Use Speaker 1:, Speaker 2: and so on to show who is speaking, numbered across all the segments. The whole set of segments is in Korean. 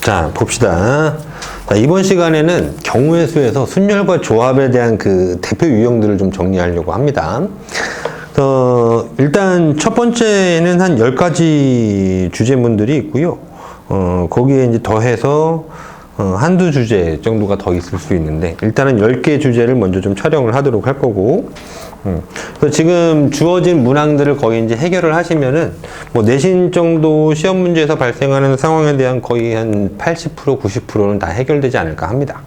Speaker 1: 자, 봅시다. 자, 이번 시간에는 경우의 수에서 순열과 조합에 대한 그 대표 유형들을 좀 정리하려고 합니다. 일단 첫 번째는 한 10가지 주제문들이 있고요. 거기에 이제 더해서 한두 주제 정도가 더 있을 수 있는데, 일단은 10개 주제를 먼저 좀 촬영을 하도록 할 거고, 그래서 지금 주어진 문항들을 거의 이제 해결을 하시면은, 뭐 내신 정도 시험 문제에서 발생하는 상황에 대한 거의 한 80%, 90%는 다 해결되지 않을까 합니다.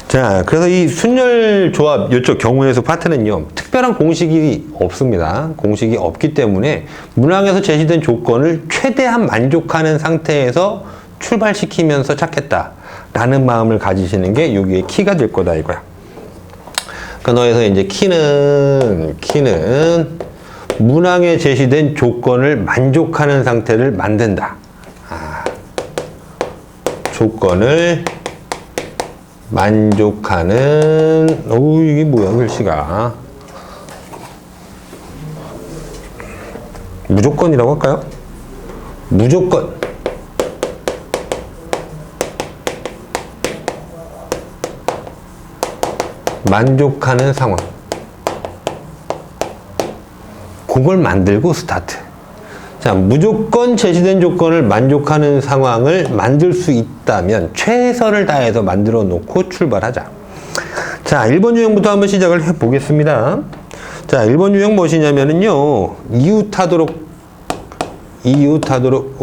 Speaker 1: 자, 그래서 이 순열 조합, 이쪽 경우의 수 파트는요, 특별한 공식이 없습니다. 공식이 없기 때문에 문항에서 제시된 조건을 최대한 만족하는 상태에서 출발시키면서 찾겠다라는 마음을 가지시는 게 여기에 키가 될 거다 이거야. 그러니까 너에서 이제 키는 문항에 제시된 조건을 만족하는 상태를 만든다. 조건을 만족하는, 이게 뭐야, 글씨가. 무조건이라고 할까요? 무조건. 만족하는 상황. 그걸 만들고 스타트. 자, 무조건 제시된 조건을 만족하는 상황을 만들 수 있다면 최선을 다해서 만들어 놓고 출발하자. 자, 1번 유형부터 한번 시작을 해 보겠습니다. 자, 1번 유형 무엇이냐면은요, 이웃하도록, 이웃하도록.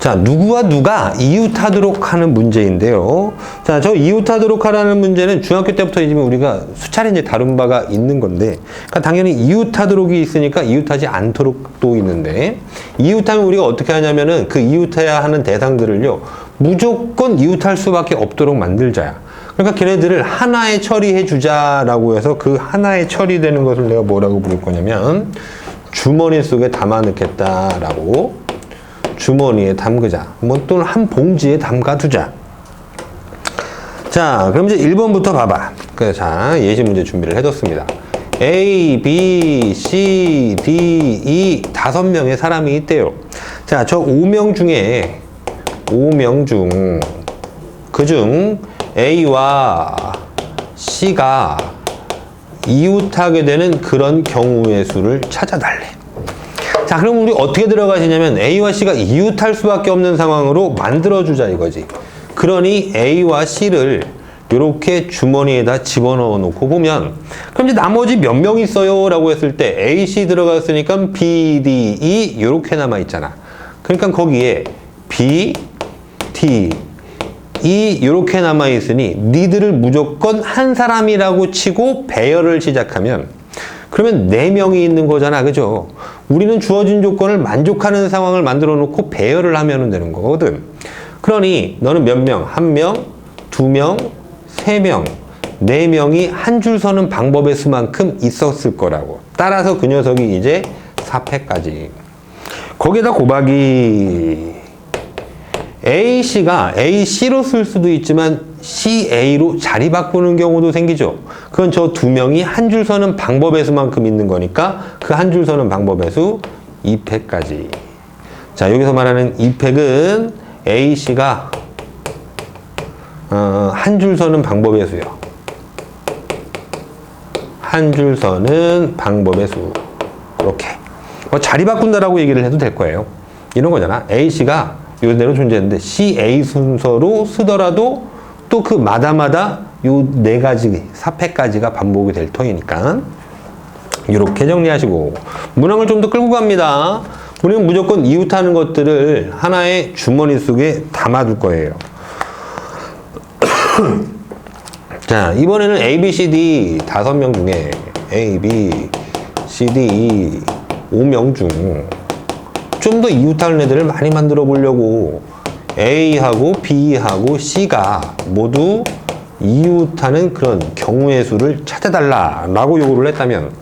Speaker 1: 자, 누구와 누가 이웃하도록 하는 문제인데요. 자, 저 이웃하도록 하라는 문제는 중학교 때부터 이제 우리가 수차례 이제 다룬 바가 있는 건데, 그러니까 당연히 이웃하도록이 있으니까 이웃하지 않도록도 있는데, 이웃하면 우리가 어떻게 하냐면은 그 이웃해야 하는 대상들을요, 무조건 이웃할 수밖에 없도록 만들자야. 그러니까 걔네들을 하나에 처리해 주자라고 해서 그 하나에 처리되는 것을 내가 뭐라고 부를 거냐면, 주머니 속에 담아 넣겠다라고. 주머니에 담그자. 뭐 또는 한 봉지에 담가두자. 자, 그럼 이제 1번부터 봐봐. 자, 예시 문제 준비를 해뒀습니다. A, B, C, D, E 5명의 사람이 있대요. 자, 저 5명 중에 5명 중 그중 A와 C가 이웃하게 되는 그런 경우의 수를 찾아달래. 자, 그럼 우리 어떻게 들어가시냐면 A와 C가 이웃할 수밖에 없는 상황으로 만들어주자 이거지. 그러니 A와 C를 이렇게 주머니에다 집어넣어 놓고 보면, 그럼 이제 나머지 몇 명 있어요? 라고 했을 때 A, C 들어갔으니까 B, D, E 이렇게 남아있잖아. 그러니까 거기에 B, D, E 이렇게 남아있으니 니들을 무조건 한 사람이라고 치고 배열을 시작하면, 그러면 4명이 있는 거잖아. 그죠? 우리는 주어진 조건을 만족하는 상황을 만들어 놓고 배열을 하면 되는 거거든. 그러니 너는 몇 명? 1명, 2명, 3명, 4명이 한 줄 서는 방법의 수만큼 있었을 거라고. 따라서 그 녀석이 이제 4패까지. 거기다 곱하기 AC가 AC로 쓸 수도 있지만 CA로 자리 바꾸는 경우도 생기죠. 그건 저 2명이 한 줄 서는 방법의 수만큼 있는 거니까 그 한 줄 서는 방법의 수 2패까지. 자, 여기서 말하는 2팩은 AC가 한 줄 서는 방법의 수요. 한 줄 서는 방법의 수. 이렇게. 자리 바꾼다라고 얘기를 해도 될 거예요. 이런 거잖아. AC가 이대로 존재했는데 CA 순서로 쓰더라도 또 그 마다마다 요 4가지, 4패까지가 반복이 될 터이니까 이렇게 정리하시고, 문항을 좀 더 끌고 갑니다. 우리는 무조건 이웃하는 것들을 하나의 주머니 속에 담아둘 거예요. 자, 이번에는 A, B, C, D 5명 중에 A, B, C, D 5명 중 좀 더 이웃하는 애들을 많이 만들어 보려고 A하고 B하고 C가 모두 이웃하는 그런 경우의 수를 찾아달라라고 요구를 했다면,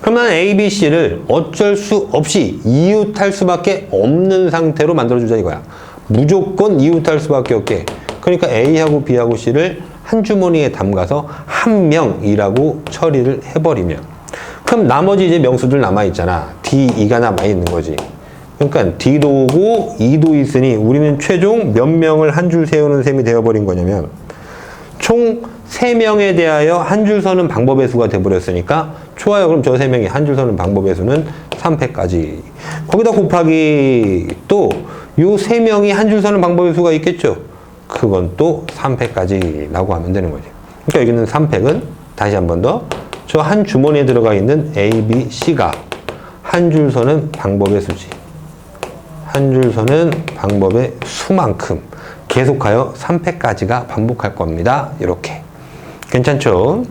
Speaker 1: 그럼 나는 A, B, C를 어쩔 수 없이 이웃할 수밖에 없는 상태로 만들어주자 이거야. 무조건 이웃할 수밖에 없게. 그러니까 A하고 B하고 C를 한 주머니에 담가서 한 명이라고 처리를 해버리면, 그럼 나머지 이제 명수들 남아있잖아. D, E가 남아있는 거지. 그러니까 D도 오고 E도 있으니 우리는 최종 몇 명을 한 줄 세우는 셈이 되어버린 거냐면 총 3명에 대하여 한 줄 서는 방법의 수가 돼버렸으니까 좋아요. 그럼 저 3명이 한 줄 서는 방법의 수는 3패까지. 거기다 곱하기 또 요 3명이 한 줄 서는 방법의 수가 있겠죠. 그건 또 3패까지 라고 하면 되는 거지. 그러니까 여기는 3팩은 다시 한 번 더 저 한 주머니에 들어가 있는 A, B, C가 한 줄 서는 방법의 수지. 한 줄 서는 방법의 수만큼 계속하여 3패까지가 반복할 겁니다. 이렇게. 괜찮죠?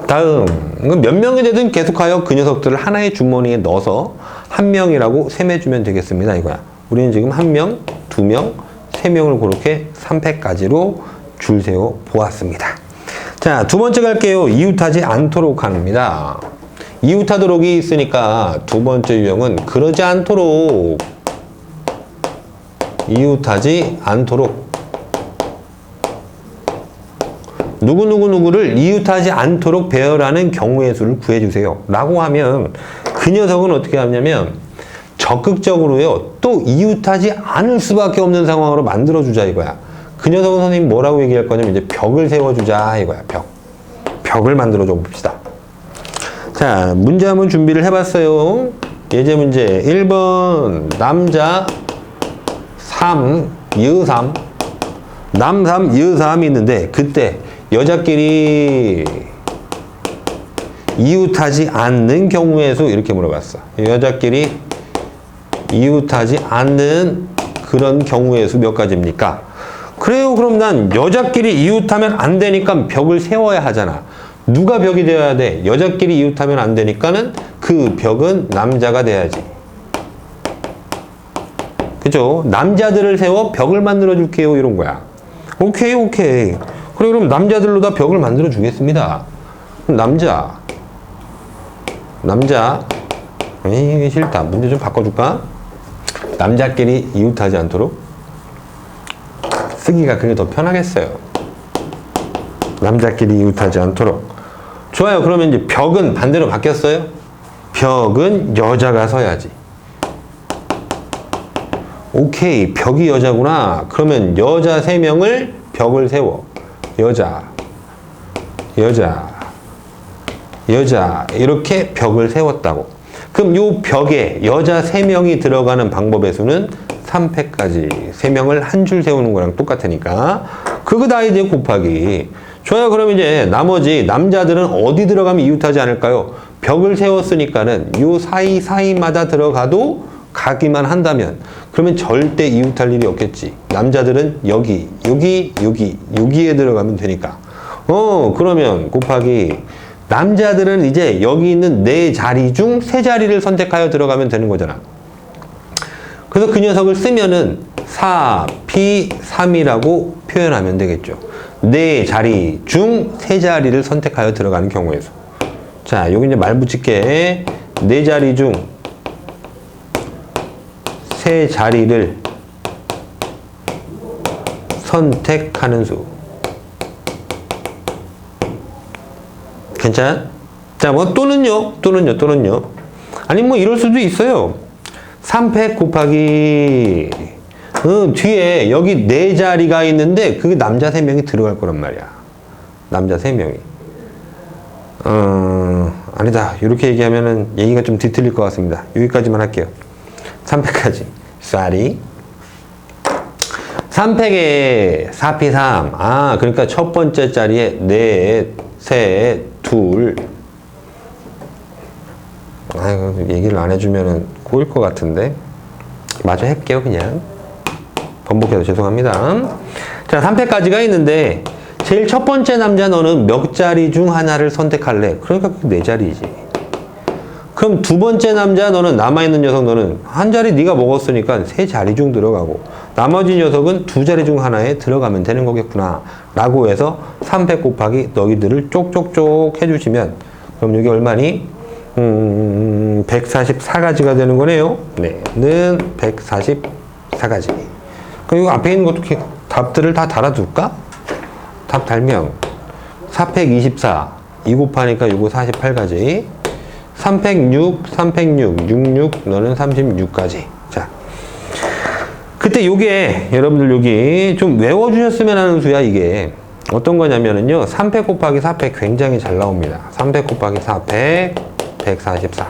Speaker 1: 다음, 몇 명이 되든 계속하여 그 녀석들을 하나의 주머니에 넣어서 한 명이라고 셈해주면 되겠습니다. 이거야. 우리는 지금 한 명, 두 명, 세 명을 그렇게 3패까지로 줄 세워 보았습니다. 자, 두 번째 갈게요. 이웃하지 않도록 합니다. 이웃하도록이 있으니까 두 번째 유형은 그러지 않도록. 이웃하지 않도록. 누구를 이웃하지 않도록 배열하는 경우의 수를 구해주세요. 라고 하면 그 녀석은 어떻게 하냐면 적극적으로요. 또 이웃하지 않을 수밖에 없는 상황으로 만들어주자 이거야. 그 녀석은 선생님 뭐라고 얘기할 거냐면 이제 벽을 세워주자 이거야. 벽을 만들어줘 봅시다. 자, 문제 한번 준비를 해봤어요. 예제 문제 1번 남자 3, 여3 남 3, 여 3이 있는데 그때 여자끼리 이웃하지 않는 경우의 수 이렇게 물어봤어. 여자끼리 이웃하지 않는 그런 경우의 수 몇 가지입니까? 그래요. 그럼 난 여자끼리 이웃하면 안 되니까 벽을 세워야 하잖아. 누가 벽이 되어야 돼? 여자끼리 이웃하면 안 되니까는 그 벽은 남자가 돼야지. 그죠? 남자들을 세워 벽을 만들어 줄게요. 이런 거야. 오케이. 그래, 그럼 남자들로 다 벽을 만들어 주겠습니다. 남자. 이게 싫다. 문제 좀 바꿔줄까? 남자끼리 이웃하지 않도록. 쓰기가 그게 더 편하겠어요. 남자끼리 이웃하지 않도록. 좋아요. 그러면 이제 벽은 반대로 바뀌었어요. 벽은 여자가 서야지. 오케이. 벽이 여자구나. 그러면 여자 3명을 벽을 세워. 여자 이렇게 벽을 세웠다고. 그럼 요 벽에 여자 3명이 들어가는 방법의 수는 3패까지. 3명을 한 줄 세우는 거랑 똑같으니까 그거 다 이제 곱하기. 좋아요. 그럼 이제 나머지 남자들은 어디 들어가면 이웃하지 않을까요? 벽을 세웠으니까는 요 사이마다 들어가도 가기만 한다면 그러면 절대 이웃할 일이 없겠지. 남자들은 여기에 들어가면 되니까. 그러면 곱하기. 남자들은 이제 여기 있는 4자리 중 3자리를 선택하여 들어가면 되는 거잖아. 그래서 그 녀석을 쓰면은 4, P, 3이라고 표현하면 되겠죠. 4자리 중 3자리를 선택하여 들어가는 경우의 수. 자, 여기 이제 말 붙일게. 4자리 중 3자리를 선택하는 수. 괜찮아? 자, 뭐 또는요. 아니 뭐 이럴 수도 있어요. 3패 곱하기 뒤에 여기 4자리가 있는데 그게 남자 3명이 들어갈 거란 말이야. 남자 3명이. 아니다. 이렇게 얘기하면은 얘기가 좀 뒤틀릴 것 같습니다. 여기까지만 할게요. 3패까지. 쏘리. 3팩에 4P3. 그러니까 첫 번째 자리에 4, 3, 2. 얘기를 안 해주면은 꼬일 것 같은데. 마저 할게요, 그냥. 번복해서 죄송합니다. 자, 3패까지가 있는데, 제일 첫 번째 남자 너는 몇 자리 중 하나를 선택할래? 그러니까 그 4자리지. 그럼 두 번째 남자 너는 남아있는 녀석 너는 한 자리 네가 먹었으니까 3자리 중 들어가고 나머지 녀석은 2자리 중 하나에 들어가면 되는 거겠구나 라고 해서 3패 곱하기 너희들을 쪽쪽쪽 해주시면 그럼 여기 얼마니? 144가지가 되는 거네요. 네, 는 144가지. 그럼 이거 앞에 있는 것도 답들을 다 달아둘까? 답 달면 4팩 24 2 곱하니까 요거 48까지. 306, 66, 너는 36까지. 자. 그때 요게, 여러분들 여기 좀 외워주셨으면 하는 수야, 이게. 어떤 거냐면은요, 3팩 곱하기 4팩 굉장히 잘 나옵니다. 3팩 곱하기 4팩, 144.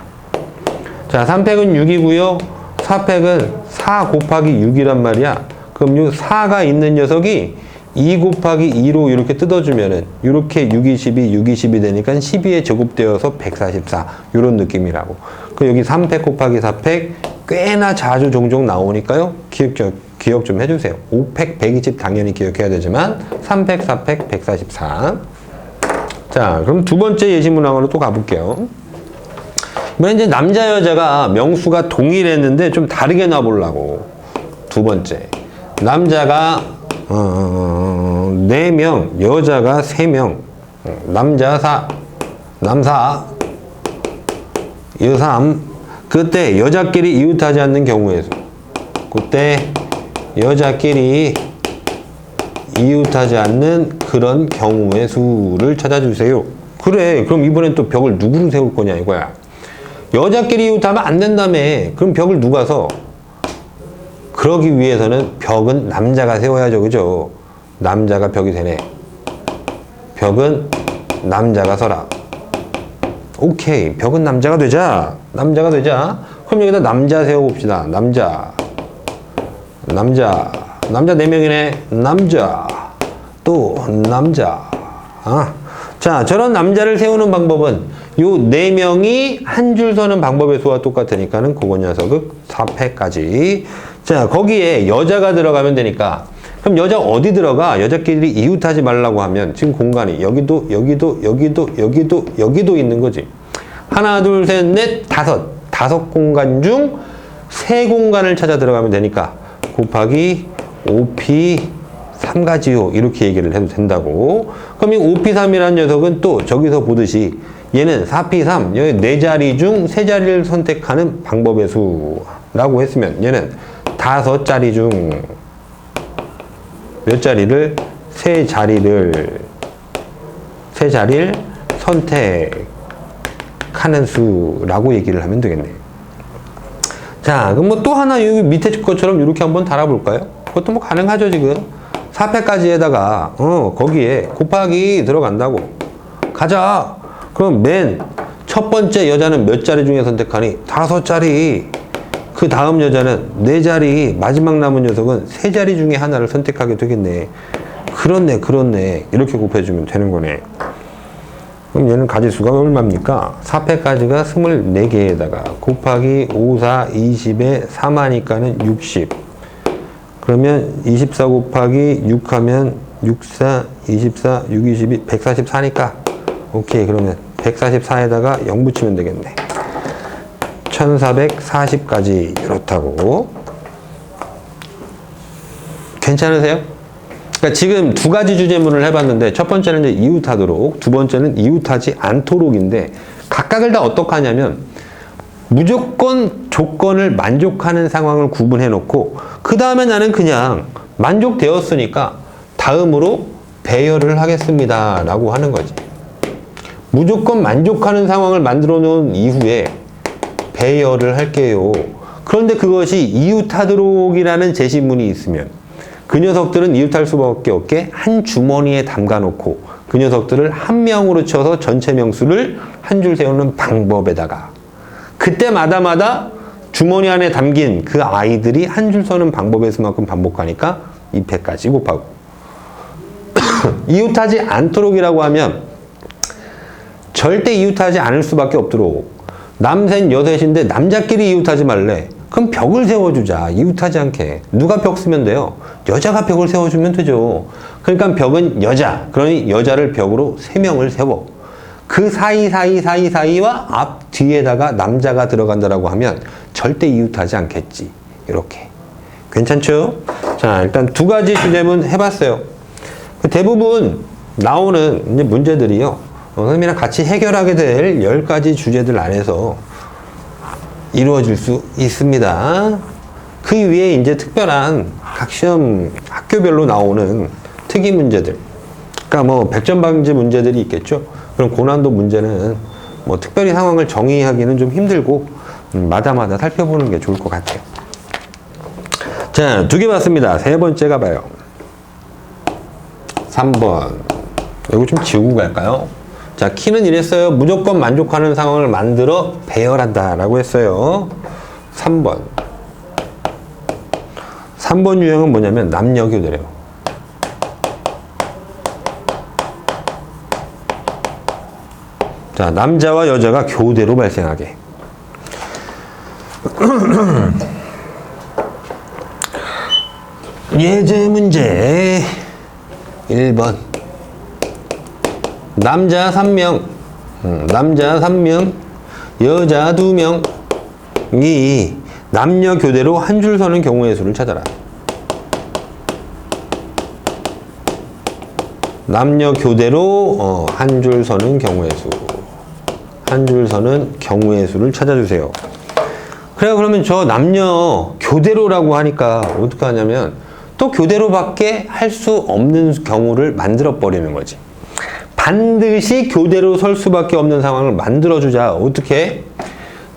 Speaker 1: 자, 3팩은 6이고요. 4팩은 4 곱하기 6이란 말이야. 그럼 요 4가 있는 녀석이 2 곱하기 2로 이렇게 뜯어주면은 이렇게 6, 22, 6, 22 되니까 12에 제곱되어서 144 이런 느낌이라고. 그 여기 3팩 곱하기 4팩 꽤나 자주 종종 나오니까요. 기억 좀 해주세요. 5팩 120 당연히 기억해야 되지만 3팩 4팩 144. 자, 그럼 두 번째 예시 문항으로 또 가볼게요. 이번엔 이제 남자 여자가 명수가 동일했는데 좀 다르게 놔보려고. 두 번째 남자가 4명, 여자가 3명, 남자 4, 남 4, 여 3. 그때 여자끼리 이웃하지 않는 경우에서, 그때 여자끼리 이웃하지 않는 그런 경우의 수를 찾아주세요. 그래, 그럼 이번엔 또 벽을 누구로 세울 거냐 이거야. 여자끼리 이웃하면 안 된다며. 그럼 벽을 누가 서? 그러기 위해서는 벽은 남자가 세워야죠. 그죠? 남자가 벽이 되네. 벽은 남자가 서라. 오케이. 벽은 남자가 되자. 남자가 되자. 그럼 여기다 남자 세워봅시다. 남자 4명이네. 남자. 또 남자. 자, 저런 남자를 세우는 방법은 요 4명이 한 줄 서는 방법의 수와 똑같으니까는 그거 녀석은 4패까지. 자, 거기에 여자가 들어가면 되니까. 그럼 여자 어디 들어가? 여자끼리 이웃하지 말라고 하면 지금 공간이 여기도 있는 거지. 하나, 둘, 셋, 넷, 다섯 공간 중 3공간을 찾아 들어가면 되니까 곱하기 5p 3가지요. 이렇게 얘기를 해도 된다고. 그럼 이 5p3이라는 녀석은 또 저기서 보듯이 얘는 4p3, 여기 4자리 중 3자리를 선택하는 방법의 수라고 했으면 얘는 5자리 중 몇 자리를? 3자리를 선택하는 수라고 얘기를 하면 되겠네. 자, 그럼 뭐 또 하나 여기 밑에 것처럼 이렇게 한번 달아볼까요? 그것도 뭐 가능하죠, 지금. 4패까지에다가, 거기에 곱하기 들어간다고. 가자! 그럼 맨 첫 번째 여자는 몇 자리 중에 선택하니? 5자리. 그 다음 여자는 4자리, 마지막 남은 녀석은 3자리 중에 하나를 선택하게 되겠네. 그렇네. 이렇게 곱해주면 되는 거네. 그럼 얘는 가지수가 얼마입니까? 4패까지가 24개에다가 곱하기 5, 4, 20에 3하니까는 60. 그러면 24 곱하기 6 하면 6, 4, 24, 6, 22, 144니까 오케이. 그러면 144에다가 0 붙이면 되겠네. 1440까지 이렇다고. 괜찮으세요? 그러니까 지금 두 가지 주제문을 해봤는데 첫 번째는 이제 이웃하도록, 두 번째는 이웃하지 않도록인데 각각을 다 어떻게 하냐면 무조건 조건을 만족하는 상황을 구분해 놓고 그 다음에 나는 그냥 만족되었으니까 다음으로 배열을 하겠습니다 라고 하는 거지. 무조건 만족하는 상황을 만들어 놓은 이후에 배열을 할게요. 그런데 그것이 이웃하도록이라는 제시문이 있으면 그 녀석들은 이웃할 수밖에 없게 한 주머니에 담가 놓고 그 녀석들을 한 명으로 쳐서 전체 명수를 한 줄 세우는 방법에다가 그때마다 주머니 안에 담긴 그 아이들이 한 줄 서는 방법의 수만큼 반복하니까 2패까지 곱하고 이웃하지 않도록이라고 하면 절대 이웃하지 않을 수밖에 없도록 남셋 여셋인데 남자끼리 이웃하지 말래. 그럼 벽을 세워주자. 이웃하지 않게. 누가 벽 쓰면 돼요? 여자가 벽을 세워주면 되죠. 그러니까 벽은 여자. 그러니 여자를 벽으로 3명을 세워. 그 사이와 앞 뒤에다가 남자가 들어간다라고 하면 절대 이웃하지 않겠지. 이렇게. 괜찮죠? 자, 일단 두 가지 주제문 해봤어요. 대부분 나오는 이제 문제들이요. 선생님이랑 같이 해결하게 될 10가지 주제들 안에서 이루어질 수 있습니다. 그 위에 이제 특별한 각 시험 학교별로 나오는 특이 문제들. 그러니까 뭐 100점 방지 문제들이 있겠죠. 그럼 고난도 문제는 뭐 특별히 상황을 정의하기는 좀 힘들고 마다마다 살펴보는 게 좋을 것 같아요. 자, 2개 봤습니다. 세 번째 가봐요. 3번. 이거 좀 지우고 갈까요? 자, 키는 이랬어요. 무조건 만족하는 상황을 만들어 배열한다 라고 했어요. 3번. 3번 유형은 뭐냐면 남녀 교대래요. 자, 남자와 여자가 교대로 발생하게. 예제 문제 1번. 남자 3명, 남자 3명, 여자 2명이 남녀 교대로 한 줄 서는 경우의 수를 찾아라. 남녀 교대로 한 줄 서는 경우의 수. 한 줄 서는 경우의 수를 찾아주세요. 그래, 그러면 저 남녀 교대로라고 하니까 어떻게 하냐면 또 교대로밖에 할 수 없는 경우를 만들어 버리는 거지. 반드시 교대로 설 수밖에 없는 상황을 만들어주자. 어떻게?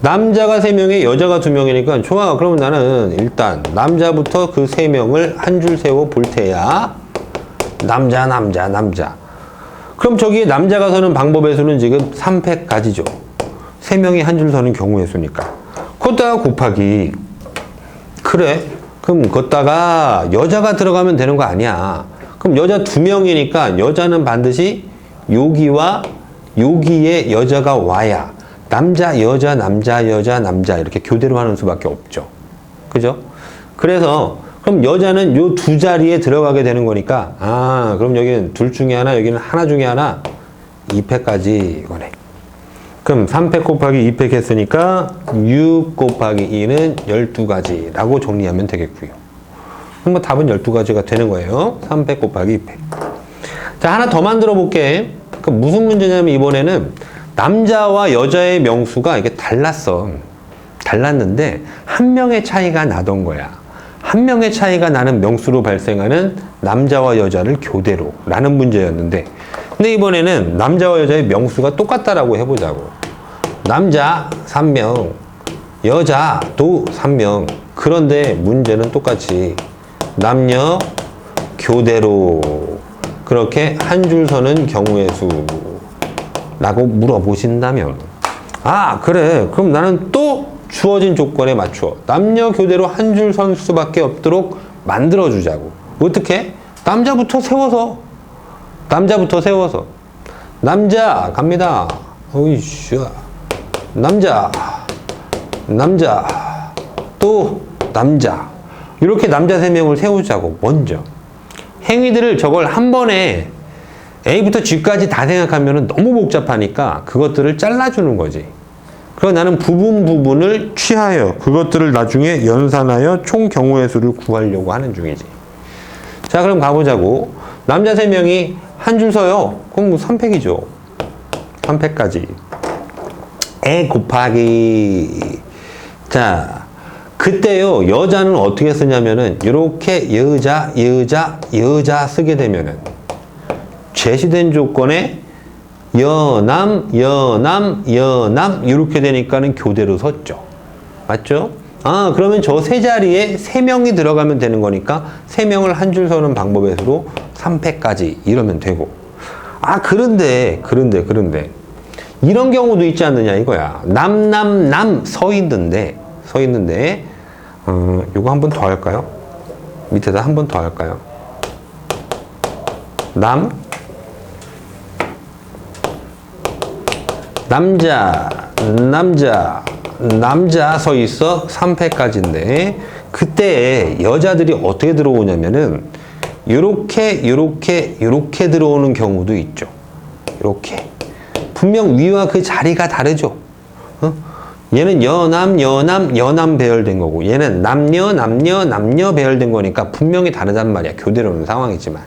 Speaker 1: 남자가 3명에 여자가 2명이니까 좋아. 그러면 나는 일단 남자부터 그 3명을 한 줄 세워 볼 테야. 남자, 남자, 남자. 그럼 저기에 남자가 서는 방법의 수는 지금 3팩까지죠. 3명이 한 줄 서는 경우의 수니까. 그것다가 곱하기. 그래. 그럼 걷다가 여자가 들어가면 되는 거 아니야. 그럼 여자 2명이니까 여자는 반드시 여기와 여기에 여자가 와야 남자, 여자, 남자, 여자, 남자 이렇게 교대로 하는 수밖에 없죠. 그죠? 그래서 그럼 여자는 요 2자리에 들어가게 되는 거니까 그럼 여기는 둘 중에 하나, 여기는 하나 중에 하나 2팩까지 이거네. 그럼 3팩 곱하기 2팩 했으니까 6 곱하기 2는 12가지라고 정리하면 되겠고요. 그럼 뭐 답은 12가지가 되는 거예요. 3팩 곱하기 2팩. 자, 하나 더 만들어 볼게. 그 무슨 문제냐면 이번에는 남자와 여자의 명수가 이게 달랐어. 달랐는데 한 명의 차이가 나던 거야. 한 명의 차이가 나는 명수로 발생하는 남자와 여자를 교대로 라는 문제였는데, 근데 이번에는 남자와 여자의 명수가 똑같다라고 해보자고. 남자 3명, 여자도 3명. 그런데 문제는 똑같이 남녀 교대로 그렇게 한 줄 서는 경우의 수라고 물어보신다면, 그래, 그럼 나는 또 주어진 조건에 맞춰 남녀 교대로 한 줄 선 수밖에 없도록 만들어주자고. 어떻게? 남자부터 세워서 남자 갑니다. 어이씨, 남자 또 남자, 이렇게 남자 3명을 세우자고. 먼저 행위들을 저걸 한 번에 A부터 G까지 다 생각하면 너무 복잡하니까 그것들을 잘라주는 거지. 그래서 나는 부분을 취하여 그것들을 나중에 연산하여 총 경우의 수를 구하려고 하는 중이지. 자, 그럼 가보자고. 남자 3명이 한 줄 서요. 그럼 뭐 3팩이죠. 3팩까지. 에 곱하기. 자, 그때요, 여자는 어떻게 쓰냐면은, 이렇게 여자 쓰게 되면은, 제시된 조건에 여남, 이렇게 되니까는 교대로 섰죠. 맞죠? 그러면 저 세 자리에 3명이 들어가면 되는 거니까 3명을 한 줄 서는 방법의 수로 3팩까지 이러면 되고. 그런데. 이런 경우도 있지 않느냐 이거야. 남 서 있는데, 요거 한 번 더 할까요? 밑에다 한 번 더 할까요? 남자 서 있어. 3팩까지인데 그때 여자들이 어떻게 들어오냐면은 요렇게 들어오는 경우도 있죠. 이렇게 분명 위와 그 자리가 다르죠. 얘는 여남 배열된 거고, 얘는 남녀 배열된 거니까 분명히 다르단 말이야. 교대로 오는 상황이지만.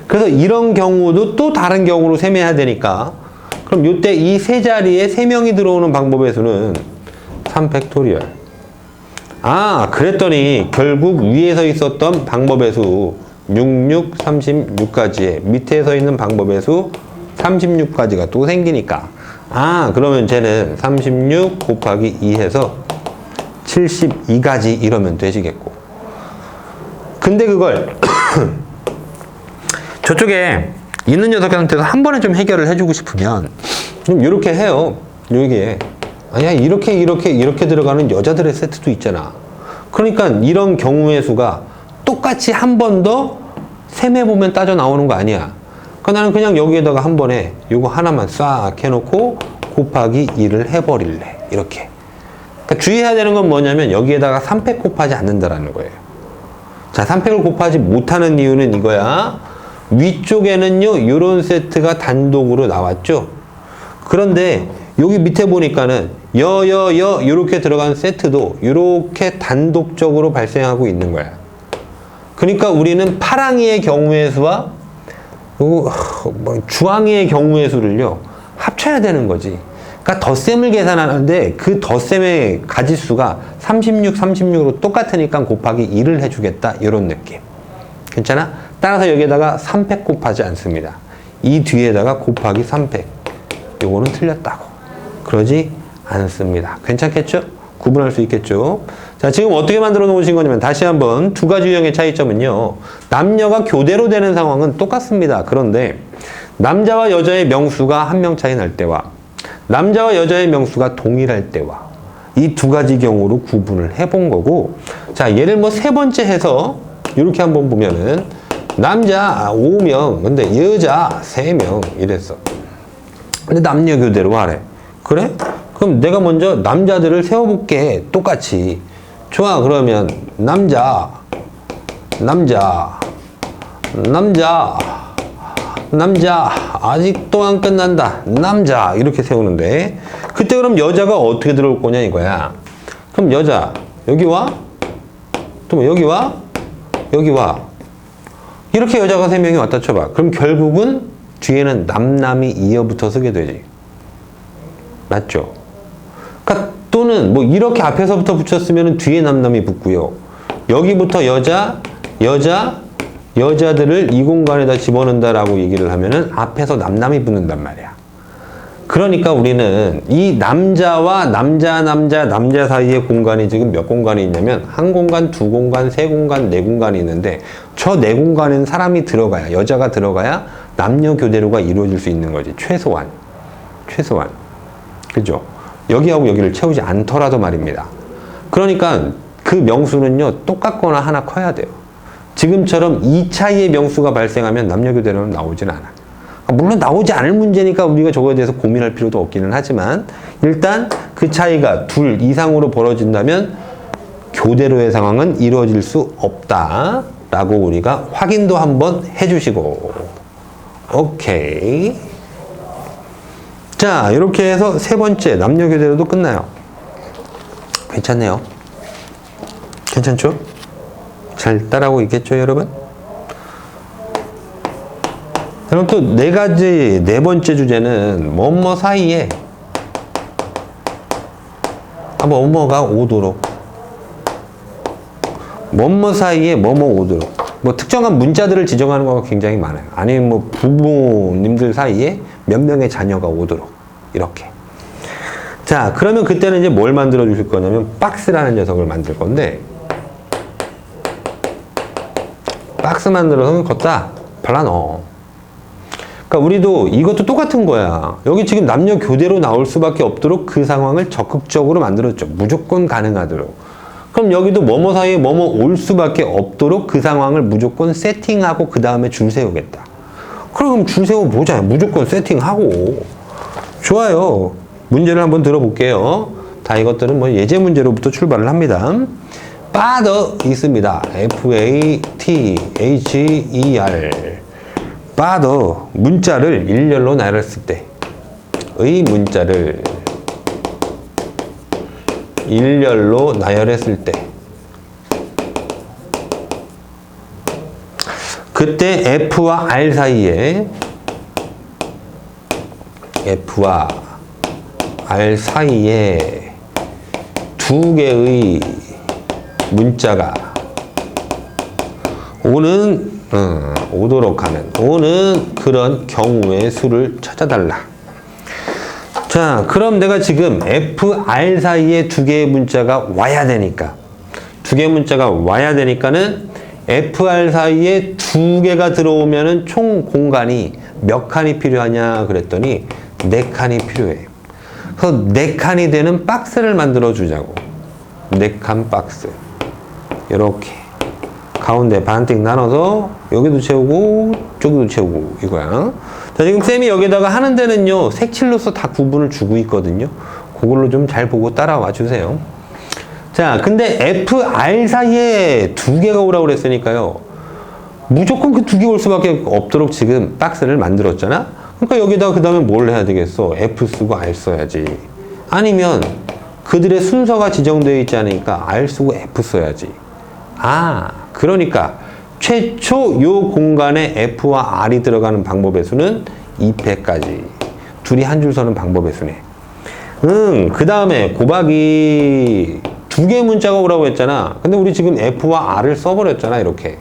Speaker 1: 그래서 이런 경우도 또 다른 경우로 세매야 되니까, 그럼 요때 이 세 자리에 3명이 들어오는 방법의 수는 3팩토리얼. 그랬더니 결국 위에 서 있었던 방법의 수 66, 36까지에 밑에 서 있는 방법의 수 36가지가 또 생기니까 그러면 쟤는 36 곱하기 2 해서 72가지 이러면 되시겠고. 근데 그걸 저쪽에 있는 녀석한테서 한 번에 좀 해결을 해주고 싶으면 좀 이렇게 해요. 여기에 아니야 이렇게 들어가는 여자들의 세트도 있잖아. 그러니까 이런 경우의 수가 똑같이 한 번 더 셈해보면 따져 나오는 거 아니야. 그러니까 나는 그냥 여기에다가 한 번에 요거 하나만 싹 해놓고 곱하기 2를 해버릴래. 이렇게. 그러니까 주의해야 되는 건 뭐냐면 여기에다가 3팩 곱하지 않는다라는 거예요. 자, 3팩을 곱하지 못하는 이유는 이거야. 위쪽에는요 이런 세트가 단독으로 나왔죠. 그런데 여기 밑에 보니까는 이렇게 들어간 세트도 이렇게 단독적으로 발생하고 있는 거야. 그러니까 우리는 파랑이의 경우의 수와 주황이의 경우의 수를요 합쳐야 되는 거지. 그러니까 덧셈을 계산하는데 그 덧셈의 가지수가 36으로 똑같으니까 곱하기 2를 해주겠다 이런 느낌. 괜찮아? 따라서 여기에다가 3팩 곱하지 않습니다. 이 뒤에다가 곱하기 3팩. 요거는 틀렸다고. 그러지 않습니다. 괜찮겠죠? 구분할 수 있겠죠? 자, 지금 어떻게 만들어 놓으신 거냐면 다시 한번 두 가지 유형의 차이점은요. 남녀가 교대로 되는 상황은 똑같습니다. 그런데 남자와 여자의 명수가 한 명 차이 날 때와 남자와 여자의 명수가 동일할 때와 이 두 가지 경우로 구분을 해본 거고, 자, 얘를 뭐 세 번째 해서 이렇게 한번 보면은 남자 5명, 근데 여자 3명 이랬어. 근데 남녀 교대로 하래. 그래? 그럼 내가 먼저 남자들을 세워볼게. 똑같이. 좋아. 그러면 남자 아직도 안 끝난다. 남자 이렇게 세우는데 그때 그럼 여자가 어떻게 들어올 거냐 이거야. 그럼 여자 여기 와? 또 뭐 여기 와? 여기 와. 이렇게 여자가 3명이 왔다 쳐봐. 그럼 결국은 뒤에는 남남이 이어붙어 서게 되지. 맞죠? 그러니까 또는 뭐 이렇게 앞에서부터 붙였으면 뒤에 남남이 붙고요. 여기부터 여자들을 이 공간에다 집어넣는다라고 얘기를 하면은 앞에서 남남이 붙는단 말이야. 그러니까 우리는 이 남자와 남자 사이의 공간이 지금 몇 공간이 있냐면 한 공간, 두 공간, 세 공간, 네 공간이 있는데 저 네 공간에는 사람이 들어가야, 여자가 들어가야 남녀 교대로가 이루어질 수 있는 거지. 최소한. 그죠? 여기하고 여기를 채우지 않더라도 말입니다. 그러니까 그 명수는요, 똑같거나 하나 커야 돼요. 지금처럼 2차이의 명수가 발생하면 남녀 교대로는 나오진 않아. 물론 나오지 않을 문제니까 우리가 저거에 대해서 고민할 필요도 없기는 하지만 일단 그 차이가 둘 이상으로 벌어진다면 교대로의 상황은 이루어질 수 없다 라고 우리가 확인도 한번 해주시고, 오케이. 자, 이렇게 해서 세 번째 남녀 교대로도 끝나요. 괜찮네요. 괜찮죠? 잘 따라오고 있겠죠, 여러분? 그럼 또 네 번째 주제는 뭐뭐 사이에 뭐뭐가 오도록, 뭐뭐 사이에 뭐뭐 오도록, 뭐 특정한 문자들을 지정하는 거가 굉장히 많아요. 아니면 뭐 부모님들 사이에 몇 명의 자녀가 오도록 이렇게. 자, 그러면 그때는 이제 뭘 만들어 주실 거냐면 박스라는 녀석을 만들 건데, 박스 만들어서 걷다 발라 넣어. 그러니까 우리도 이것도 똑같은 거야. 여기 지금 남녀 교대로 나올 수밖에 없도록 그 상황을 적극적으로 만들었죠. 무조건 가능하도록. 그럼 여기도 뭐뭐 사이에 뭐뭐 올 수밖에 없도록 그 상황을 무조건 세팅하고 그 다음에 줄 세우겠다. 그럼 줄 세워보자. 무조건 세팅하고. 좋아요. 문제를 한번 들어볼게요. 다 이것들은 뭐 예제 문제로부터 출발을 합니다. father 있습니다. father. father 문자를 일렬로 나열했을 때의 문자를 일렬로 나열했을 때 그때 F와 R 사이에 두 개의 문자가 오는 오도록 오는 그런 경우의 수를 찾아달라. 자, 그럼 내가 지금 FR 사이에 두 개의 문자가 와야 되니까, 두 개의 문자가 와야 되니까는 FR 사이에 두 개가 들어오면은 총 공간이 몇 칸이 필요하냐 그랬더니 4칸이 필요해. 그래서 4칸이 되는 박스를 만들어 주자고. 4칸 박스. 이렇게 가운데 반씩 나눠서 여기도 채우고 저기도 채우고 이거야. 자, 지금 쌤이 여기다가 하는 데는요 색칠로서 다 구분을 주고 있거든요. 그걸로 좀 잘 보고 따라와 주세요. 자, 근데 FR 사이에 두 개가 오라고 그랬으니까요 무조건 그 두 개 올 수밖에 없도록 지금 박스를 만들었잖아. 그러니까 여기다가 그 다음에 뭘 해야 되겠어? F 쓰고 R 써야지. 아니면 그들의 순서가 지정되어 있지 않으니까 R 쓰고 F 써야지. 그러니까 최초 요 공간에 F와 R이 들어가는 방법의 수는 2패까지. 둘이 한 줄 서는 방법의 수네. 그 다음에 곱하기 두 개의 문자가 오라고 했잖아. 근데 우리 지금 F와 R을 써버렸잖아, 이렇게.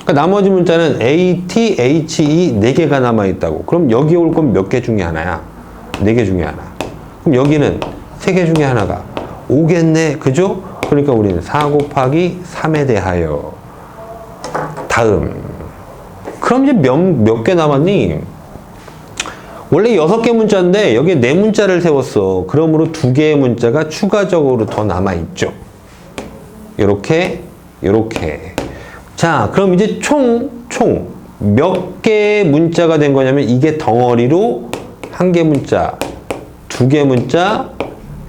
Speaker 1: 그러니까 나머지 문자는 A, T, H, E 4개가 남아있다고. 그럼 여기 올 건 몇 개 중에 하나야? 4개 중에 하나. 그럼 여기는 3개 중에 하나가 오겠네. 그죠? 그러니까 우리는 4 곱하기 3에 대하여. 다음. 그럼 이제 몇 개 남았니? 원래 6개 문자인데 여기에 4문자를 세웠어. 그러므로 2개의 문자가 추가적으로 더 남아있죠. 요렇게. 자, 그럼 이제 총 몇 개의 문자가 된 거냐면 이게 덩어리로 1개 문자, 2개 문자,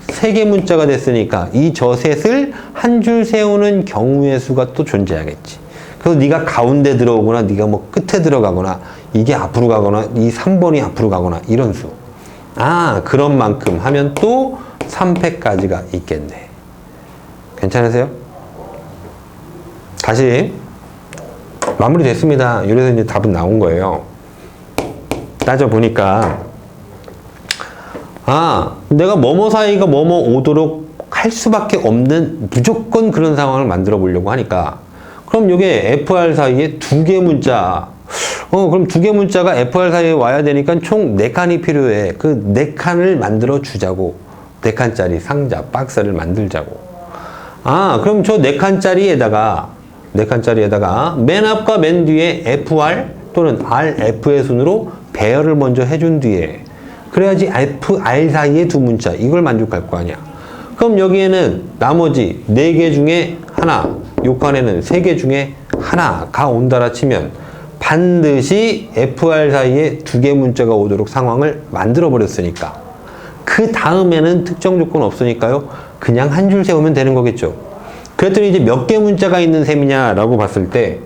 Speaker 1: 3개 문자가 됐으니까 이 셋을 한 줄 세우는 경우의 수가 또 존재하겠지. 그래서 네가 가운데 들어오거나 네가 뭐 끝에 들어가거나 이게 앞으로 가거나 이 3번이 앞으로 가거나 이런 수. 그런 만큼 하면 또 3패까지가 있겠네. 괜찮으세요? 다시 마무리 됐습니다. 이래서 이제 답은 나온 거예요. 따져보니까 내가 뭐뭐 사이가 뭐뭐 오도록 할 수밖에 없는 무조건 그런 상황을 만들어 보려고 하니까 그럼 이게 FR 사이에 2개 문자 그럼 2개 문자가 FR 사이에 와야 되니까 총 4칸이 필요해. 그 4칸을 만들어 주자고. 4칸짜리 상자, 박스를 만들자고. 그럼 저 4칸짜리에다가 맨 앞과 맨 뒤에 FR 또는 RF의 순으로 배열을 먼저 해준 뒤에 그래야지 FR 사이에 두 문자 이걸 만족할 거 아니야. 그럼 여기에는 나머지 4개 중에 하나, 요 칸에는 3개 중에 하나가 온다라 치면 반드시 FR 사이에 2개 문자가 오도록 상황을 만들어 버렸으니까 그 다음에는 특정 조건 없으니까요 그냥 한 줄 세우면 되는 거겠죠. 그랬더니 이제 몇 개 문자가 있는 셈이냐 라고 봤을 때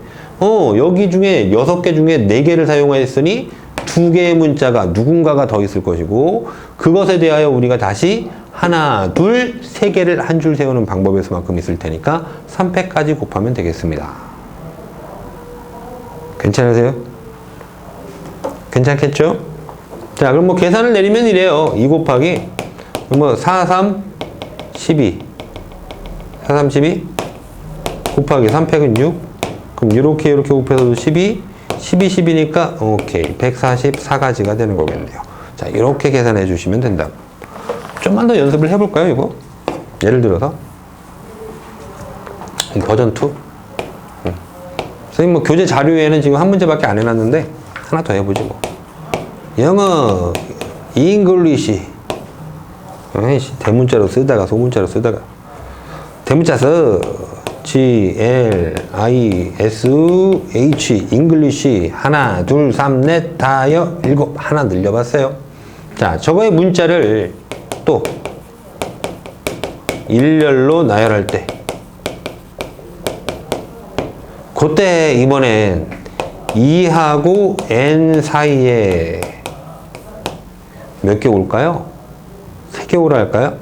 Speaker 1: 여기 중에 6개 중에 4개를 사용했으니 2개의 문자가 누군가가 더 있을 것이고 그것에 대하여 우리가 다시 하나, 둘, 3개를 한 줄 세우는 방법의 수만큼 있을 테니까 3패까지 곱하면 되겠습니다. 괜찮으세요? 괜찮겠죠? 자, 그럼 뭐 계산을 내리면 이래요. 2 곱하기 4, 3, 12 4, 3, 12 곱하기 3팩은 6 그럼 이렇게 곱해서도 12 12니까 오케이 144가지가 되는 거겠네요. 자, 이렇게 계산해 주시면 된다. 좀만 더 연습을 해볼까요, 이거? 예를 들어서 버전 2 선생님 뭐 교재 자료에는 지금 한 문제밖에 안 해놨는데 하나 더 해보지 뭐. 영어 잉글리시 대문자로 쓰다가 소문자로 쓰다가 대문자 써 GLISH 잉글리시 하나 둘 삼 넷 다여 일곱 하나 늘려봤어요. 자, 저거의 문자를 또 일렬로 나열할 때 그때 이번엔 2하고 n 사이에 몇 개 올까요? 3개 오라 할까요?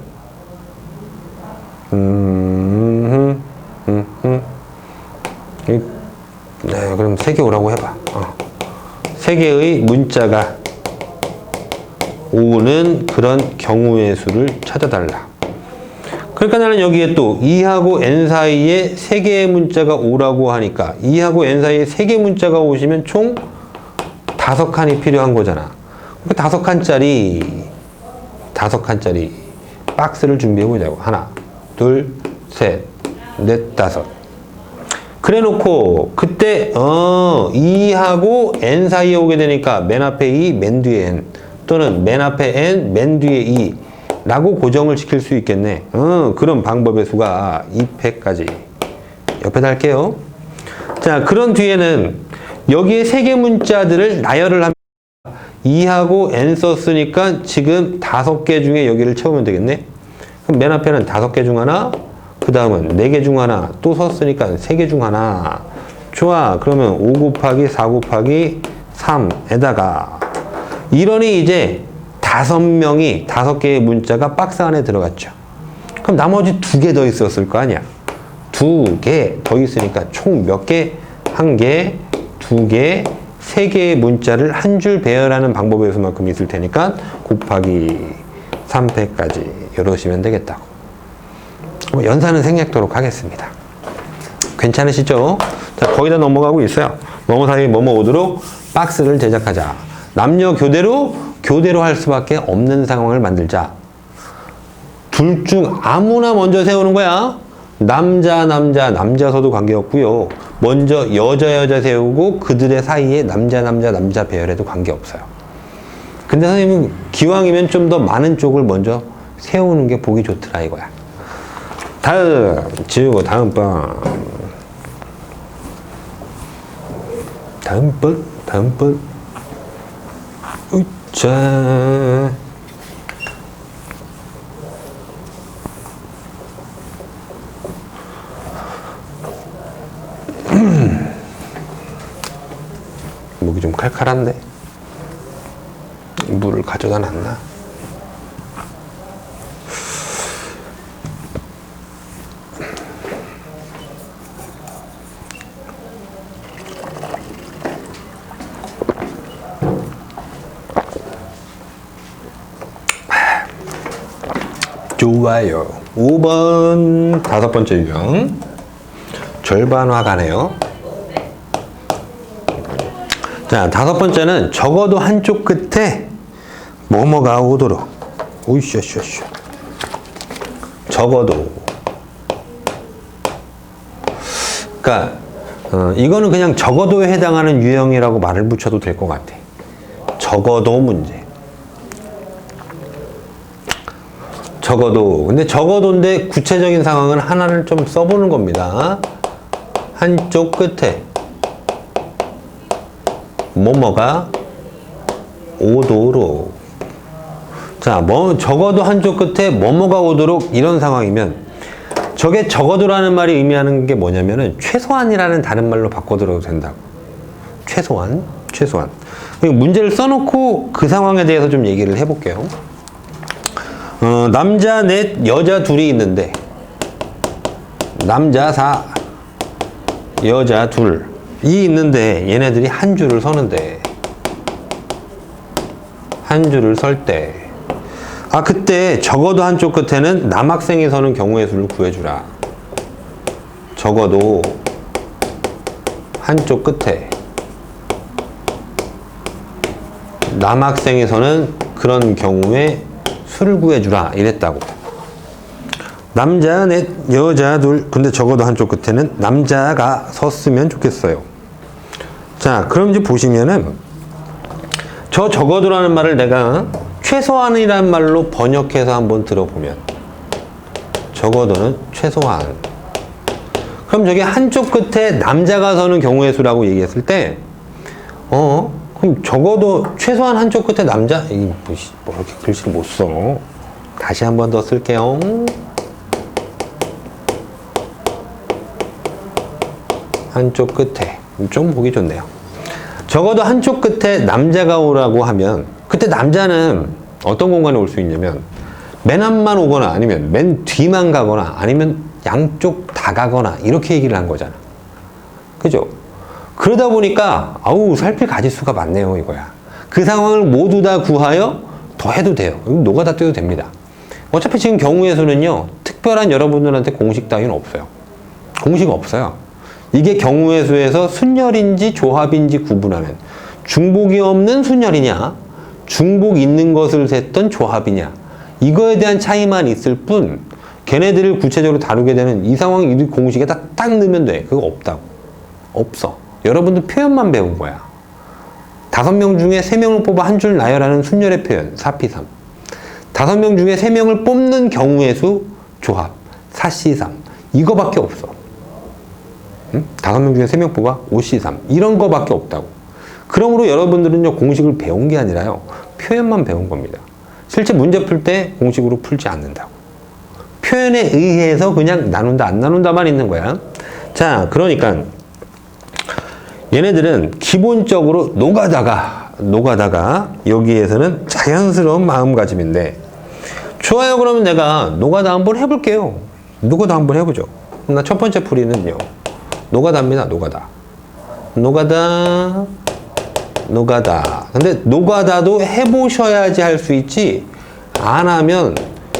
Speaker 1: 네, 그럼 3개 오라고 해봐. 3개의 문자가 오는 그런 경우의 수를 찾아달라. 그러니까 나는 여기에 또 2하고 n 사이에 3개의 문자가 오라고 하니까 2하고 n 사이에 3개 문자가 오시면 총 5칸이 필요한 거잖아. 그러니까 5칸짜리 박스를 준비해 보자고. 하나, 둘, 셋, 넷, 다섯. 그래 놓고 그때 2하고 n 사이에 오게 되니까 맨 앞에 2, 맨 뒤에 n 또는 맨 앞에 n, 맨 뒤에 2 라고 고정을 시킬 수 있겠네. 그런 방법의 수가 2패까지 옆에다 할게요. 자, 그런 뒤에는 여기에 3개 문자들을 나열을 합니다. 2하고 n 썼으니까 지금 5개 중에 여기를 채우면 되겠네. 그럼 맨 앞에는 5개 중 하나, 그 다음은 4개 중 하나, 또 썼으니까 3개 중 하나. 좋아. 그러면 5 곱하기 4 곱하기 3에다가 이러니 이제 5명이 5개의 문자가 박스 안에 들어갔죠. 그럼 나머지 2개 더 있었을 거 아니야. 2개 더 있으니까 총 몇 개? 1개, 2개, 3개의 문자를 한 줄 배열하는 방법의 수만큼 있을 테니까 곱하기 3패까지 열어주시면 되겠다고. 연산은 생략도록 하겠습니다. 괜찮으시죠? 자, 거의 다 넘어가고 있어요. 뭐뭐 사이 뭐뭐 오도록 박스를 제작하자. 남녀 교대로 할 수밖에 없는 상황을 만들자. 둘 중 아무나 먼저 세우는 거야. 남자서도 관계없고요. 먼저 여자 세우고 그들의 사이에 남자 배열해도 관계없어요. 근데 선생님은 기왕이면 좀 더 많은 쪽을 먼저 세우는 게 보기 좋더라 이거야. 다음 지우고 다음번 자, 목이 좀 칼칼한데 물을 가져다 놨나? 좋아요. 5번 5번째 유형 절반화 가네요. 자, 5번째는 적어도 한쪽 끝에 뭐뭐가 오도록. 오이쇼쇼쇼. 적어도. 그러니까 이거는 그냥 적어도에 해당하는 유형이라고 말을 붙여도 될 것 같아. 적어도 문제. 적어도. 근데 적어도인데 구체적인 상황은 하나를 좀 써보는 겁니다. 한쪽 끝에 뭐뭐가 오도록. 자, 적어도 한쪽 끝에 뭐뭐가 오도록 이런 상황이면 저게 적어도라는 말이 의미하는 게 뭐냐면은 최소한이라는 다른 말로 바꿔들어도 된다고. 최소한. 문제를 써놓고 그 상황에 대해서 좀 얘기를 해볼게요. 남자 넷, 여자 둘이 있는데 남자 4, 여자 2이 있는데 얘네들이 한 줄을 서는데 한 줄을 설 때 그때 적어도 한쪽 끝에는 남학생이 서는 경우의 수를 구해주라. 적어도 한쪽 끝에 남학생이 서는 그런 경우에 수를 구해주라 이랬다고. 남자 넷, 여자 2. 근데 적어도 한쪽 끝에는 남자가 섰으면 좋겠어요. 자, 그럼 이제 보시면은 저 적어도라는 말을 내가 최소한이라는 말로 번역해서 한번 들어보면 적어도는 최소한. 그럼 저게 한쪽 끝에 남자가 서는 경우의 수라고 얘기했을 때 그럼 적어도 최소한 한쪽 끝에 남자? 뭐 이렇게 글씨를 못 써. 다시 한 번 더 쓸게요. 한쪽 끝에. 좀 보기 좋네요. 적어도 한쪽 끝에 남자가 오라고 하면 그때 남자는 어떤 공간에 올 수 있냐면 맨 앞만 오거나 아니면 맨 뒤만 가거나 아니면 양쪽 다 가거나 이렇게 얘기를 한 거잖아. 그죠? 그러다 보니까 살필 가지수가 많네요 이거야. 그 상황을 모두 다 구하여 더해도 돼요. 노가다 떼도 됩니다. 어차피 지금 경우의 수는요 특별한 여러분들한테 공식 따위는 없어요. 공식 없어요. 이게 경우의 수에서 순열인지 조합인지 구분하는, 중복이 없는 순열이냐, 중복 있는 것을 셌던 조합이냐, 이거에 대한 차이만 있을 뿐, 걔네들을 구체적으로 다루게 되는 이 상황 이 공식에 딱 넣으면 돼. 그거 없다고. 없어. 여러분들 표현만 배운 거야. 5명 중에 3명을 뽑아 한 줄 나열하는 순열의 표현 4P3. 5명 중에 3명을 뽑는 경우의 수 조합 4C3. 이거밖에 없어. 응? 5명 중에 3명 뽑아 5C3. 이런 거밖에 없다고. 그러므로 여러분들은요, 공식을 배운 게 아니라요, 표현만 배운 겁니다. 실제 문제 풀 때 공식으로 풀지 않는다고. 표현에 의해서 그냥 나눈다 안 나눈다만 있는 거야. 자, 그러니까 얘네들은 기본적으로 노가다가 여기에서는 자연스러운 마음가짐인데, 좋아요. 그러면 내가 노가다 한번 해볼게요. 노가다 한번 해보죠. 나 첫 번째 풀이는요, 노가다입니다. 노가다. 근데 노가다도 해보셔야지 할 수 있지, 안 하면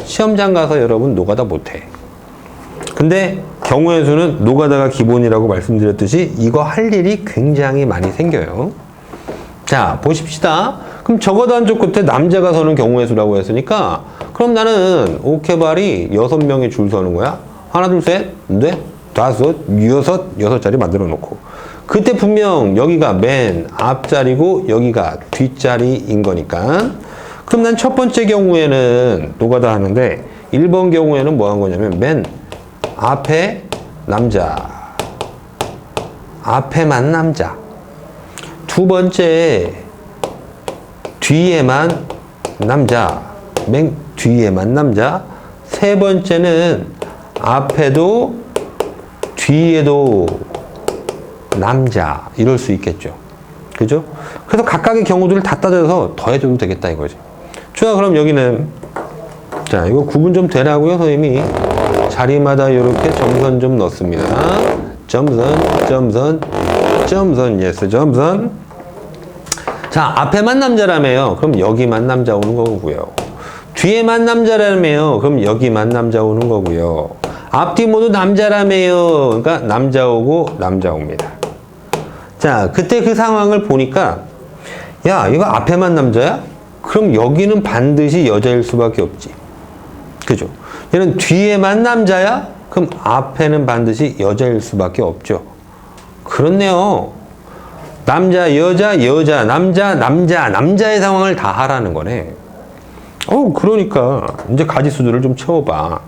Speaker 1: 시험장 가서 여러분 노가다 못해. 근데 경우의 수는 노가다가 기본이라고 말씀드렸듯이 이거 할 일이 굉장히 많이 생겨요. 자, 보십시다. 그럼 적어도 한쪽 끝에 남자가 서는 경우의 수라고 했으니까, 그럼 나는 오케발이 6명이 줄 서는 거야. 하나, 둘, 셋, 넷, 다섯, 여섯 자리 만들어 놓고, 그때 분명 여기가 맨 앞자리고 여기가 뒷자리인 거니까, 그럼 난 첫 번째 경우에는 노가다 하는데, 1번 경우에는 뭐 한 거냐면 맨 앞에 남자, 앞에만 남자. 두 번째 뒤에만 남자, 맨 뒤에만 남자. 세 번째는 앞에도 뒤에도 남자. 이럴 수 있겠죠. 그죠? 그래서 각각의 경우들을 다 따져서 더해줘도 되겠다 이거지. 좋아, 그럼 여기는, 자, 이거 구분 좀 되라고요, 선생님이. 자리마다 이렇게 점선 좀 넣습니다. 점선, 예스, 점선. 자, 앞에만 남자라며요. 그럼 여기만 남자 오는 거고요. 뒤에만 남자라며요. 그럼 여기만 남자 오는 거고요. 앞뒤 모두 남자라며요. 그러니까 남자 오고 남자 옵니다. 자, 그때 그 상황을 보니까, 야, 이거 앞에만 남자야? 그럼 여기는 반드시 여자일 수밖에 없지. 그죠? 얘는 뒤에만 남자야? 그럼 앞에는 반드시 여자일 수밖에 없죠. 그렇네요. 남자, 여자, 남자의 상황을 다 하라는 거네. 그러니까 이제 가지수들을 좀 채워봐.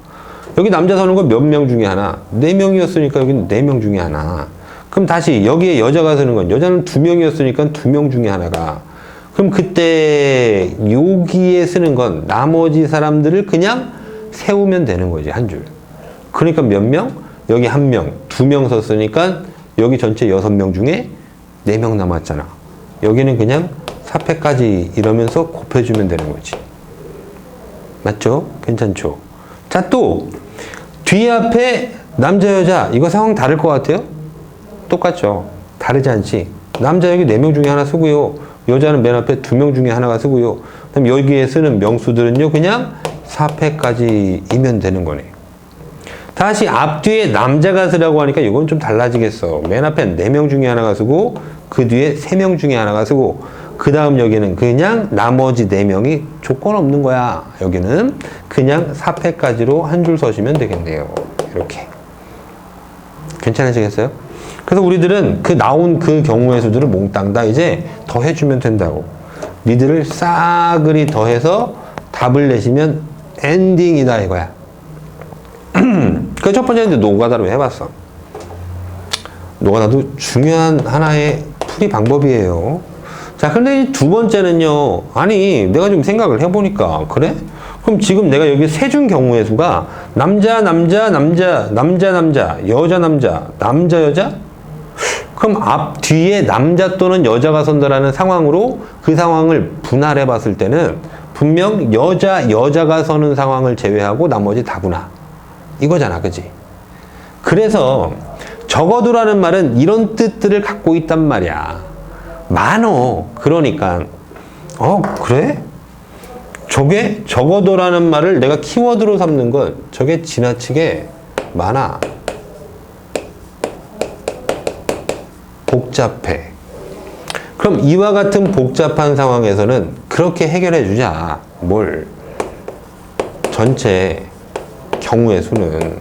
Speaker 1: 여기 남자 서는 건 몇 명 중에 하나? 4명이었으니까 여기는 4명 중에 하나. 그럼 다시 여기에 여자가 서는 건, 여자는 2명이었으니까 2명 중에 하나가. 그럼 그때 여기에 쓰는 건 나머지 사람들을 그냥 세우면 되는 거지, 한 줄. 그러니까 몇 명? 여기 1명, 2명 섰으니까 여기 전체 6명 중에 4명 남았잖아. 여기는 그냥 4패까지 이러면서 곱해주면 되는 거지. 맞죠? 괜찮죠? 자, 또 뒤에 앞에 남자 여자 이거 상황 다를 것 같아요? 똑같죠? 다르지 않지? 남자 여기 4명 중에 하나 쓰고요, 여자는 맨 앞에 2명 중에 하나가 쓰고요. 그럼 여기에 쓰는 명수들은요, 그냥 4패까지이면 되는 거네. 다시 앞뒤에 남자가 쓰라고 하니까 이건 좀 달라지겠어. 맨 앞에 4명 중에 하나가 쓰고, 그 뒤에 3명 중에 하나가 쓰고, 그 다음 여기는 그냥 나머지 4명이 조건 없는 거야. 여기는 그냥 4패까지로 한 줄 서시면 되겠네요. 이렇게. 괜찮으시겠어요? 그래서 우리들은 그 나온 그 경우의 수들을 몽땅 다 이제 더해주면 된다고. 미들을 싸그리 더해서 답을 내시면 엔딩이다 이거야. 그 첫 번째는 노가다로 해봤어. 노가다도 중요한 하나의 풀이 방법이에요. 자, 근데 이 두 번째는요, 아니 내가 좀 생각을 해보니까, 그래? 그럼 지금 내가 여기 세준 경우의 수가 남자, 여자? 그럼 앞 뒤에 남자 또는 여자가 선다라는 상황으로 그 상황을 분할해 봤을 때는 분명 여자가 서는 상황을 제외하고 나머지 다 분할. 이거잖아, 그지? 그래서 적어두라는 말은 이런 뜻들을 갖고 있단 말이야. 많어. 그러니까 그래? 저게 적어도라는 말을 내가 키워드로 삼는 건 저게 지나치게 많아. 복잡해. 그럼 이와 같은 복잡한 상황에서는 그렇게 해결해 주자. 뭘? 전체 경우의 수는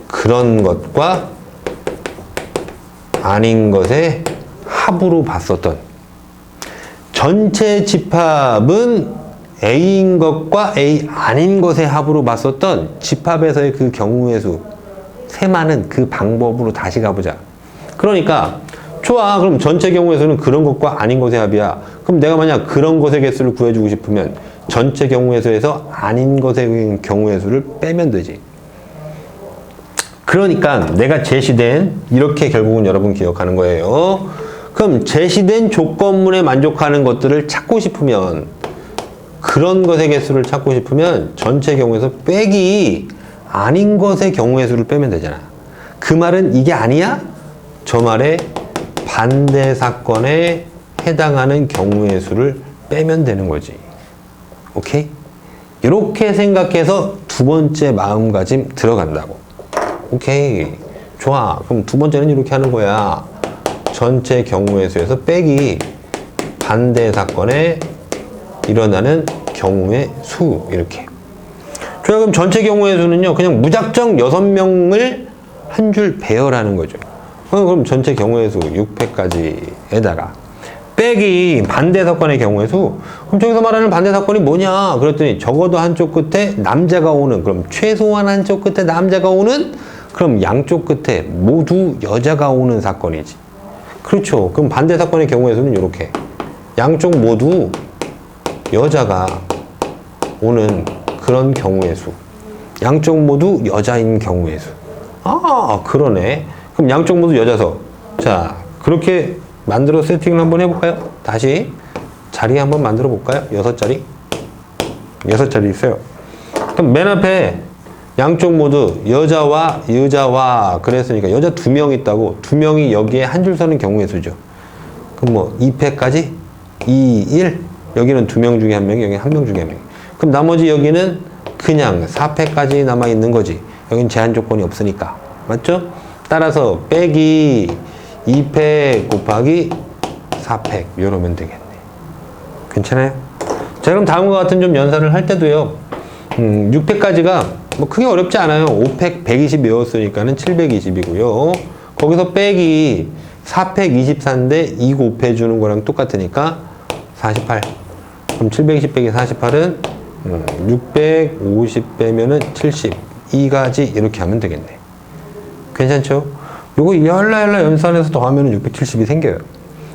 Speaker 1: 그런 것과 아닌 것의 합으로 봤었던, 전체 집합은 A인 것과 A 아닌 것의 합으로 봤었던 집합에서의 그 경우의 수, 세많은 그 방법으로 다시 가보자. 그러니까 좋아, 그럼 전체 경우의 수는 그런 것과 아닌 것의 합이야. 그럼 내가 만약 그런 것의 개수를 구해주고 싶으면 전체 경우의 수에서 아닌 것의 경우의 수를 빼면 되지. 그러니까 내가 제시된, 이렇게 결국은 여러분 기억하는 거예요. 그럼 제시된 조건문에 만족하는 것들을 찾고 싶으면, 그런 것의 개수를 찾고 싶으면 전체 경우에서 빼기 아닌 것의 경우의 수를 빼면 되잖아. 그 말은 이게 아니야? 저 말의 반대 사건에 해당하는 경우의 수를 빼면 되는 거지. 오케이? 이렇게 생각해서 두 번째 마음가짐 들어간다고. 오케이. 좋아. 그럼 두 번째는 이렇게 하는 거야. 전체 경우의 수에서 빼기 반대 사건에 일어나는 경우의 수. 이렇게. 좋아. 그럼 전체 경우의 수는요, 그냥 무작정 6명을 한 줄 배열하는 거죠. 그럼 전체 경우의 수 6회까지에다가 빼기 반대 사건의 경우의 수. 그럼 저기서 말하는 반대 사건이 뭐냐? 그랬더니 적어도 한쪽 끝에 남자가 오는, 그럼 최소한 한쪽 끝에 남자가 오는, 그럼 양쪽 끝에 모두 여자가 오는 사건이지. 그렇죠. 그럼 반대 사건의 경우의 수는 이렇게, 양쪽 모두 여자가 오는 그런 경우의 수, 양쪽 모두 여자인 경우의 수. 아, 그러네. 그럼 양쪽 모두 여자서, 자, 그렇게 만들어 세팅을 한번 해볼까요? 다시 자리 한번 만들어 볼까요? 6자리? 6자리 있어요. 그럼 맨 앞에 양쪽 모두 여자와 그랬으니까 여자 2명 있다고, 2명이 여기에 한 줄 서는 경우의 수죠. 그럼 뭐 2패까지 2, 1, 여기는 2명 중에 1명이, 여기 1명 중에 1명. 그럼 나머지 여기는 그냥 4패까지 남아 있는 거지. 여긴 제한 조건이 없으니까. 맞죠? 따라서 빼기 2패 곱하기 4패 이러면 되겠네. 괜찮아요? 자, 그럼 다음과 같은 좀 연산을 할 때도요, 6패까지가 뭐 크게 어렵지 않아요. 5패 120 외웠으니까는 720이고요. 거기서 빼기 4패 24인데 2 곱해주는 거랑 똑같으니까 48. 그럼 720 빼기 48은 650 빼면은 70. 2가지 이렇게 하면 되겠네. 괜찮죠? 요거 열라 연산해서 더하면 670이 생겨요.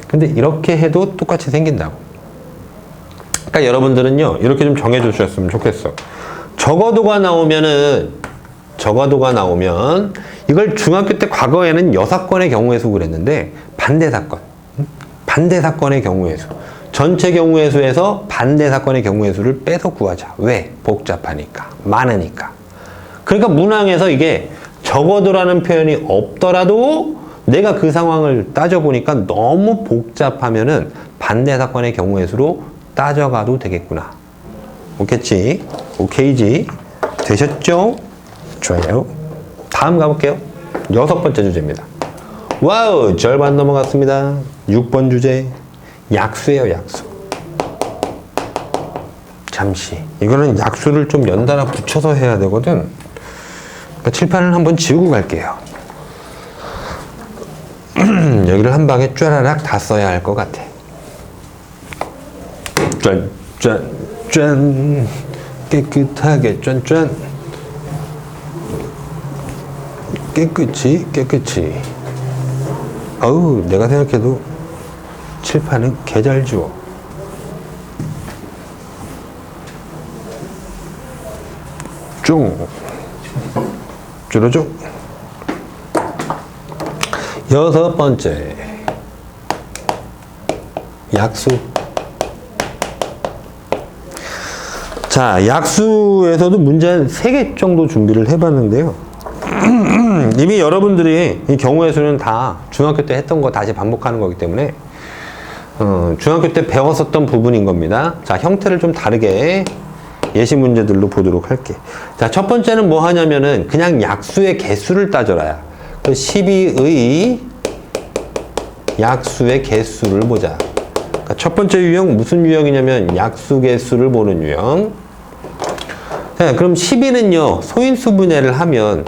Speaker 1: 근데 이렇게 해도 똑같이 생긴다고. 그러니까 여러분들은요, 이렇게 좀 정해 주셨으면 좋겠어. 적어도가 나오면 이걸 중학교 때 과거에는 여사건의 경우의 수 그랬는데, 반대 사건의 경우의 수, 전체 경우의 수에서 반대 사건의 경우의 수를 빼서 구하자. 왜? 복잡하니까, 많으니까. 그러니까 문항에서 이게 적어도라는 표현이 없더라도 내가 그 상황을 따져보니까 너무 복잡하면은 반대 사건의 경우의 수로 따져가도 되겠구나. 오케이지? 오케이지? 되셨죠? 좋아요. 다음 가볼게요. 6번째 주제입니다. 와우! 절반 넘어갔습니다. 6번 주제. 약수예요, 약수. 잠시. 이거는 약수를 좀 연달아 붙여서 해야 되거든. 그러니까 칠판을 한번 지우고 갈게요. 여기를 한 방에 쫘라락 다 써야 할 것 같아. 짠. 깨끗하게 짠. 깨끗이. 어우, 내가 생각해도 칠판은 개 잘 지워. 줄어줘. 6번째. 약수. 자, 약수에서도 문제 한 3개 정도 준비를 해봤는데요. 이미 여러분들이 이 경우의 수는 다 중학교 때 했던 거 다시 반복하는 거기 때문에 중학교 때 배웠었던 부분인 겁니다. 자, 형태를 좀 다르게 예시 문제들로 보도록 할게. 자, 첫 번째는 뭐 하냐면은 그냥 약수의 개수를 따져라야. 그 12의 약수의 개수를 보자. 그러니까 첫 번째 유형 무슨 유형이냐면 약수 개수를 보는 유형. 자, 그럼 12는요, 소인수 분해를 하면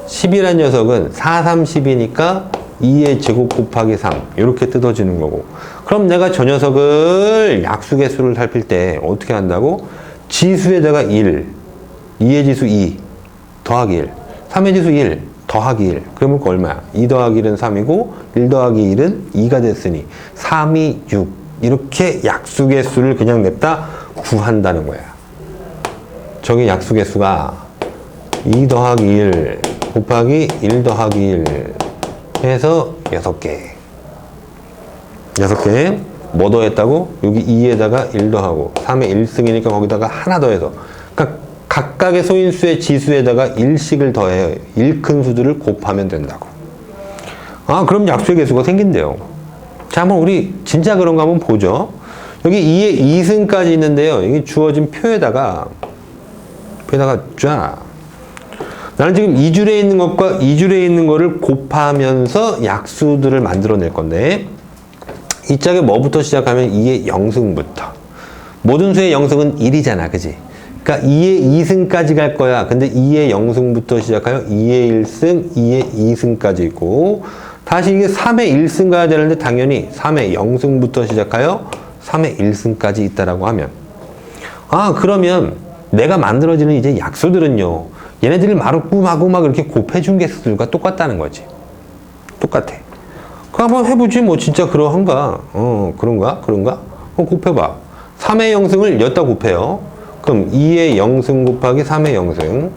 Speaker 1: 10이란 녀석은 4, 3, 10이니까 2의 제곱 곱하기 3 이렇게 뜯어지는 거고, 그럼 내가 저 녀석을 약수 개수를 살필 때 어떻게 한다고? 지수에다가 1, 2의 지수 2 더하기 1, 3의 지수 1 더하기 1, 그러면 그 얼마야? 2 더하기 1은 3이고 1 더하기 1은 2가 됐으니 3, 2, 6 이렇게 약수 개수를 그냥 냅다 구한다는 거야. 저기 약수 개수가 2 더하기 1 곱하기 1 더하기 1 해서 6개. 6개. 뭐 더했다고? 여기 2에다가 1 더하고 3의 1승이니까 거기다가 하나 더해서, 그러니까 각각의 소인수의 지수에다가 1씩을 더해요. 1큰 수들을 곱하면 된다고. 아, 그럼 약수의 개수가 생긴대요. 자, 한번 우리 진짜 그런가 한번 보죠. 여기 2의 2승까지 있는데요. 여기 주어진 표에다가 쫙, 나는 지금 2줄에 있는 것과 2줄에 있는 거를 곱하면서 약수들을 만들어낼 건데, 이 짝에 뭐부터 시작하면 2의 0승부터. 모든 수의 0승은 1이잖아, 그지? 그러니까 2의 2승까지 갈 거야. 근데 2의 0승부터 시작하여 2의 1승, 2의 2승까지 있고, 다시 이게 3의 1승 가야 되는데 당연히 3의 0승부터 시작하여 3의 1승까지 있다라고 하면, 아, 그러면 내가 만들어지는 이제 약수들은요, 얘네들이 마구마구 막 이렇게 곱해준 개수들과 똑같다는 거지. 똑같아. 그럼 한번 해보지, 뭐, 진짜 그러한가? 그런가? 곱해봐. 3의 0승을 여기다 곱해요. 그럼 2의 0승 곱하기 3의 0승,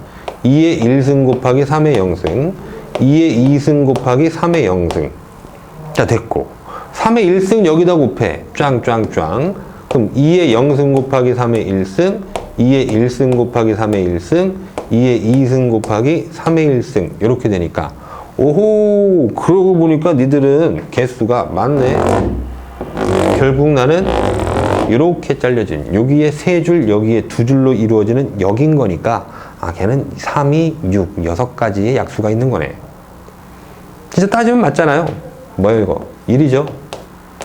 Speaker 1: 2의 1승 곱하기 3의 0승, 2의 2승 곱하기 3의 0승. 자, 됐고. 3의 1승 여기다 곱해. 짱짱짱. 그럼 2의 0승 곱하기 3의 1승, 2의 1승 곱하기 3의 1승, 2의 2승 곱하기 3의 1승. 이렇게 되니까, 오호, 그러고 보니까 니들은 개수가 많네. 결국 나는 이렇게 잘려진, 여기에 3줄, 여기에 2줄로 이루어지는 역인 거니까, 아, 걔는 3, 2, 6, 6가지의 약수가 있는 거네. 진짜 따지면 맞잖아요. 뭐야 이거? 1이죠?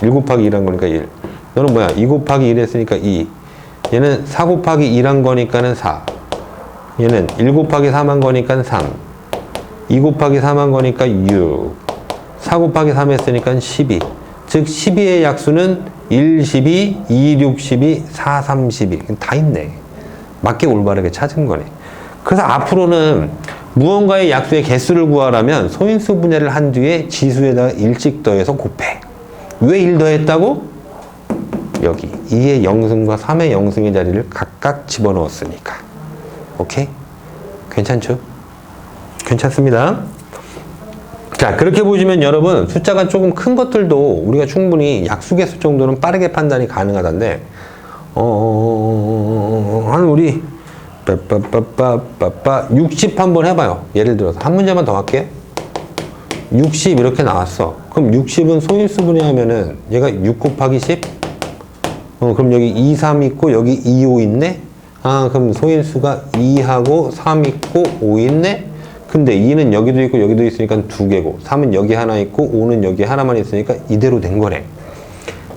Speaker 1: 1 곱하기 2란 거니까 1. 너는 뭐야? 2 곱하기 1 했으니까 2. 얘는 4 곱하기 2란 거니까는 4. 얘는 1 곱하기 3한 거니까 3. 2 곱하기 3한 거니까 6. 4 곱하기 3 했으니까 12. 즉 12의 약수는 1, 12, 2, 6, 12, 4, 3, 12. 다 있네. 맞게 올바르게 찾은 거네. 그래서 앞으로는 무언가의 약수의 개수를 구하려면 소인수 분해를 한 뒤에 지수에다가 1씩 더해서 곱해. 왜 1 더했다고? 여기 2의 0승과 3의 0승의 자리를 각각 집어넣었으니까. 오케이? 괜찮죠? 괜찮습니다. 자, 그렇게 보시면 여러분, 숫자가 조금 큰 것들도 우리가 충분히 약수 개수 정도는 빠르게 판단이 가능하다는데, 한 우리 60 한번 해봐요. 예를 들어서 한 문제만 더 할게. 60 이렇게 나왔어. 그럼 60은 소인수 분해하면은 얘가 6 곱하기 10? 그럼 여기 2, 3 있고 여기 2, 5 있네? 아, 그럼 소인수가 2하고 3 있고 5 있네? 근데 2는 여기도 있고 여기도 있으니까 2개고, 3은 여기 하나 있고 5는 여기 하나만 있으니까 이대로 된 거네.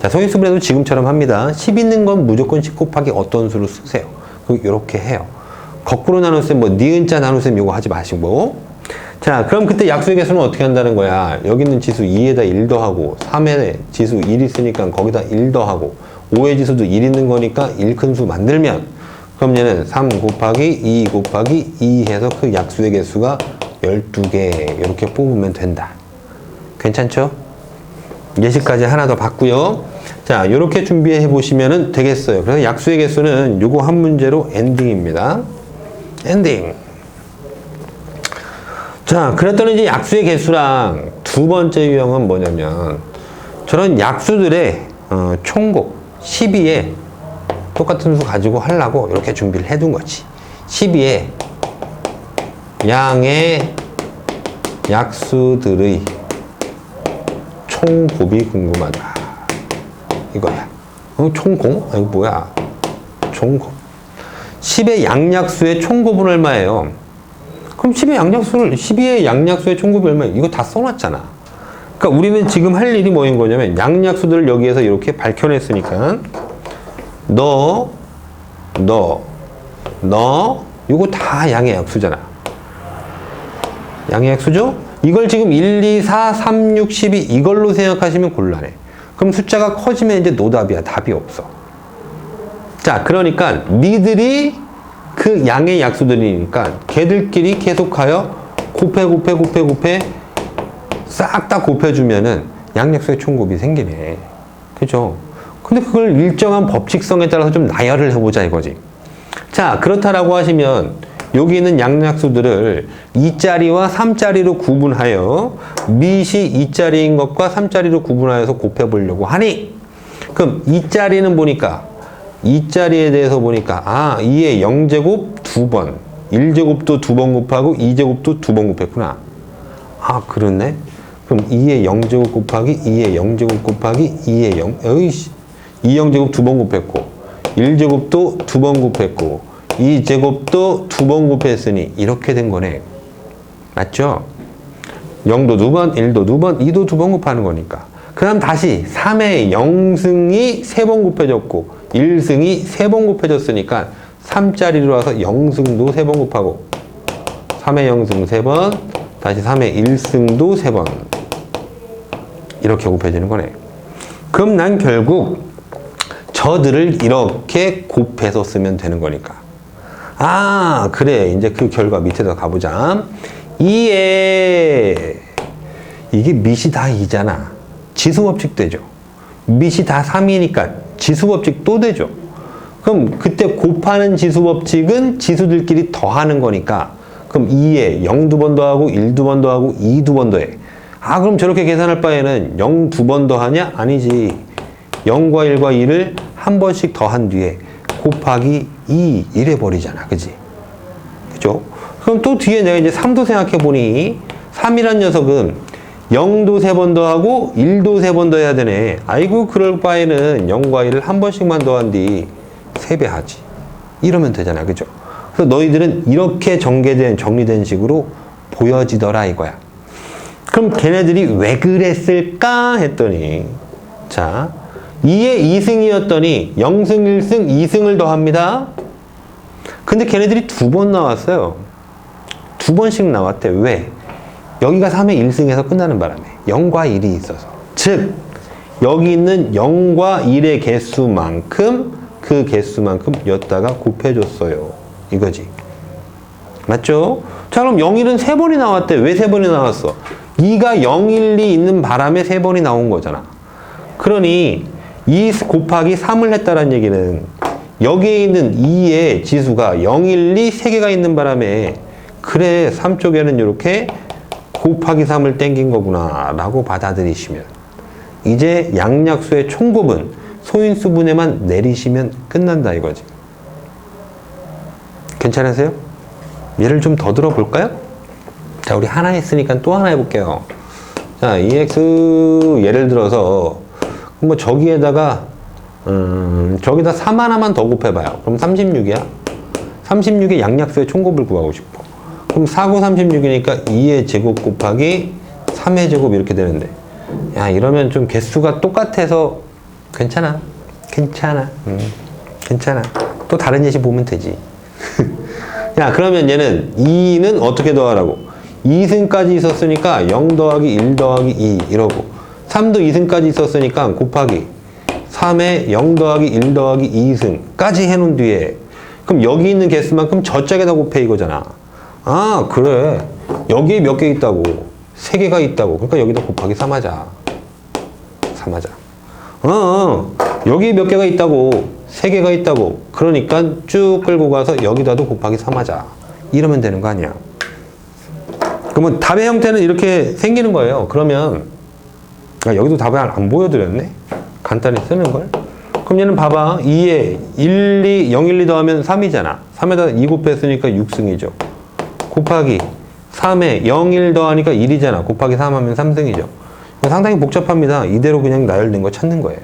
Speaker 1: 자, 소인수 분해도 지금처럼 합니다. 10 있는 건 무조건 10 곱하기 어떤 수로 쓰세요. 이렇게 해요. 거꾸로 나눗셈, 뭐 니은자 나눗셈 요거 하지 마시고. 자, 그럼 그때 약수의 개수는 어떻게 한다는 거야? 여기 있는 지수 2에다 1 더하고, 3에 지수 1 있으니까 거기다 1 더하고, 5의 지수도 1 있는 거니까 1 큰 수 만들면, 그럼 얘는 3 곱하기 2 곱하기 2 해서 그 약수의 개수가 12개 이렇게 뽑으면 된다. 괜찮죠? 예시까지 하나 더 봤고요. 자, 이렇게 준비해 보시면 되겠어요. 그래서 약수의 개수는 요거 한 문제로 엔딩입니다. 엔딩. 자, 그랬더니 이제 약수의 개수랑 두 번째 유형은 뭐냐면, 저런 약수들의 총곱 12에 똑같은 수 가지고 하려고 이렇게 준비를 해둔 거지. 12에 양의 약수들의 총곱이 궁금하다. 이거야. 총공? 이거 뭐야? 총공. 10의 양약수의 총곱은 얼마예요? 그럼 12의 양약수의 총곱이 얼마예요? 이거 다 써놨잖아. 그러니까 우리는 지금 할 일이 뭐인 거냐면 양약수들을 여기에서 이렇게 밝혀냈으니까 너 이거 다 양의 약수잖아. 양의 약수죠? 이걸 지금 1, 2, 4, 3, 6, 12 이걸로 생각하시면 곤란해. 그럼 숫자가 커지면 이제 노답이야. 답이 없어. 자, 그러니까 니들이 그 양의 약수들이니까 걔들끼리 계속하여 곱해 싹 다 곱해주면은 양약수의 총곱이 생기네. 그죠? 근데 그걸 일정한 법칙성에 따라서 좀 나열을 해보자 이거지. 자, 그렇다라고 하시면 여기 있는 양약수들을 2짜리와 3짜리로 구분하여 밑이 2짜리인 것과 3짜리로 구분하여서 곱해보려고 하니 그럼 2짜리는 보니까 2짜리에 대해서 보니까 2의 0제곱 2번 1제곱도 2번 곱하고 2제곱도 2번 곱했구나. 그렇네. 그럼 2의 0제곱 곱하기 2의 0제곱 곱하기 2의 0 어이씨 2 0제곱 2번 곱했고 1제곱도 2번 곱했고 2제곱도 2번 곱했으니 이렇게 된 거네. 맞죠? 0도 2번, 1도 2번, 2도 2번 곱하는 거니까. 그 다음 다시 3의 0승이 3번 곱해졌고 1승이 3번 곱해졌으니까 3짜리로 와서 0승도 3번 곱하고 3의 0승 3번 다시 3의 1승도 3번 이렇게 곱해지는 거네. 그럼 난 결국 저들을 이렇게 곱해서 쓰면 되는 거니까. 그래. 이제 그 결과 밑에다 가보자. 2에 이게 밑이 다 2잖아. 지수법칙 되죠. 밑이 다 3이니까 지수법칙 또 되죠. 그럼 그때 곱하는 지수법칙은 지수들끼리 더하는 거니까 그럼 2에 0 두 번 더하고 1 두 번 더하고 2 두 번 더해. 그럼 저렇게 계산할 바에는 0 두 번 더하냐? 아니지. 0과 1과 2를 한 번씩 더한 뒤에 곱하기 2 이래 버리잖아. 그지? 그죠? 그럼 또 뒤에 내가 이제 3도 생각해 보니 3이란 녀석은 0도 3번 더하고 1도 3번 더해야 되네. 아이고 그럴 바에는 0과 1을 한 번씩만 더한 뒤 3배 하지. 이러면 되잖아. 그죠? 그래서 너희들은 이렇게 정리된 식으로 보여지더라 이거야. 그럼 걔네들이 왜 그랬을까 했더니 자 2의 2승이었더니 0승, 1승, 2승을 더합니다. 근데 걔네들이 2번 나왔어요. 2번씩 나왔대. 왜? 여기가 3의 1승에서 끝나는 바람에 0과 1이 있어서. 즉 여기 있는 0과 1의 개수만큼 그 개수만큼 였다가 곱해줬어요. 이거지. 맞죠? 자 그럼 0, 1은 3번이 나왔대. 왜 3번이 나왔어? 2가 0, 1, 2 있는 바람에 3번이 나온 거잖아. 그러니 2 곱하기 3을 했다는 얘기는 여기에 있는 2의 지수가 0, 1, 2 3개가 있는 바람에 그래 3 쪽에는 이렇게 곱하기 3을 땡긴 거구나 라고 받아들이시면 이제 양약수의 총곱은 소인수분해만 내리시면 끝난다 이거지. 괜찮으세요? 예를 좀 더 들어볼까요? 자 우리 하나 했으니까 또 하나 해볼게요. 자 EX 예를 들어서 뭐 저기에다가 저기다 3 하나만 더 곱해봐요. 그럼 36이야. 36의 양약수의 총곱을 구하고 싶어. 그럼 4, 9, 36이니까 2의 제곱 곱하기 3의 제곱 이렇게 되는데 야 이러면 좀 개수가 똑같아서 괜찮아. 괜찮아. 또 다른 예시 보면 되지. 야 그러면 얘는 2는 어떻게 더하라고? 2승까지 있었으니까 0 더하기 1 더하기 2 이러고 3도 2승까지 있었으니까 곱하기 3에 0 더하기 1 더하기 2승까지 해놓은 뒤에 그럼 여기 있는 개수만큼 저짝에다 곱해 이거잖아. 그래 여기에 몇 개 있다고? 3개가 있다고. 그러니까 여기다 곱하기 3 하자. 3 하자. 여기에 몇 개가 있다고? 3개가 있다고. 그러니까 쭉 끌고 가서 여기다도 곱하기 3 하자. 이러면 되는 거 아니야. 그러면 답의 형태는 이렇게 생기는 거예요. 그러면 여기도 답을 안 보여드렸네. 간단히 쓰는 걸. 그럼 얘는 봐봐. 2에 1, 2, 0, 1, 2 더하면 3이잖아. 3에다 2 곱했으니까 6승이죠. 곱하기 3에 0, 1 더하니까 1이잖아. 곱하기 3 하면 3승이죠. 상당히 복잡합니다. 이대로 그냥 나열된 거 찾는 거예요.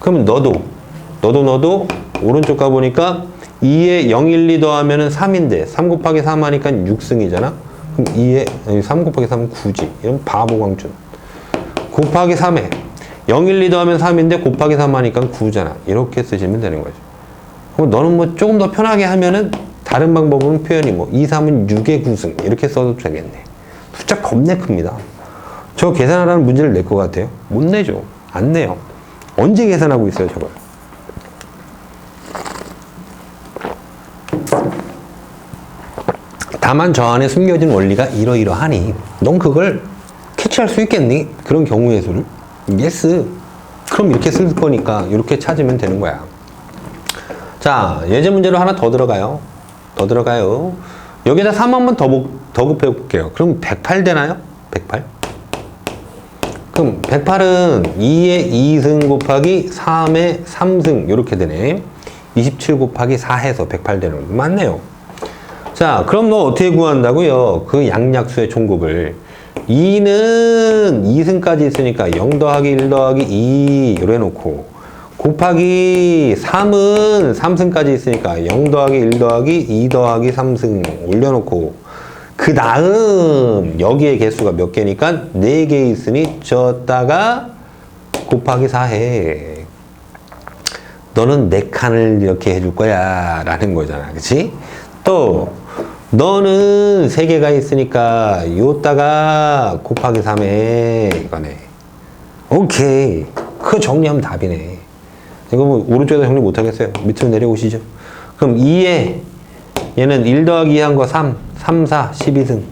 Speaker 1: 그러면 너도 오른쪽 가보니까 2에 0, 1, 2 더하면 3인데 3 곱하기 3 하니까 6승이잖아. 그럼 2에 3 곱하기 3은 9지. 이런 바보 광준. 곱하기 3에 0, 1, 2 더하면 3인데 곱하기 3 하니까 9잖아. 이렇게 쓰시면 되는 거죠. 그럼 너는 뭐 조금 더 편하게 하면은 다른 방법은 표현이 뭐 2, 3은 6의 9승 이렇게 써도 되겠네. 숫자 겁내 큽니다. 저 계산하라는 문제를 낼 것 같아요? 못 내죠. 안 내요. 언제 계산하고 있어요, 저걸? 다만 저 안에 숨겨진 원리가 이러이러하니 넌 그걸 캐치할 수 있겠니? 그런 경우의 수를? 예스. 그럼 이렇게 쓸 거니까 이렇게 찾으면 되는 거야. 자, 예제 문제로 하나 더 들어가요. 여기다 3 한번 더 곱해볼게요. 그럼 108 되나요? 108? 그럼 108은 2의 2승 곱하기 3의 3승 이렇게 되네. 27 곱하기 4 해서 108 되는 거 맞네요. 자, 그럼 너 어떻게 구한다고요? 그 양약수의 총곱을 2는 2승까지 있으니까 0 더하기 1 더하기 2 이래 놓고 곱하기 3은 3승까지 있으니까 0 더하기 1 더하기 2 더하기 3승 올려놓고 그 다음 여기에 개수가 몇 개니까 4개 있으니 졌다가 곱하기 4해. 너는 4칸을 이렇게 해줄 거야 라는 거잖아. 그치? 또 너는 3개가 있으니까 요따가 곱하기 3해 이거네. 오케이. 그거 정리하면 답이네. 이거 뭐 오른쪽에다 정리 못하겠어요. 밑으로 내려오시죠. 그럼 2에 얘는 1 더하기 2 한 거 3, 3, 4, 12승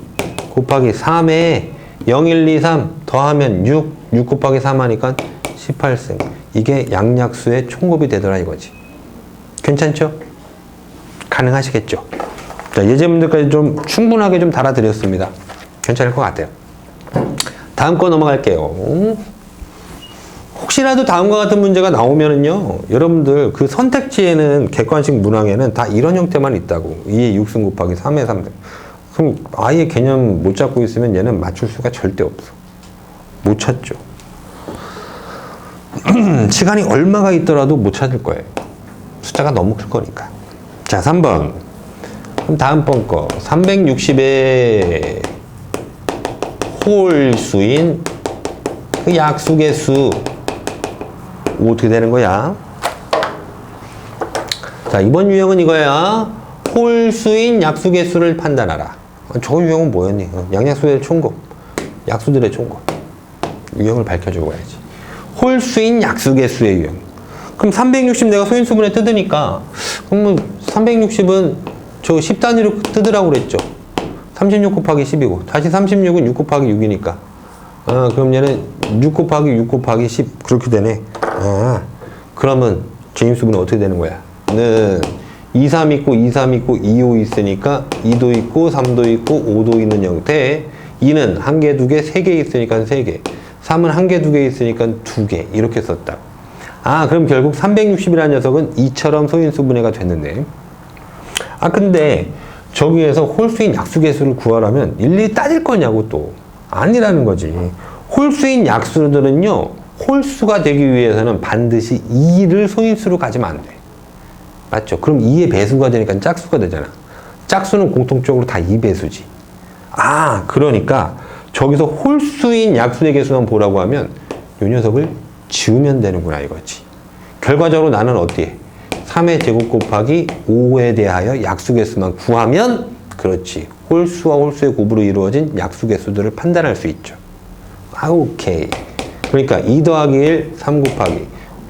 Speaker 1: 곱하기 3에 0, 1, 2, 3 더하면 6, 6 곱하기 3 하니까 18승. 이게 양약수의 총곱이 되더라 이거지. 괜찮죠? 가능하시겠죠? 자, 예제문들까지 좀 충분하게 좀 달아드렸습니다. 괜찮을 것 같아요. 다음 거 넘어갈게요. 혹시라도 다음과 같은 문제가 나오면은요, 여러분들 그 선택지에는 객관식 문항에는 다 이런 형태만 있다고. 2의 6승 곱하기 3의 3승. 그럼 아예 개념 못 잡고 있으면 얘는 맞출 수가 절대 없어. 못 찾죠. 시간이 얼마가 있더라도 못 찾을 거예요. 숫자가 너무 클 거니까. 자, 3번. 그럼 다음번 거. 360의 홀수인 그 약수의 수. 어떻게 되는 거야? 자, 이번 유형은 이거야. 홀수인 약수 개수를 판단하라. 저 유형은 뭐였니? 양약수의 총곱. 약수들의 총곱. 유형을 밝혀주고 가야지. 홀수인 약수 개수의 유형. 그럼 360 내가 소인수분해 뜯으니까, 그럼 뭐 360은 저 10단위로 뜯으라고 그랬죠. 36 곱하기 10이고, 다시 36은 6 곱하기 6이니까. 그럼 얘는 6 곱하기 6 곱하기 10 그렇게 되네. 그러면 제임스분은 어떻게 되는 거야? 는 2, 3 있고 2, 3 있고 2, 5 있으니까 2도 있고 3도 있고 5도 있는 형태. 2는 1개, 2개, 3개 있으니까 3개. 3은 1개, 2개 있으니까 2개. 이렇게 썼다. 그럼 결국 360이라는 녀석은 2처럼 소인수분해가 됐는데. 근데 저기에서 홀수인 약수개수를 구하려면 일일이 따질 거냐고 또. 아니라는 거지. 홀수인 약수들은요, 홀수가 되기 위해서는 반드시 2를 소인수로 가지면 안 돼. 맞죠? 그럼 2의 배수가 되니까 짝수가 되잖아. 짝수는 공통적으로 다 2배수지. 그러니까 저기서 홀수인 약수의 개수만 보라고 하면 이 녀석을 지우면 되는구나 이거지. 결과적으로 나는 어디에? 3의 제곱 곱하기 5에 대하여 약수 개수만 구하면 그렇지. 홀수와 홀수의 곱으로 이루어진 약수 개수들을 판단할 수 있죠. 오케이. 그러니까 2 더하기 1, 3 곱하기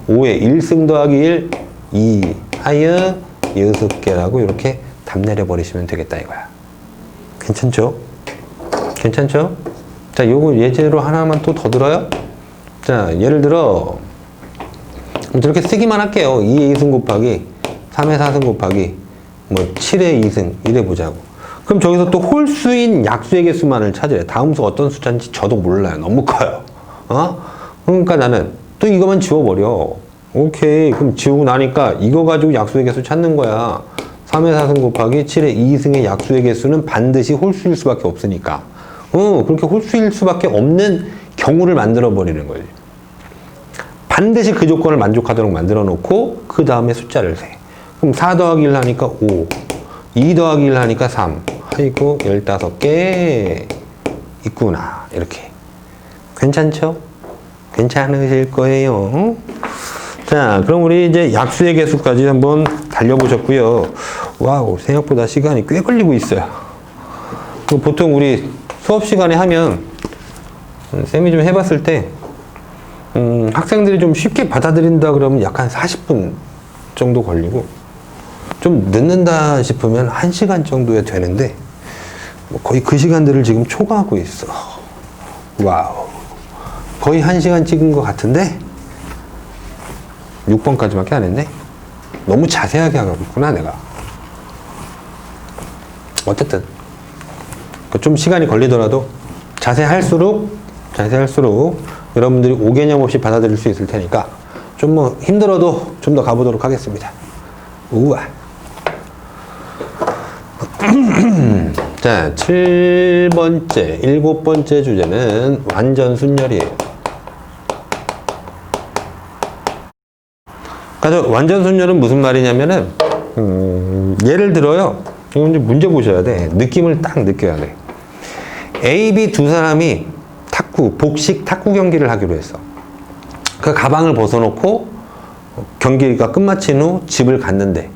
Speaker 1: 5에 1승 더하기 1, 2 하여 6개라고 이렇게 답 내려버리시면 되겠다 이거야. 괜찮죠? 괜찮죠? 자, 요거 예제로 하나만 또 더 들어요? 자, 예를 들어 저렇게 쓰기만 할게요. 2의 2승 곱하기 3의 4승 곱하기 뭐 7의 2승 이래 보자고. 그럼 저기서 또 홀수인 약수의 개수만을 찾으래. 다음 수 어떤 숫자인지 저도 몰라요. 너무 커요. 그러니까 나는 또 이거만 지워버려. 오케이. 그럼 지우고 나니까 이거 가지고 약수의 개수 찾는 거야. 3의 4승 곱하기 7의 2승의 약수의 개수는 반드시 홀수일 수밖에 없으니까. 그렇게 홀수일 수밖에 없는 경우를 만들어 버리는 거지. 반드시 그 조건을 만족하도록 만들어 놓고 그 다음에 숫자를 세. 그럼 4 더하기 1 하니까 5, 2 더하기 1 하니까 3. 아이고 15개 있구나. 이렇게. 괜찮죠? 괜찮으실 거예요. 자, 그럼 우리 이제 약수의 개수까지 한번 달려보셨고요. 와우, 생각보다 시간이 꽤 걸리고 있어요. 보통 우리 수업 시간에 하면 쌤이 좀 해봤을 때 학생들이 좀 쉽게 받아들인다 그러면 약 한 40분 정도 걸리고 좀 늦는다 싶으면 1시간 정도에 되는데 거의 그 시간들을 지금 초과하고 있어. 와우, 거의 1시간 찍은 것 같은데 6번까지밖에 안 했네. 너무 자세하게 하고 있구나 내가. 어쨌든 좀 시간이 걸리더라도 자세할수록 여러분들이 오개념 없이 받아들일 수 있을 테니까 좀 뭐 힘들어도 좀 더 가보도록 하겠습니다. 우와. 자, 7번째, 7번째 주제는 완전순열이에요. 그러니까 완전순열은 무슨 말이냐면은 예를 들어요. 이건 이제 문제 보셔야 돼. 느낌을 딱 느껴야 돼. A, B 두 사람이 복식 탁구 경기를 하기로 했어. 그 가방을 벗어놓고 경기가 끝마친 후 집을 갔는데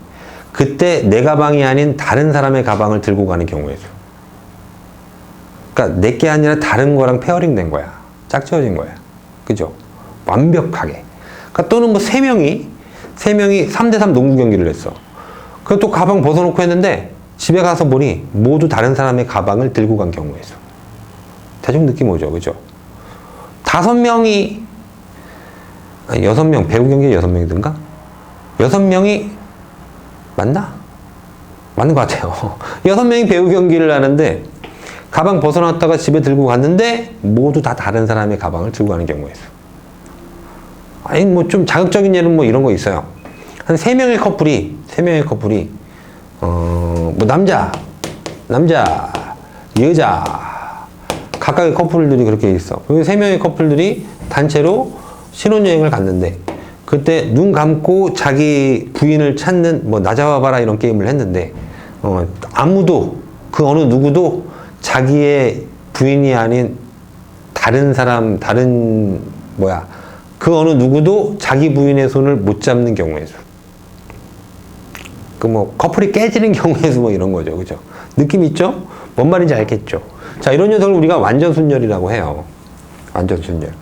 Speaker 1: 그때 내 가방이 아닌 다른 사람의 가방을 들고 가는 경우에 수. 그러니까 내게 아니라 다른 거랑 페어링 된 거야. 짝지어진 거야. 그죠? 완벽하게. 그러니까 또는 뭐 3명이 3대3 농구 경기를 했어. 그것도 가방 벗어놓고 했는데 집에 가서 보니 모두 다른 사람의 가방을 들고 간 경우에 수. 대충 느낌 오죠? 그죠? 5명이, 아니, 6명, 배구 경기에 6명이든가? 6명이, 맞나? 맞는 것 같아요. 6명이 배구 경기를 하는데, 가방 벗어났다가 집에 들고 갔는데, 모두 다 다른 사람의 가방을 들고 가는 경우에 있어. 아니, 뭐 좀 자극적인 예는 뭐 이런 거 있어요. 한 3명의 커플이, 뭐 남자, 여자, 각각의 커플들이 그렇게 있어. 그리고 3명의 커플들이 단체로 신혼여행을 갔는데 그때 눈 감고 자기 부인을 찾는 뭐 나 잡아봐라 이런 게임을 했는데 아무도 그 어느 누구도 자기의 부인이 아닌 그 어느 누구도 자기 부인의 손을 못 잡는 경우에 수. 그 뭐 커플이 깨지는 경우에 수 뭐 이런 거죠. 그죠? 느낌 있죠? 뭔 말인지 알겠죠? 자, 이런 녀석을 우리가 완전순열이라고 해요. 완전순열.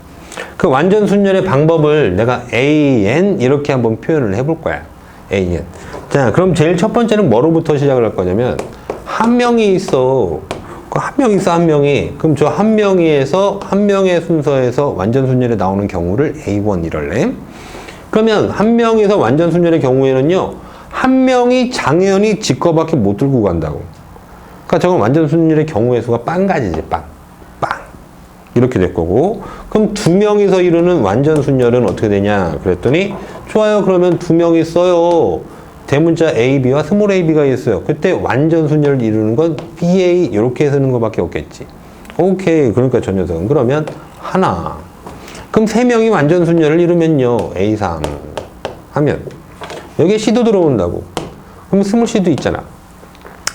Speaker 1: 그 완전순열의 방법을 내가 AN 이렇게 한번 표현을 해볼 거야. AN. 자, 그럼 제일 첫 번째는 뭐로부터 시작을 할 거냐면 한 명이 있어. 한 명이. 그럼 저 한 명이에서 한 명의 순서에서 완전순열에 나오는 경우를 A1 이럴래? 그러면 한 명에서 완전순열의 경우에는요. 한 명이 당연히 지 거밖에 못 들고 간다고. 그러니까 저건 완전순열의 경우의 수가 빵가지지, 빵. 이렇게 될 거고. 그럼 2명이서 이루는 완전순열은 어떻게 되냐? 그랬더니, 좋아요. 그러면 2명이 써요. 대문자 A, B와 스몰 a, B가 있어요. 그때 완전순열을 이루는 건 BA, 이렇게 쓰는 것밖에 없겠지. 오케이. 그러니까 저 녀석은. 그러면 하나. 그럼 3명이 완전순열을 이루면요. A3 하면. 여기에 C도 들어온다고. 그럼 스몰 C도 있잖아.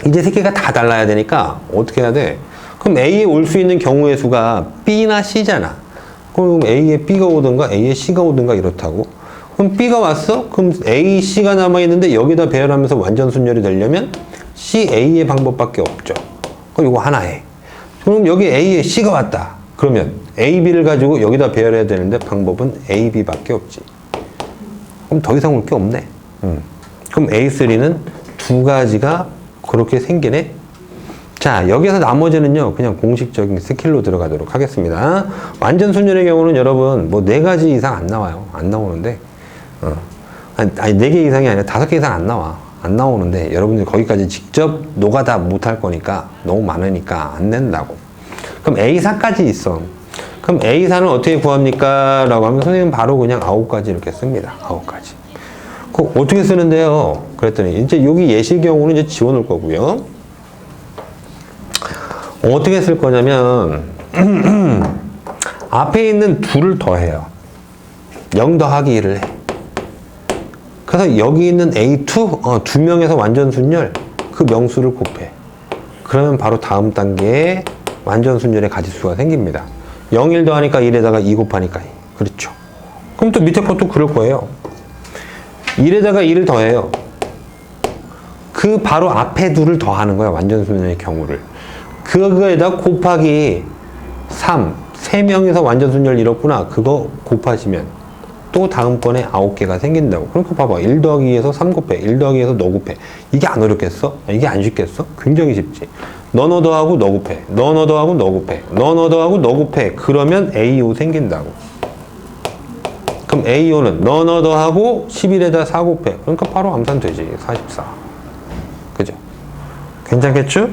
Speaker 1: 이제 3개가 다 달라야 되니까 어떻게 해야 돼? 그럼 A에 올 수 있는 경우의 수가 B나 C잖아. 그럼 A에 B가 오든가 A에 C가 오든가 이렇다고. 그럼 B가 왔어? 그럼 A, C가 남아있는데 여기다 배열하면서 완전순열이 되려면 C, A의 방법밖에 없죠. 그럼 이거 하나에. 그럼 여기 A에 C가 왔다. 그러면 A, B를 가지고 여기다 배열해야 되는데 방법은 A, B밖에 없지. 그럼 더 이상 올 게 없네. 그럼 A3는 2가지가 그렇게 생기네. 자, 여기서 나머지는요, 그냥 공식적인 스킬로 들어가도록 하겠습니다. 완전순열의 경우는 여러분, 뭐 4가지 이상 안 나와요. 안 나오는데, 아니, 4개 이상이 아니라 5개 이상 안 나와. 안 나오는데, 여러분들 거기까지 직접 노가다 못할 거니까, 너무 많으니까 안 낸다고. 그럼 A4까지 있어. 그럼 A4는 어떻게 구합니까? 라고 하면 선생님은 바로 그냥 9가지 이렇게 씁니다. 9가지. 그 어떻게 쓰는데요? 그랬더니 이제 여기 예시 경우는 이제 지워놓을 거고요. 어떻게 쓸 거냐면 앞에 있는 2를 더해요. 0 더하기 1을 해. 그래서 여기 있는 A2, 두 명에서 완전 순열, 그 명수를 곱해. 그러면 바로 다음 단계에 완전 순열의 가지수가 생깁니다. 0, 1 더하니까 1에다가 2 곱하니까 2. 그렇죠. 그럼 또 밑에 것도 그럴 거예요. 1에다가 2를 더해요. 그 바로 앞에 둘을 더하는 거야. 완전 순열의 경우를. 그거에다 곱하기 3. 3명에서 완전 순열 이뤘구나. 그거 곱하시면 또 다음번에 9개가 생긴다고. 그러니까 봐봐. 1 더하기 2에서 3 곱해. 1 더하기 2에서 너 곱해. 이게 안 어렵겠어? 이게 안 쉽겠어? 굉장히 쉽지. 너 더하고 너 곱해. 너 더하고 너 곱해. 너 더하고 너 곱해. 그러면 A5 생긴다고. 그럼 A5는 너 더하고 11에다 4 곱해. 그러니까 바로 암산되지. 44. 그죠? 괜찮겠죠?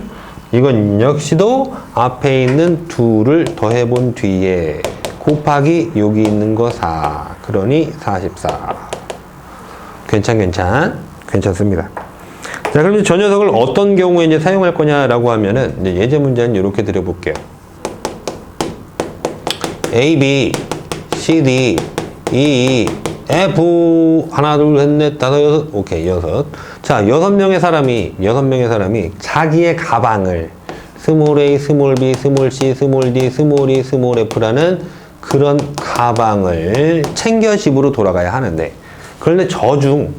Speaker 1: 이건 역시도 앞에 있는 둘을 더해본 뒤에 곱하기 여기 있는 거 4. 그러니 44. 괜찮습니다. 자, 그럼 이제 저 녀석을 어떤 경우에 이제 사용할 거냐라고 하면은 이제 예제 문제는 이렇게 드려볼게요. A, B, C, D, E, F 하나, 둘, 셋, 넷, 다섯, 여섯. 오케이, 6. 자, 6명의 사람이 자기의 가방을 스몰 A, 스몰 B, 스몰 C, 스몰 D, 스몰 E, 스몰 F라는 그런 가방을 챙겨 집으로 돌아가야 하는데, 그런데 저중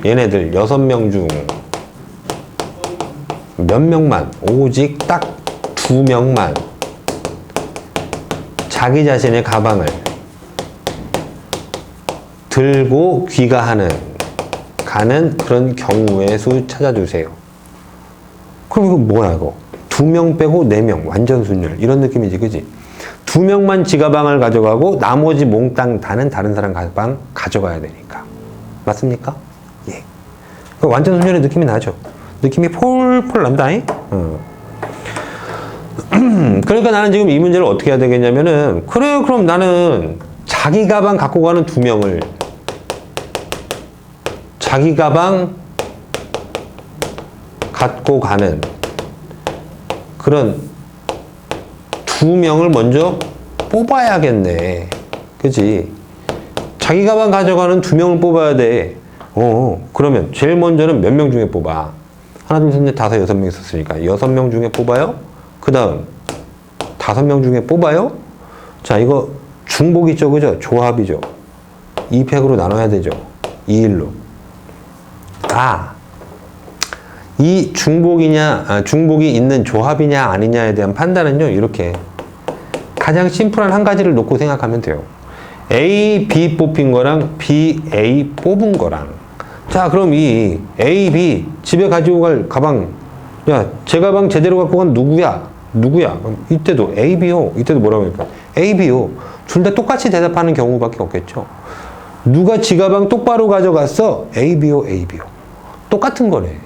Speaker 1: 얘네들 6명 중 몇 명만, 오직 딱 2명만 자기 자신의 가방을 들고 가는 그런 경우의 수 찾아주세요. 그럼 이거 뭐야 이거? 2명 빼고 4명 완전 순열 이런 느낌이지, 그지? 2명만 지 가방을 가져가고 나머지 몽땅 다는 다른 사람 가방 가져가야 되니까. 맞습니까? 예. 완전 순열의 느낌이 나죠. 느낌이 폴폴 난다잉? 그러니까 나는 지금 이 문제를 어떻게 해야 되겠냐면은, 그래요, 그럼 나는 자기 가방 갖고 가는 2명을, 자기 가방 갖고 가는 그런 2명을 먼저 뽑아야겠네. 그치? 자기 가방 가져가는 2명을 뽑아야 돼. 그러면 제일 먼저는 몇 명 중에 뽑아? 하나, 둘, 셋, 넷, 다섯, 6명 있었으니까 6명 중에 뽑아요? 그 다음 5명 중에 뽑아요? 자, 이거 중복이죠, 그죠? 조합이죠. 2팩으로 나눠야 되죠. 2일로. 이 중복이 있는 조합이냐 아니냐에 대한 판단은요, 이렇게 가장 심플한 한 가지를 놓고 생각하면 돼요. A, B 뽑힌 거랑 B, A 뽑은 거랑. 자, 그럼 이 A, B 집에 가지고 갈 가방, 야, 제 가방 제대로 갖고 간 누구야? 그럼 이때도 A, B요. 이때도 뭐라고 할까? A, B요. 둘 다 똑같이 대답하는 경우밖에 없겠죠. 누가 지 가방 똑바로 가져갔어? A, B요, A, B요. 똑같은 거네.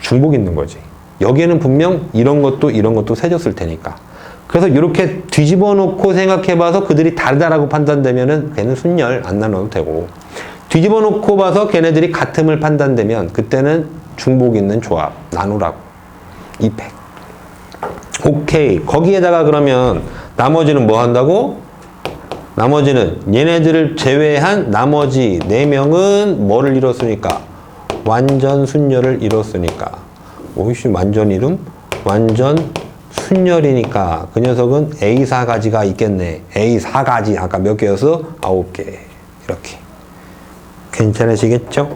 Speaker 1: 중복 있는 거지. 여기에는 분명 이런 것도 세졌을 테니까. 그래서 이렇게 뒤집어 놓고 생각해 봐서 그들이 다르다라고 판단되면은 걔는 순열 안 나눠도 되고, 뒤집어 놓고 봐서 걔네들이 같음을 판단되면 그때는 중복 있는 조합 나누라고. 2팩. 오케이. 거기에다가 그러면 나머지는 뭐 한다고? 나머지는 얘네들을 제외한 나머지 4명은 뭐를 이뤘으니까? 완전 순열을 이뤘으니까. 오이씨, 완전 이름? 완전 순열이니까 그 녀석은 A4가지가 있겠네. A4가지 아까 몇 개였어? 9개. 이렇게. 괜찮으시겠죠?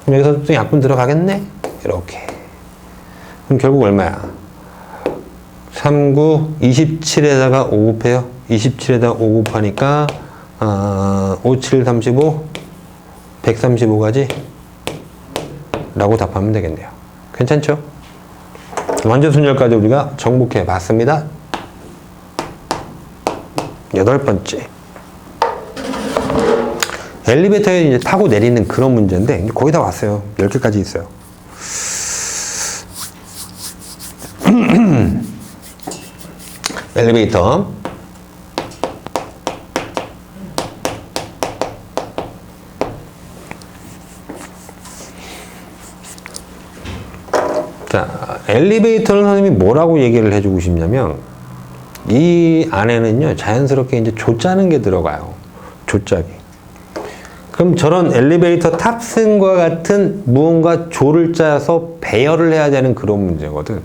Speaker 1: 그럼 여기서 또 약분 들어가겠네? 이렇게. 그럼 결국 얼마야? 39, 27에다가 5 곱해요. 27에다가 5 곱하니까 5, 7, 35, 135가지? 라고 답하면 되겠네요. 괜찮죠? 완전 순열까지 우리가 정복해 봤습니다. 8번째. 엘리베이터에 이제 타고 내리는 그런 문제인데, 거의 다 왔어요. 10개까지 있어요. 엘리베이터. 자, 엘리베이터는 선생님이 뭐라고 얘기를 해주고 싶냐면, 이 안에는요, 자연스럽게 이제 조짜는 게 들어가요. 조짜기. 그럼 저런 엘리베이터 탑승과 같은 무언가 조를 짜서 배열을 해야 되는 그런 문제거든.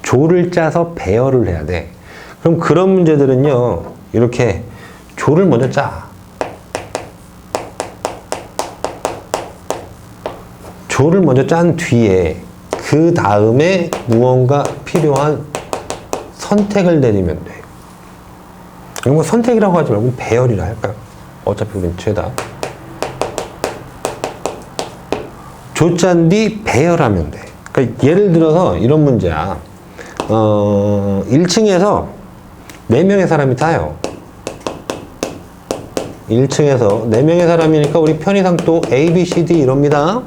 Speaker 1: 조를 짜서 배열을 해야 돼. 그럼 그런 문제들은요, 이렇게 조를 먼저 짜. 조를 먼저 짠 뒤에 그 다음에 무언가 필요한 선택을 내리면 돼. 이거 뭐 선택이라고 하지 말고 배열이라 할까요? 어차피 우린 죄다. 조 짠 뒤 배열하면 돼. 그러니까 예를 들어서 이런 문제야. 1층에서 4명의 사람이 타요. 1층에서 4명의 사람이니까 우리 편의상 또 A, B, C, D 이럽니다.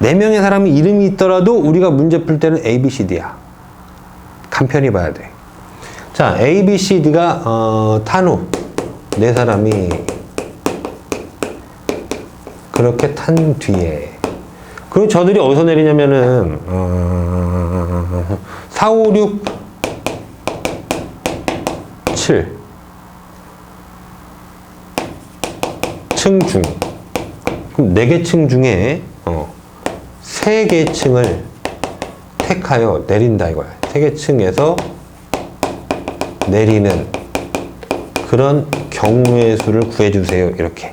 Speaker 1: 4명의 사람이 이름이 있더라도 우리가 문제 풀 때는 A, B, C, D야. 간편히 봐야 돼. 자, A, B, C, D가 탄 후 4사람이 그렇게 탄 뒤에, 그리고 저들이 어디서 내리냐면은 4, 5, 6, 7 층 중, 그럼 4개 층 중에 3개 층을 택하여 내린다 이거야. 3개 층에서 내리는 그런 경우의 수를 구해주세요. 이렇게.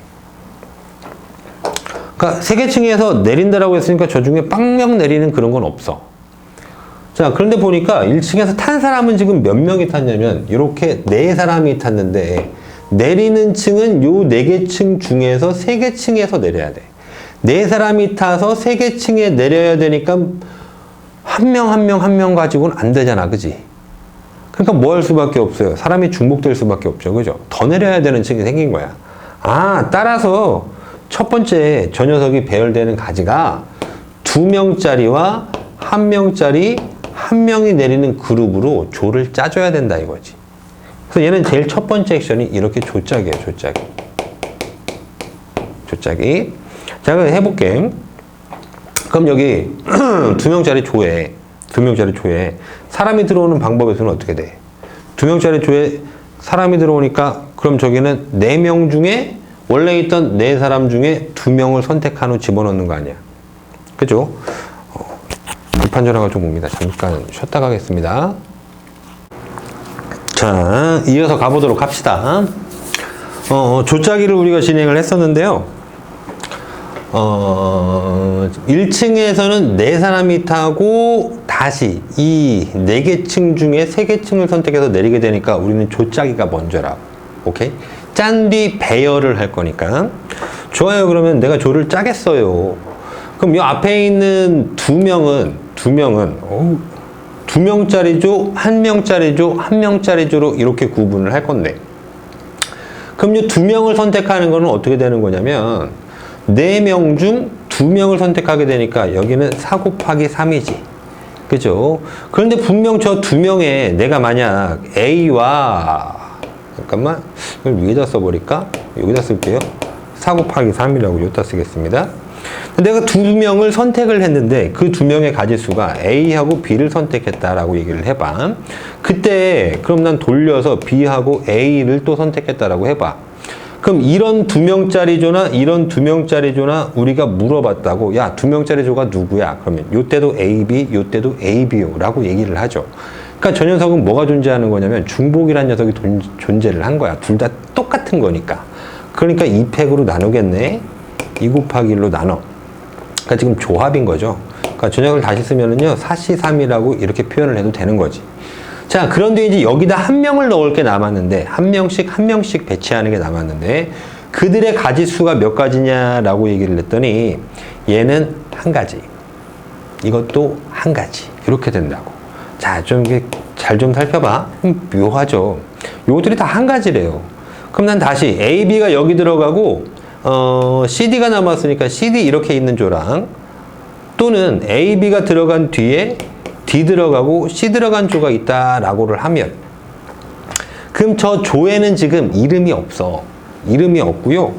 Speaker 1: 그러니까 3개 층에서 내린다라고 했으니까 저 중에 빵명 내리는 그런 건 없어. 자, 그런데 보니까 1층에서 탄 사람은 지금 몇 명이 탔냐면 이렇게 4사람이 탔는데 내리는 층은 요 4개 층 중에서 3개 층에서 내려야 돼. 4사람이 타서 3개 층에 내려야 되니까 한 명 가지고는 안 되잖아. 그지? 그러니까 뭐 할 수밖에 없어요. 사람이 중복될 수밖에 없죠. 그죠? 더 내려야 되는 층이 생긴 거야. 따라서 첫 번째 저 녀석이 배열되는 가지가 2명짜리와 1명짜리 1명이 내리는 그룹으로 조를 짜줘야 된다 이거지. 그래서 얘는 제일 첫 번째 액션이 이렇게 조짝이에요. 조짝이. 자, 그럼 해볼게. 그럼 여기 2명짜리 조에 사람이 들어오는 방법에서는 어떻게 돼? 2명짜리 조에 사람이 들어오니까 그럼 저기는 4명 중에 원래 있던 4사람 중에 2명을 선택한 후 집어넣는 거 아니야. 그죠? 급한 전화가 좀 옵니다. 잠깐 쉬었다 가겠습니다. 자, 이어서 가보도록 합시다. 조짜기를 우리가 진행을 했었는데요. 1층에서는 4사람이 타고 다시 이 4개 층 중에 3개 층을 선택해서 내리게 되니까 우리는 조짜기가 먼저라. 오케이? 짠 뒤 배열을 할 거니까. 좋아요. 그러면 내가 조를 짜겠어요. 그럼 이 앞에 있는 2명은 2명짜리 조, 1명짜리 조, 1명짜리 조로 이렇게 구분을 할 건데, 그럼 이 2명을 선택하는 거는 어떻게 되는 거냐면 4명 중 2명을 선택하게 되니까 여기는 4 곱하기 3이지. 그죠? 그런데 분명 저 2명에 내가 만약 A와, 잠깐만, 이걸 위에다 써버릴까? 여기다 쓸게요. 4 곱하기 3이라고 여기다 쓰겠습니다. 내가 2명을 선택을 했는데 그 2명의 가지수가 A하고 B를 선택했다라고 얘기를 해봐. 그때 그럼 난 돌려서 B하고 A를 또 선택했다라고 해봐. 그럼 이런 2명짜리 조나 이런 2명짜리 조나 우리가 물어봤다고, 야, 2명짜리 조가 누구야? 그러면 요때도 AB, 요때도 AB요 라고 얘기를 하죠. 그러니까 저 녀석은 뭐가 존재하는 거냐면 중복이라는 녀석이 존재를 한 거야. 둘 다 똑같은 거니까. 그러니까 2팩으로 나누겠네. 2 곱하기 1로 나눠. 그러니까 지금 조합인 거죠. 그러니까 저 녀석을 다시 쓰면은요, 4C3이라고 이렇게 표현을 해도 되는 거지. 자, 그런데 이제 여기다 1명을 넣을 게 남았는데, 한 명씩 배치하는 게 남았는데, 그들의 가지수가 몇 가지냐라고 얘기를 했더니, 얘는 1가지. 이것도 1가지. 이렇게 된다고. 자, 좀 이게 잘 좀 살펴봐. 묘하죠. 요것들이 다 1가지래요. 그럼 난 다시 A, B가 여기 들어가고, CD가 남았으니까 CD 이렇게 있는 조랑, 또는 A, B가 들어간 뒤에 D 들어가고 C 들어간 조가 있다라고를 하면, 그럼 저 조에는 지금 이름이 없어. 이름이 없고요.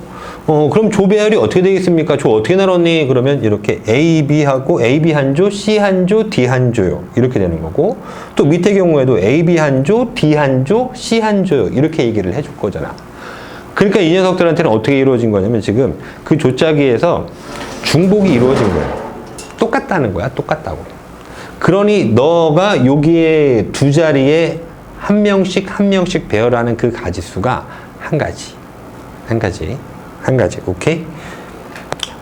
Speaker 1: 그럼 조 배열이 어떻게 되겠습니까? 조 어떻게 나눴니? 그러면 이렇게 A, B하고 A, B 한 조, C 한 조, D 한 조요. 이렇게 되는 거고, 또 밑에 경우에도 A, B 한 조, D 한 조, C 한 조요. 이렇게 얘기를 해줄 거잖아. 그러니까 이 녀석들한테는 어떻게 이루어진 거냐면 지금 그 조짜기에서 중복이 이루어진 거예요. 똑같다는 거야. 똑같다고. 그러니 너가 여기에 두 자리에 한 명씩 배열하는 그 가지수가 한 가지. 오케이?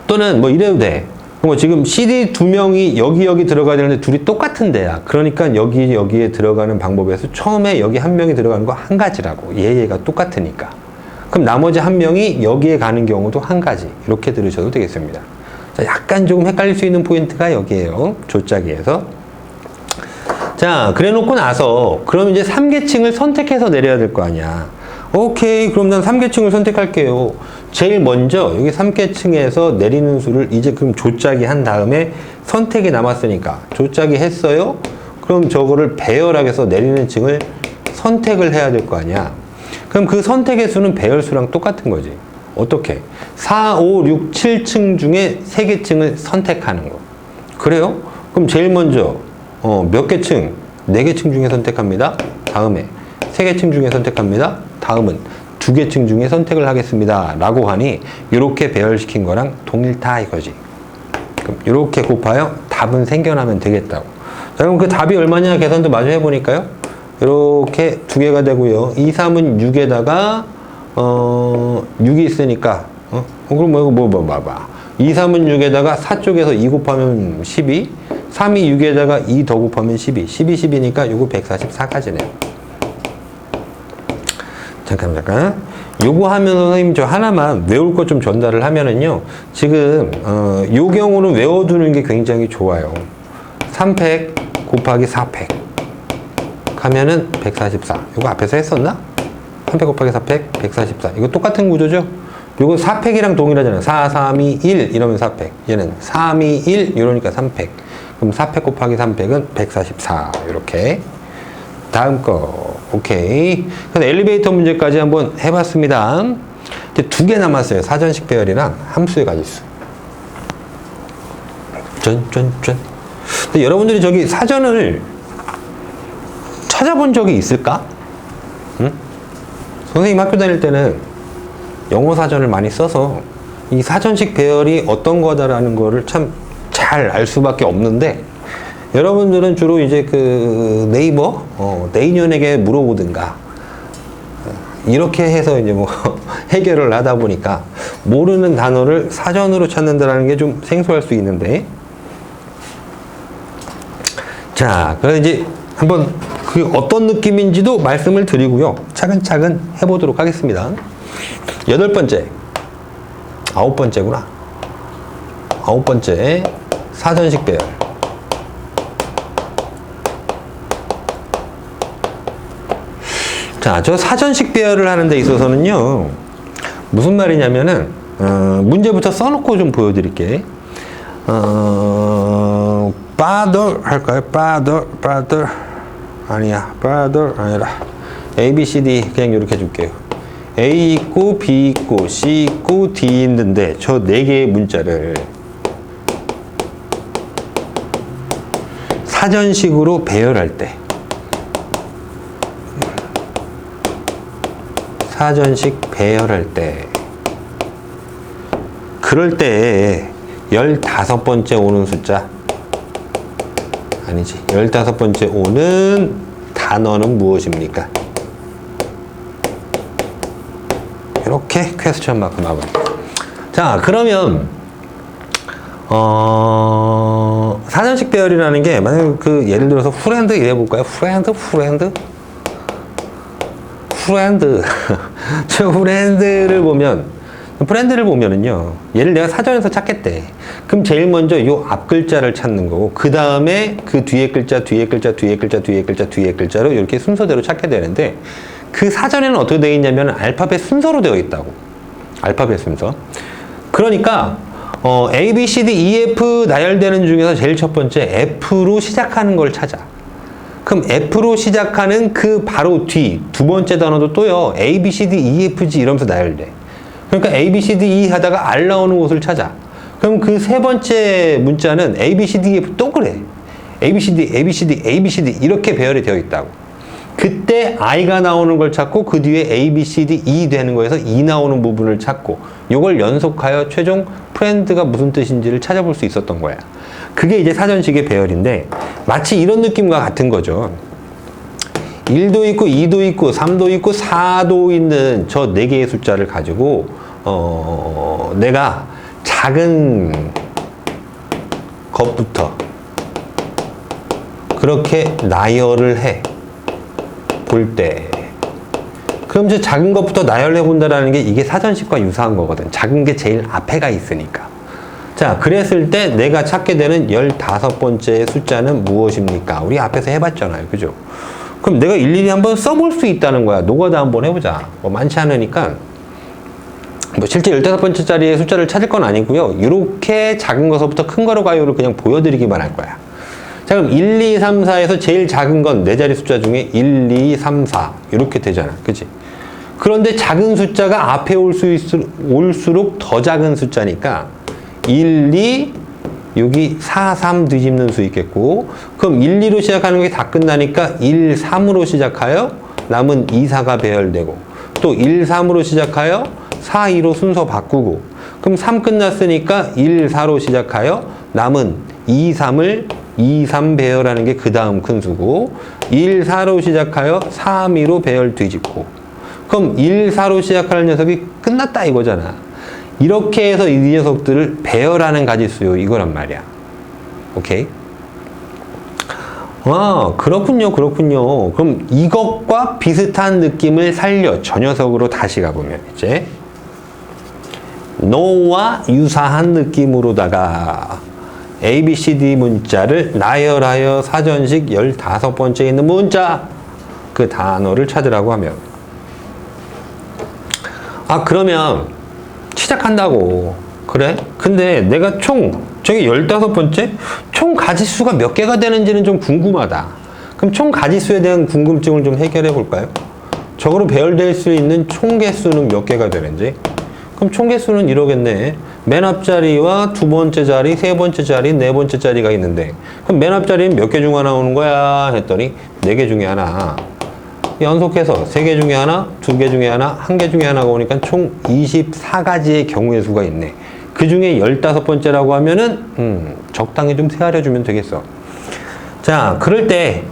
Speaker 1: 또는 뭐 이래도 돼. 뭐 지금 CD 두 명이 여기 들어가야 되는데 둘이 똑같은 데야. 그러니까 여기에 들어가는 방법에서 처음에 여기 한 명이 들어가는 거 한 가지라고. 얘가 똑같으니까. 그럼 나머지 한 명이 여기에 가는 경우도 한 가지. 이렇게 들으셔도 되겠습니다. 자, 약간 조금 헷갈릴 수 있는 포인트가 여기에요. 조짜기에서. 자, 그래 놓고 나서 그럼 이제 3계층을 선택해서 내려야 될 거 아니야. 오케이, 그럼 난 3계층을 선택할게요. 제일 먼저 여기 3계층에서 내리는 수를 이제 그럼 조짜기 한 다음에 선택이 남았으니까 조짜기 했어요? 그럼 저거를 배열하게서 내리는 층을 선택을 해야 될 거 아니야. 그럼 그 선택의 수는 배열수랑 똑같은 거지. 어떻게? 4, 5, 6, 7층 중에 3계층을 선택하는 거. 그래요? 그럼 제일 먼저 몇 계층? 4계층 중에 선택합니다. 다음에 3계층 중에 선택합니다. 다음은 2계층 중에 선택을 하겠습니다. 라고 하니 이렇게 배열시킨 거랑 동일타 이거지. 그럼 이렇게 곱하여 답은 생겨나면 되겠다고. 자, 그럼 그 답이 얼마냐 계산도 마저 해보니까요. 이렇게 2개가 되고요. 2, 3은 6에다가 6이 있으니까 그럼 뭐 봐봐. 2, 3은 6에다가 4쪽에서 2 곱하면 12, 3이 6에다가 2 더 곱하면 12, 12, 10이니까 요거 144까지네요. 잠깐. 요거 하면서 선생님 저 하나만 외울 것 좀 전달을 하면은요. 지금 요 경우는 외워두는 게 굉장히 좋아요. 3팩 곱하기 4팩 하면은 144. 요거 앞에서 했었나? 3팩 곱하기 4팩 144. 이거 똑같은 구조죠? 요거 4팩이랑 동일하잖아요. 4, 3, 2, 1 이러면 4팩. 얘는 3, 2, 1 이러니까 3팩. 그럼 4팩 곱하기 3팩은 144. 이렇게. 다음 거. 오케이. 그래서 엘리베이터 문제까지 한번 해봤습니다. 이제 2개 남았어요. 사전식 배열이랑 함수의 가지수. 근데 여러분들이 저기 사전을 찾아본 적이 있을까? 응? 선생님 학교 다닐 때는 영어 사전을 많이 써서 이 사전식 배열이 어떤 거다라는 거를 참 잘 알 수밖에 없는데 여러분들은 주로 이제 그 네이버, 네이년에게 물어보든가 이렇게 해서 이제 뭐 해결을 하다 보니까 모르는 단어를 사전으로 찾는다라는 게 좀 생소할 수 있는데 자, 그래서 이제 한번 그 어떤 느낌인지도 말씀을 드리고요. 차근차근 해보도록 하겠습니다. 8번째, 9번째구나. 9번째, 사전식 배열. 자, 저 사전식 배열을 하는 데 있어서는요, 무슨 말이냐면은, 문제부터 써놓고 좀 보여드릴게. 빠들 할까요? 빠들. 아니야, 빠들 아니라. A, B, C, D 그냥 이렇게 해줄게요. A 있고, B 있고, C 있고, D 있는데, 저 4개의 문자를 사전식으로 배열할 때, 사전식 배열할 때, 그럴 때 15번째 오는 숫자, 아니지, 15번째 오는 단어는 무엇입니까? 이렇게 퀘스천 마크 마무리. 자, 그러면 사전식 배열이라는 게 만약 그 예를 들어서 프렌드 이래 볼까요? 프렌드 저 프렌드를 보면은요, 얘를 내가 사전에서 찾겠대. 그럼 제일 먼저 요 앞 글자를 찾는 거고, 그 다음에 그 뒤에 글자로 이렇게 순서대로 찾게 되는데, 그 사전에는 어떻게 되어 있냐면 알파벳 순서로 되어 있다고. 알파벳 순서. 그러니까 A, B, C, D, E, F 나열되는 중에서 제일 첫 번째 F로 시작하는 걸 찾아. 그럼 F로 시작하는 그 바로 뒤 두 번째 단어도 또요, A, B, C, D, E, F, G 이러면서 나열돼. 그러니까 A, B, C, D, E 하다가 R 나오는 곳을 찾아. 그럼 그 세 번째 문자는 A, B, C, D, E, F 또 그래. A, B, C, D, A, B, C, D, A, B, C, D 이렇게 배열이 되어 있다고. 그때 i가 나오는 걸 찾고 그 뒤에 a, b, c, d, e 되는 거에서 e 나오는 부분을 찾고 요걸 연속하여 최종 프렌드가 무슨 뜻인지를 찾아볼 수 있었던 거야. 그게 이제 사전식의 배열인데 마치 이런 느낌과 같은 거죠. 1도 있고 2도 있고 3도 있고 4도 있는 저 4개의 숫자를 가지고 내가 작은 것부터 그렇게 나열을 해 볼 때 그럼 저 작은 것부터 나열해 본다라는 게 이게 사전식과 유사한 거거든. 작은 게 제일 앞에가 있으니까. 자, 그랬을 때 내가 찾게 되는 15번째 숫자는 무엇입니까? 우리 앞에서 해봤잖아요. 그죠? 그럼 내가 일일이 한번 써볼 수 있다는 거야. 노가다 한번 해보자. 뭐 많지 않으니까. 뭐 실제 15번째 짜리의 숫자를 찾을 건 아니고요. 이렇게 작은 것부터 큰 거로 가요를 그냥 보여드리기만 할 거야. 자, 그럼 1, 2, 3, 4에서 제일 작은 건 4자리 숫자 중에 1, 2, 3, 4 이렇게 되잖아. 그치? 그런데 작은 숫자가 앞에 올수록 더 작은 숫자니까 1, 2, 여기 4, 3 뒤집는 수 있겠고 그럼 1, 2로 시작하는 게 다 끝나니까 1, 3으로 시작하여 남은 2, 4가 배열되고 또 1, 3으로 시작하여 4, 2로 순서 바꾸고 그럼 3 끝났으니까 1, 4로 시작하여 남은 2, 3을 2, 3 배열하는 게 그 다음 큰 수고 1, 4로 시작하여 3, 2로 배열 뒤집고 그럼 1, 4로 시작하는 녀석이 끝났다 이거잖아. 이렇게 해서 이 녀석들을 배열하는 가지수요 이거란 말이야. 오케이? 아, 그렇군요. 그럼 이것과 비슷한 느낌을 살려 저 녀석으로 다시 가보면 이제 no와 유사한 느낌으로다가 A, B, C, D 문자를 나열하여 사전식 15번째 있는 문자 그 단어를 찾으라고 하면 아 그러면 시작한다고 그래? 근데 내가 총 저기 15번째 총 가지수가 몇 개가 되는지는 좀 궁금하다. 그럼 총 가지수에 대한 궁금증을 좀 해결해 볼까요? 저거로 배열될 수 있는 총 개수는 몇 개가 되는지. 그럼 총 개수는 이러겠네. 맨 앞자리와 두 번째 자리, 세 번째 자리, 네 번째 자리가 있는데 그럼 맨 앞자리는 몇 개 중에 하나 오는 거야? 했더니 4개 중에 하나. 연속해서 3개 중에 하나, 2개 중에 하나, 1개 중에 하나가 오니까 총 24가지의 경우의 수가 있네. 그 중에 15번째라고 하면은 적당히 좀 세하려주면 되겠어. 자, 그럴 때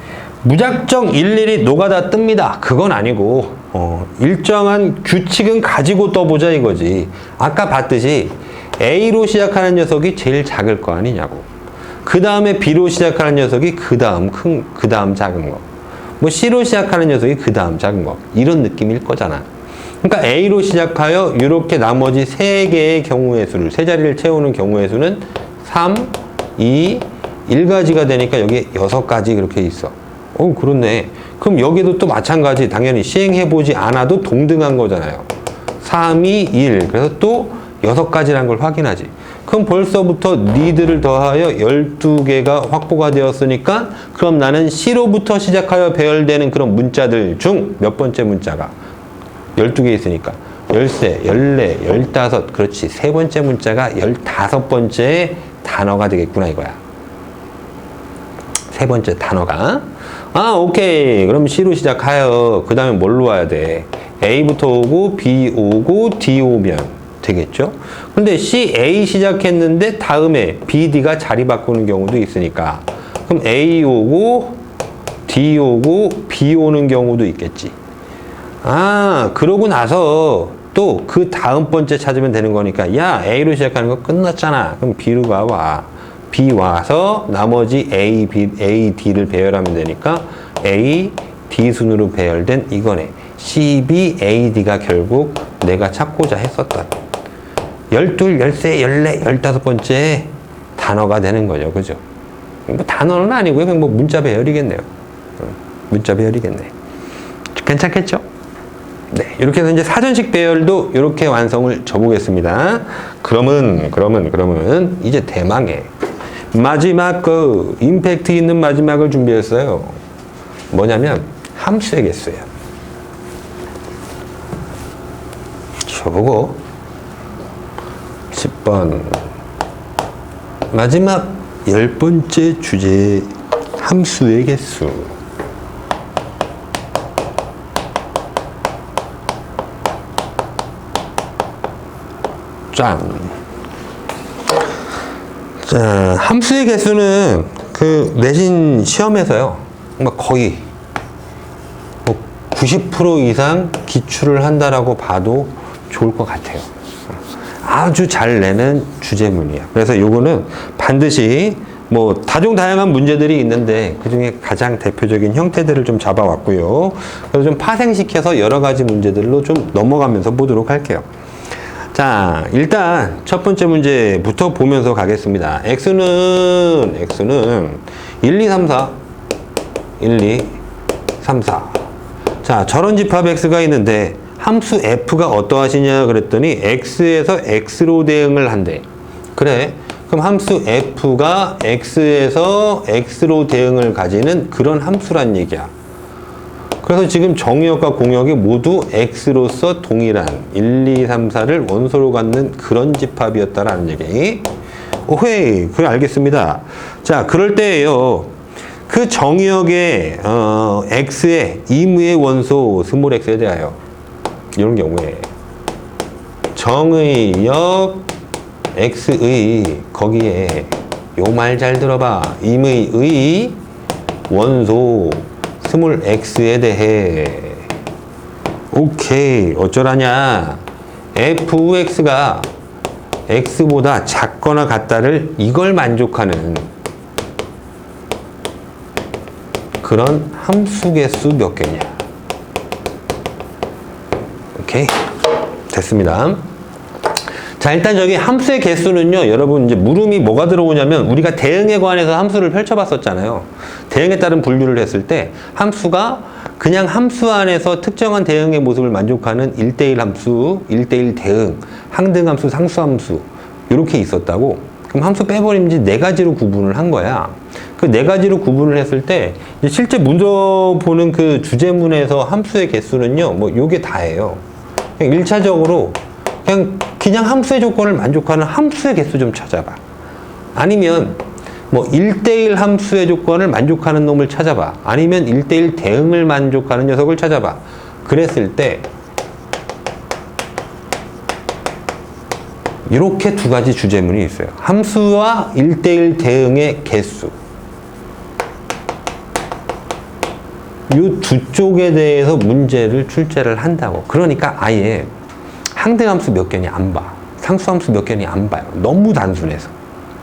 Speaker 1: 무작정 일일이 노가다 뜹니다. 그건 아니고 일정한 규칙은 가지고 떠보자 이거지. 아까 봤듯이 A로 시작하는 녀석이 제일 작을 거 아니냐고. 그 다음에 B로 시작하는 녀석이 그 다음 작은 거. 뭐 C로 시작하는 녀석이 그 다음 작은 거. 이런 느낌일 거잖아. 그러니까 A로 시작하여 이렇게 나머지 3개의 경우의 수를, 3자리를 채우는 경우의 수는 3, 2, 1가지가 되니까 여기 6가지 그렇게 있어. 그렇네. 그럼 여기도 또 마찬가지 당연히 시행해보지 않아도 동등한 거잖아요. 3, 2, 1. 그래서 또 6가지란 걸 확인하지. 그럼 벌써부터 니들을 더하여 12개가 확보가 되었으니까 그럼 나는 C로부터 시작하여 배열되는 그런 문자들 중 몇 번째 문자가 12개 있으니까 13, 14, 15 그렇지. 세 번째 문자가 15번째 단어가 되겠구나 이거야. 세 번째 단어가 오케이. 그럼 C로 시작하여 그 다음에 뭘로 와야 돼? A부터 오고 B 오고 D 오면 되겠죠? 근데 C, A 시작했는데 다음에 B, D가 자리 바꾸는 경우도 있으니까 그럼 A 오고 D 오고 B 오는 경우도 있겠지. 그러고 나서 또 그 다음 번째 찾으면 되는 거니까 야, A로 시작하는 거 끝났잖아. 그럼 B로 와. B 와서 나머지 A, B, A, D를 배열하면 되니까 A, D 순으로 배열된 이거네. C, B, A, D가 결국 내가 찾고자 했었던 12, 13, 14, 15번째 단어가 되는 거죠. 그죠? 뭐 단어는 아니고요. 그냥 뭐 문자 배열이겠네요. 문자 배열이겠네. 괜찮겠죠? 네. 이렇게 해서 이제 사전식 배열도 이렇게 완성을 줘보겠습니다. 그러면 이제 대망의 마지막 임팩트 있는 마지막을 준비했어요. 뭐냐면 함수의 개수예요. 저보고 10번 마지막 10번째 주제 함수의 개수 짠. 자, 함수의 개수는 그 내신 시험에서요, 거의 90% 이상 기출을 한다라고 봐도 좋을 것 같아요. 아주 잘 내는 주제문이야. 그래서 요거는 반드시 다종다양한 문제들이 있는데 그 중에 가장 대표적인 형태들을 좀 잡아왔고요. 그래서 좀 파생시켜서 여러 가지 문제들로 좀 넘어가면서 보도록 할게요. 자, 일단 첫 번째 문제부터 보면서 가겠습니다. x는 1, 2, 3, 4 1, 2, 3, 4. 자, 저런 집합 x가 있는데 함수 f가 어떠하시냐 그랬더니 x에서 x로 대응을 한대. 그래, 그럼 함수 f가 x에서 x로 대응을 가지는 그런 함수란 얘기야. 그래서 지금 정의역과 공역이 모두 x로서 동일한 1, 2, 3, 4를 원소로 갖는 그런 집합이었다라는 얘기. 오헤이, 그래, 알겠습니다. 자, 그럴 때에요, 그 정의역의 x의 이무의 원소 스몰 x에 대하여 이런 경우에 정의역 x의 거기에 요 말 잘 들어봐. 임의 원소 스몰 x에 대해 오케이, 어쩌라냐, fx가 x보다 작거나 같다를 이걸 만족하는 그런 함수 개수 몇 개냐. 오케이, 됐습니다. 자, 일단 저기 함수의 개수는요, 여러분 이제 물음이 뭐가 들어오냐면 우리가 대응에 관해서 함수를 펼쳐봤었잖아요. 대응에 따른 분류를 했을 때 함수가 그냥 함수 안에서 특정한 대응의 모습을 만족하는 1대1 함수, 1대1 대응, 항등함수, 상수함수 이렇게 있었다고. 그럼 함수 빼버리면 이제 네 가지로 구분을 한 거야. 그 네 가지로 구분을 했을 때 이제 실제 문서 보는 그 주제문에서 함수의 개수는요, 요게 다예요. 그냥 1차적으로 그냥 함수의 조건을 만족하는 함수의 개수 좀 찾아봐. 아니면 1대1 함수의 조건을 만족하는 놈을 찾아봐. 아니면 1대1 대응을 만족하는 녀석을 찾아봐. 그랬을 때 이렇게 두 가지 주제문이 있어요. 함수와 1대1 대응의 개수. 이 두 쪽에 대해서 문제를 출제를 한다고. 그러니까 아예 항등함수 몇 개니 안 봐. 상수함수 몇 개니 안 봐요. 너무 단순해서.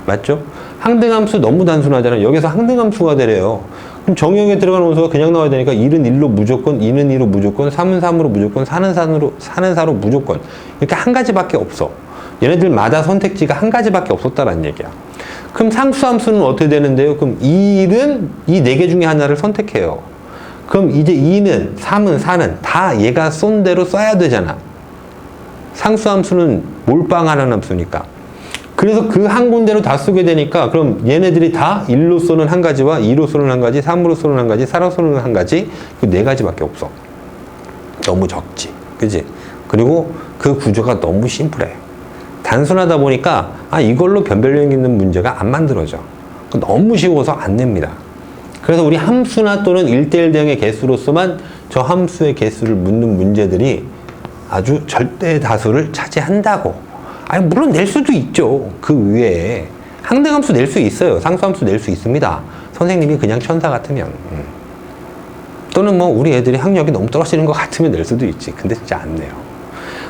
Speaker 1: 맞죠? 항등함수 너무 단순하잖아요. 여기서 항등함수가 되래요. 그럼 정의역에 들어가는 원소가 그냥 나와야 되니까 1은 1로 무조건, 2는 2로 무조건, 3은 3으로 무조건, 4는 4로 무조건. 이렇게 한 가지밖에 없어. 얘네들마다 선택지가 한 가지밖에 없었다라는 얘기야. 그럼 상수함수는 어떻게 되는데요? 그럼 1은 이 네 개 중에 하나를 선택해요. 그럼 이제 2는, 3은, 4는 다 얘가 쏜 대로 써야 되잖아. 상수함수는 몰빵하는 함수니까. 그래서 그 한 군데로 다 쓰게 되니까 그럼 얘네들이 다 1로 쏘는 한 가지와 2로 쏘는 한 가지, 3으로 쏘는 한 가지, 4로 쏘는 한 가지, 그 네 가지밖에 없어. 너무 적지. 그지? 그리고 그 구조가 너무 심플해. 단순하다 보니까 이걸로 변별력 있는 문제가 안 만들어져. 너무 쉬워서 안 냅니다. 그래서 우리 함수나 또는 1대1 대응의 개수로서만 저 함수의 개수를 묻는 문제들이 아주 절대 다수를 차지한다고. 물론 낼 수도 있죠. 그 위에 항등함수 낼 수 있어요. 상수함수 낼 수 있습니다. 선생님이 그냥 천사 같으면. 또는 우리 애들이 학력이 너무 떨어지는 것 같으면 낼 수도 있지. 근데 진짜 안 내요.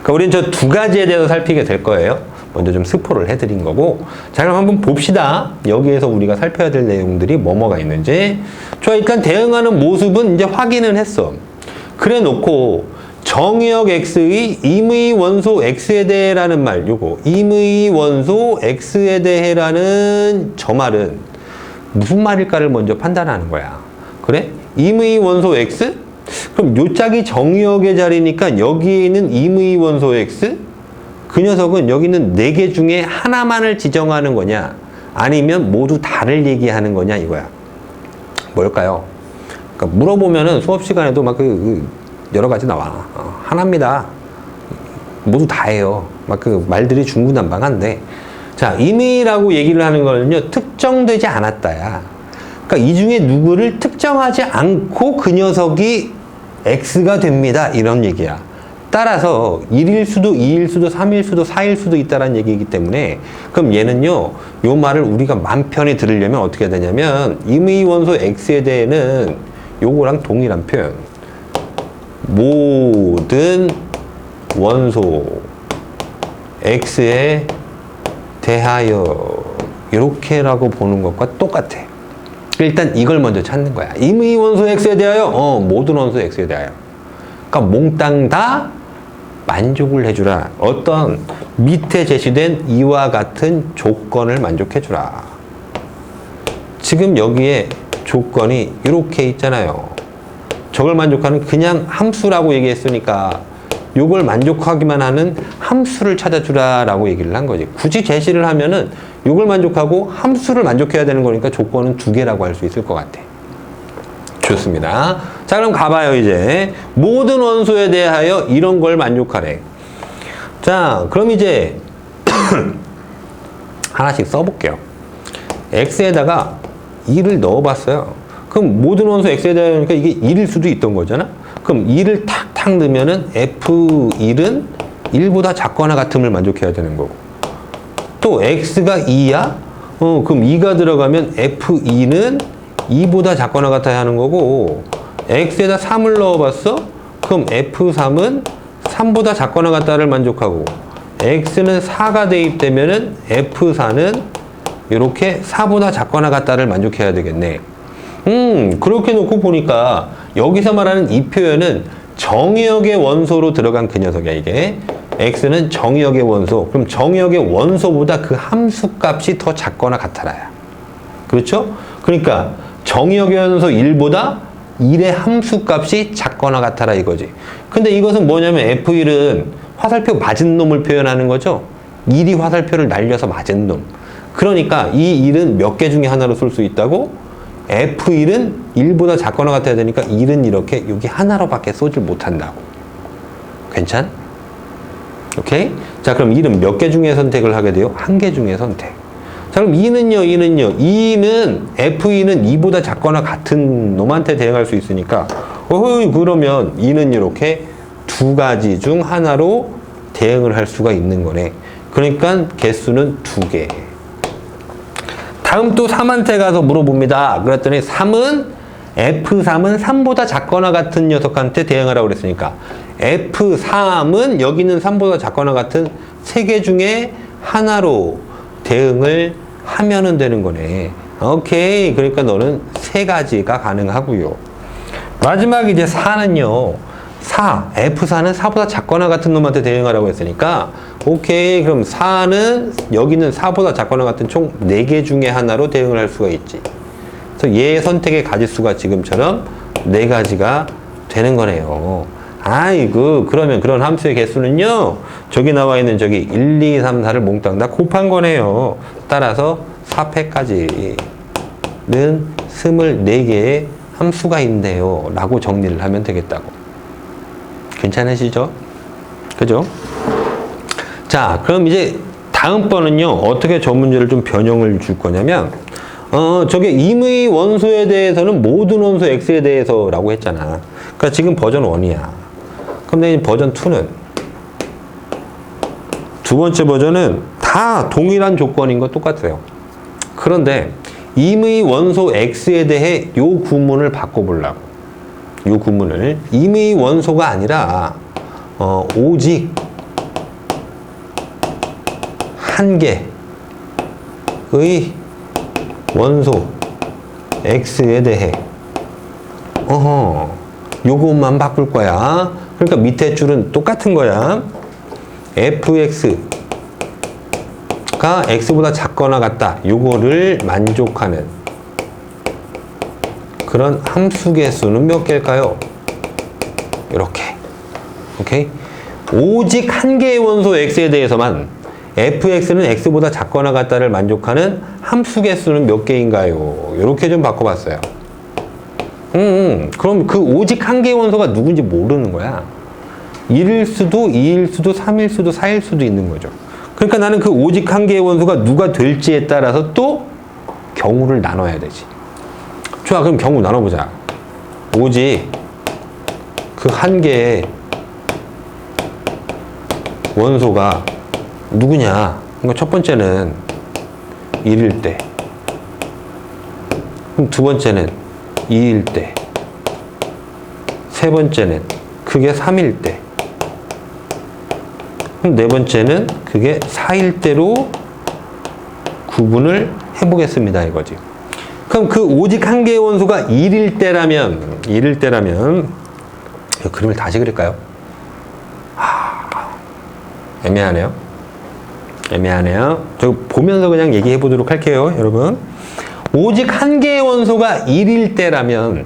Speaker 1: 그러니까 우리는 저 두 가지에 대해서 살피게 될 거예요. 먼저 좀 스포를 해드린 거고. 자, 그럼 한번 봅시다. 여기에서 우리가 살펴야 될 내용들이 뭐가 있는지. 좋아, 일단 대응하는 모습은 이제 확인은 했어. 그래 놓고 정의역 x의 임의 원소 x에 대해라는 말, 요거 임의 원소 x에 대해라는 저 말은 무슨 말일까를 먼저 판단하는 거야. 그래? 임의 원소 x? 그럼 요 짝이 정의역의 자리니까 여기에 있는 임의 원소 x? 그 녀석은 여기 있는 네 개 중에 하나만을 지정하는 거냐, 아니면 모두 다를 얘기하는 거냐, 이거야. 뭘까요? 그러니까 물어보면은 수업 시간에도 막 여러 가지 나와. 하나입니다. 모두 다예요. 막 그 말들이 중구난방한데. 자, 임의라고 얘기를 하는 거는요, 특정되지 않았다야. 그러니까 이 중에 누구를 특정하지 않고 그 녀석이 X가 됩니다. 이런 얘기야. 따라서 1일 수도, 2일 수도, 3일 수도, 4일 수도 있다는 얘기이기 때문에 그럼 얘는요, 요 말을 우리가 맘 편히 들으려면 어떻게 해야 되냐면 임의 원소 X에 대해는 요거랑 동일한 표현. 모든 원소 X에 대하여 이렇게라고 보는 것과 똑같아. 일단 이걸 먼저 찾는 거야. 임의 원소 X에 대하여, 모든 원소 X에 대하여. 그러니까 몽땅 다 만족을 해주라. 어떤 밑에 제시된 이와 같은 조건을 만족해주라. 지금 여기에 조건이 이렇게 있잖아요. 저걸 만족하는 그냥 함수라고 얘기했으니까 요걸 만족하기만 하는 함수를 찾아주라 라고 얘기를 한 거지. 굳이 제시를 하면은 요걸 만족하고 함수를 만족해야 되는 거니까 조건은 2개라고 할 수 있을 것 같아. 좋습니다. 자, 그럼 가봐요. 이제 모든 원소에 대하여 이런 걸 만족하래. 자, 그럼 이제 하나씩 써볼게요. X에다가 2를 넣어봤어요. 그럼 모든 원소 X에 대하여니까 이게 1일 수도 있던 거잖아. 그럼 2를 탁탁 넣으면은 F1은 1보다 작거나 같음을 만족해야 되는 거고, 또 X가 2야? 그럼 2가 들어가면 F2는 2보다 작거나 같아야 하는 거고, X에다 3을 넣어봤어? 그럼 F3은 3보다 작거나 같다를 만족하고, X는 4가 대입되면은 F4는 이렇게 4보다 작거나 같다를 만족해야 되겠네. 그렇게 놓고 보니까 여기서 말하는 이 표현은 정의역의 원소로 들어간 그 녀석이야, 이게. X는 정의역의 원소. 그럼 정의역의 원소보다 그 함수 값이 더 작거나 같아라야. 그렇죠? 그러니까 정의역의 원소 1보다 1의 함수 값이 작거나 같아라 이거지. 근데 이것은 뭐냐면 F1은 화살표 맞은 놈을 표현하는 거죠. 1이 화살표를 날려서 맞은 놈. 그러니까 이 1은 몇 개 중에 하나로 쓸 수 있다고? F1은 1보다 작거나 같아야 되니까 1은 이렇게 여기 하나로밖에 쏘질 못한다고. 괜찮? 오케이? 자, 그럼 1은 몇 개 중에 선택을 하게 돼요? 1개 중에 선택. 자, 그럼 2는요? 2는 F2는 2보다 작거나 같은 놈한테 대응할 수 있으니까 그러면 2는 이렇게 2가지 중 하나로 대응을 할 수가 있는 거네. 그러니까 개수는 2개. 다음 또 3한테 가서 물어봅니다. 그랬더니 F3은 3보다 작거나 같은 녀석한테 대응하라고 그랬으니까 F3은 여기 있는 3보다 작거나 같은 3개 중에 하나로 대응을 하면은 되는 거네. 오케이. 그러니까 너는 3가지가 가능하고요. 마지막 이제 4는요. F4는 4보다 작거나 같은 놈한테 대응하라고 했으니까 오케이. 그럼 4는 여기는 4보다 작거나 같은 총 4개 중에 하나로 대응을 할 수가 있지. 그래서 얘 선택의 가지수가 지금처럼 4가지가 되는 거네요. 아이고, 그러면 그런 함수의 개수는요, 저기 나와 있는 저기 1, 2, 3, 4를 몽땅 다 곱한 거네요. 따라서 4패까지는 24개의 함수가 있네요 라고 정리를 하면 되겠다고. 괜찮으시죠? 그죠? 자, 그럼 이제 다음번은요, 어떻게 저 문제를 좀 변형을 줄 거냐면, 저게 임의 원소에 대해서는 모든 원소 X에 대해서 라고 했잖아. 그러니까 지금 버전 1이야. 그럼 내가 버전 2는, 두 번째 버전은 다 동일한 조건인 거 똑같아요. 그런데 임의 원소 X에 대해 요 구문을 바꿔보려고. 요 구문을 임의 원소가 아니라 오직 한 개의 원소 X에 대해 요것만 바꿀 거야. 그러니까 밑에 줄은 똑같은 거야. fx가 x보다 작거나 같다. 요거를 만족하는 그런 함수 개수는 몇 개일까요? 이렇게. 오케이? 오직 한 개의 원소 x에 대해서만 fx는 x보다 작거나 같다를 만족하는 함수 개수는 몇 개인가요? 이렇게 좀 바꿔봤어요. 그럼 그 오직 한 개의 원소가 누군지 모르는 거야. 1일 수도, 2일 수도, 3일 수도, 4일 수도 있는 거죠. 그러니까 나는 그 오직 한 개의 원소가 누가 될지에 따라서 또 경우를 나눠야 되지. 좋아, 그럼 경우 나눠보자. 오직 그 한 개의 원소가 누구냐? 그러니까 첫 번째는 1일 때, 그럼 두 번째는 2일 때, 세 번째는 그게 3일 때, 그럼 네 번째는 그게 4일 때로 구분을 해보겠습니다 이거지. 그럼 그 오직 한 개의 원소가 1일 때라면 그림을 다시 그릴까요? 애매하네요. 저 보면서 그냥 얘기해 보도록 할게요 여러분. 오직 한 개의 원소가 1일 때라면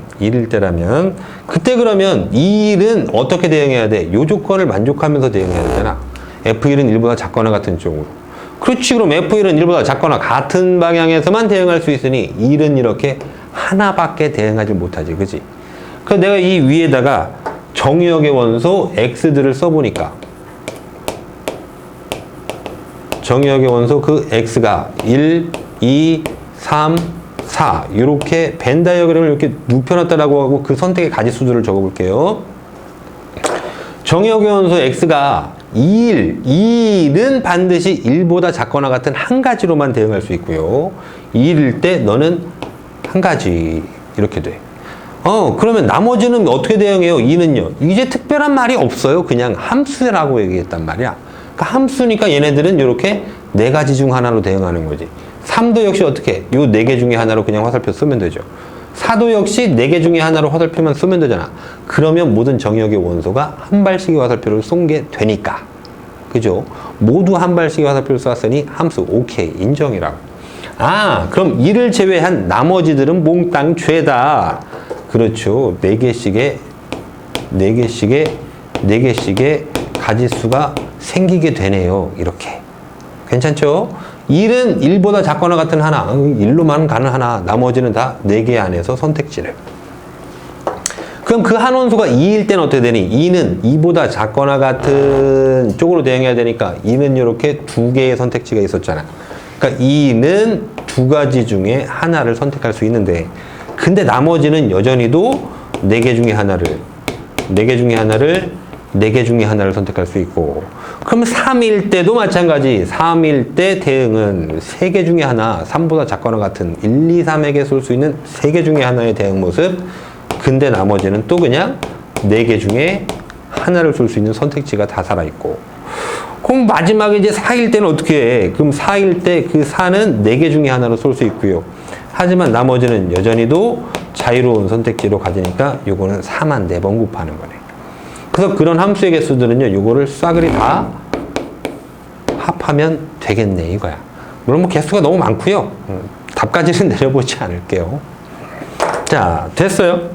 Speaker 1: 그때 그러면 이 일은 어떻게 대응해야 돼? 요 조건을 만족하면서 대응해야 되잖아. F1은 1보다 작거나 같은 쪽으로. 그렇지. 그럼 F1은 1보다 작거나 같은 방향에서만 대응할 수 있으니 1은 이렇게 하나밖에 대응하지 못하지. 그지? 그래서 내가 이 위에다가 정유역의 원소 X들을 써보니까 정유역의 원소 그 X가 1, 2, 3, 4 이렇게 벤 다이어그램을 이렇게 눕혀놨다라고 하고 그 선택의 가지수들을 적어볼게요. 정유역의 원소 X가 2일은 반드시 1보다 작거나 같은 한 가지로만 대응할 수 있고요. 2일일 때 너는 한 가지 이렇게 돼. 그러면 나머지는 어떻게 대응해요? 2는요. 이제 특별한 말이 없어요. 그냥 함수라고 얘기했단 말이야. 그러니까 함수니까 얘네들은 이렇게 네 가지 중 하나로 대응하는 거지. 3도 역시 어떻게? 요 네 개 중에 하나로 그냥 화살표 쓰면 되죠. 4도 역시 4개 중에 하나로 화살표만 쓰면 되잖아. 그러면 모든 정역의 원소가 한 발씩의 화살표를 쏜 게 되니까. 그죠? 모두 한 발씩의 화살표를 쐈으니 함수 오케이 인정이라고. 그럼 이를 제외한 나머지들은 몽땅 죄다. 그렇죠. 4개씩의 가지수가 생기게 되네요. 이렇게. 괜찮죠? 1은 1보다 작거나 같은 하나, 1로만 가는 하나, 나머지는 다 4개 안에서 선택지를. 그럼 그 한 원소가 2일 때는 어떻게 되니? 2는 2보다 작거나 같은 쪽으로 대응해야 되니까 2는 이렇게 2개의 선택지가 있었잖아. 그러니까 2는 2가지 중에 하나를 선택할 수 있는데, 근데 나머지는 여전히도 4개 중에 하나를 선택할 수 있고, 그럼 3일 때도 마찬가지. 3일 때 대응은 3개 중에 하나, 3보다 작거나 같은 1, 2, 3에게 쏠 수 있는 3개 중에 하나의 대응 모습. 근데 나머지는 또 그냥 4개 중에 하나를 쏠 수 있는 선택지가 다 살아있고. 그럼 마지막에 이제 4일 때는 어떻게 해? 그럼 4일 때 그 4는 4개 중에 하나로 쏠 수 있고요. 하지만 나머지는 여전히도 자유로운 선택지로 가지니까 요거는 4만 4번 곱하는 거네. 그래서 그런 함수의 개수들은요, 요거를 싸그리 다 합하면 되겠네, 이거야. 물론 뭐 개수가 너무 많고요. 답까지는 내려보지 않을게요. 자, 됐어요.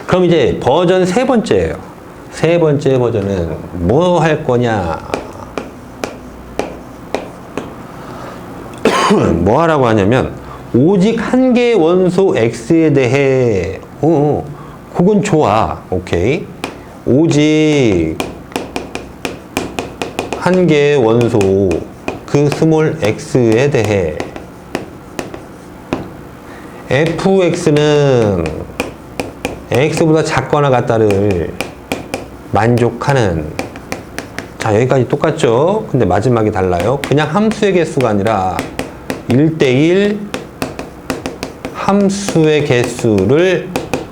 Speaker 1: 그럼 이제 버전 세 번째예요. 세 번째 버전은 뭐 할 거냐? 뭐 하라고 하냐면, 오직 한 개의 원소 X에 대해, 그건 좋아. 오케이. 오직 한 개의 원소 그 스몰 x에 대해 fx는 x보다 작거나 같다를 만족하는. 자, 여기까지 똑같죠? 근데 마지막이 달라요. 그냥 함수의 개수가 아니라 1대1 함수의 개수를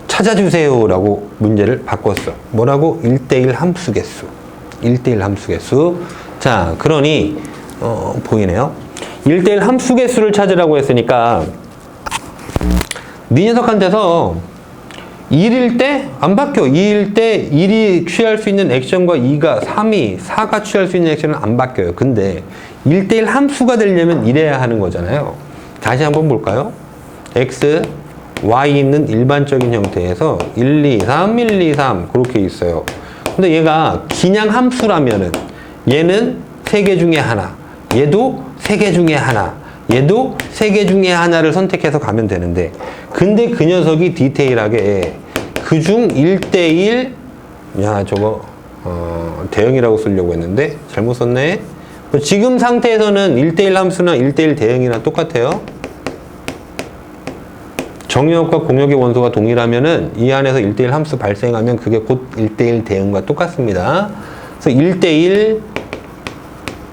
Speaker 1: 찾아주세요 라고 문제를 바꿨어. 뭐라고? 1대1 함수 개수. 1대1 함수 개수. 자, 그러니 보이네요. 1대1 함수 개수를 찾으라고 했으니까 네 녀석한테서 1일 때 안 바뀌어. 2일 때 1이 취할 수 있는 액션과 2가 3이 4가 취할 수 있는 액션은 안 바뀌어요. 근데 1대1 함수가 되려면 이래야 하는 거잖아요. 다시 한번 볼까요? x y 있는 일반적인 형태에서 1, 2, 3, 1, 2, 3 그렇게 있어요. 근데 얘가 그냥 함수라면은 얘는 3개 중에 하나, 얘도 3개 중에 하나, 얘도 3개 중에 하나를 선택해서 가면 되는데, 근데 그 녀석이 디테일하게 그중 1대1, 야 저거 대응이라고 쓰려고 했는데 잘못 썼네. 지금 상태에서는 1대1 함수나 1대1 대응이나 똑같아요. 정역과 공역의 원소가 동일하면은 이 안에서 1대1 함수 발생하면 그게 곧 1대1 대응과 똑같습니다. 그래서 1대1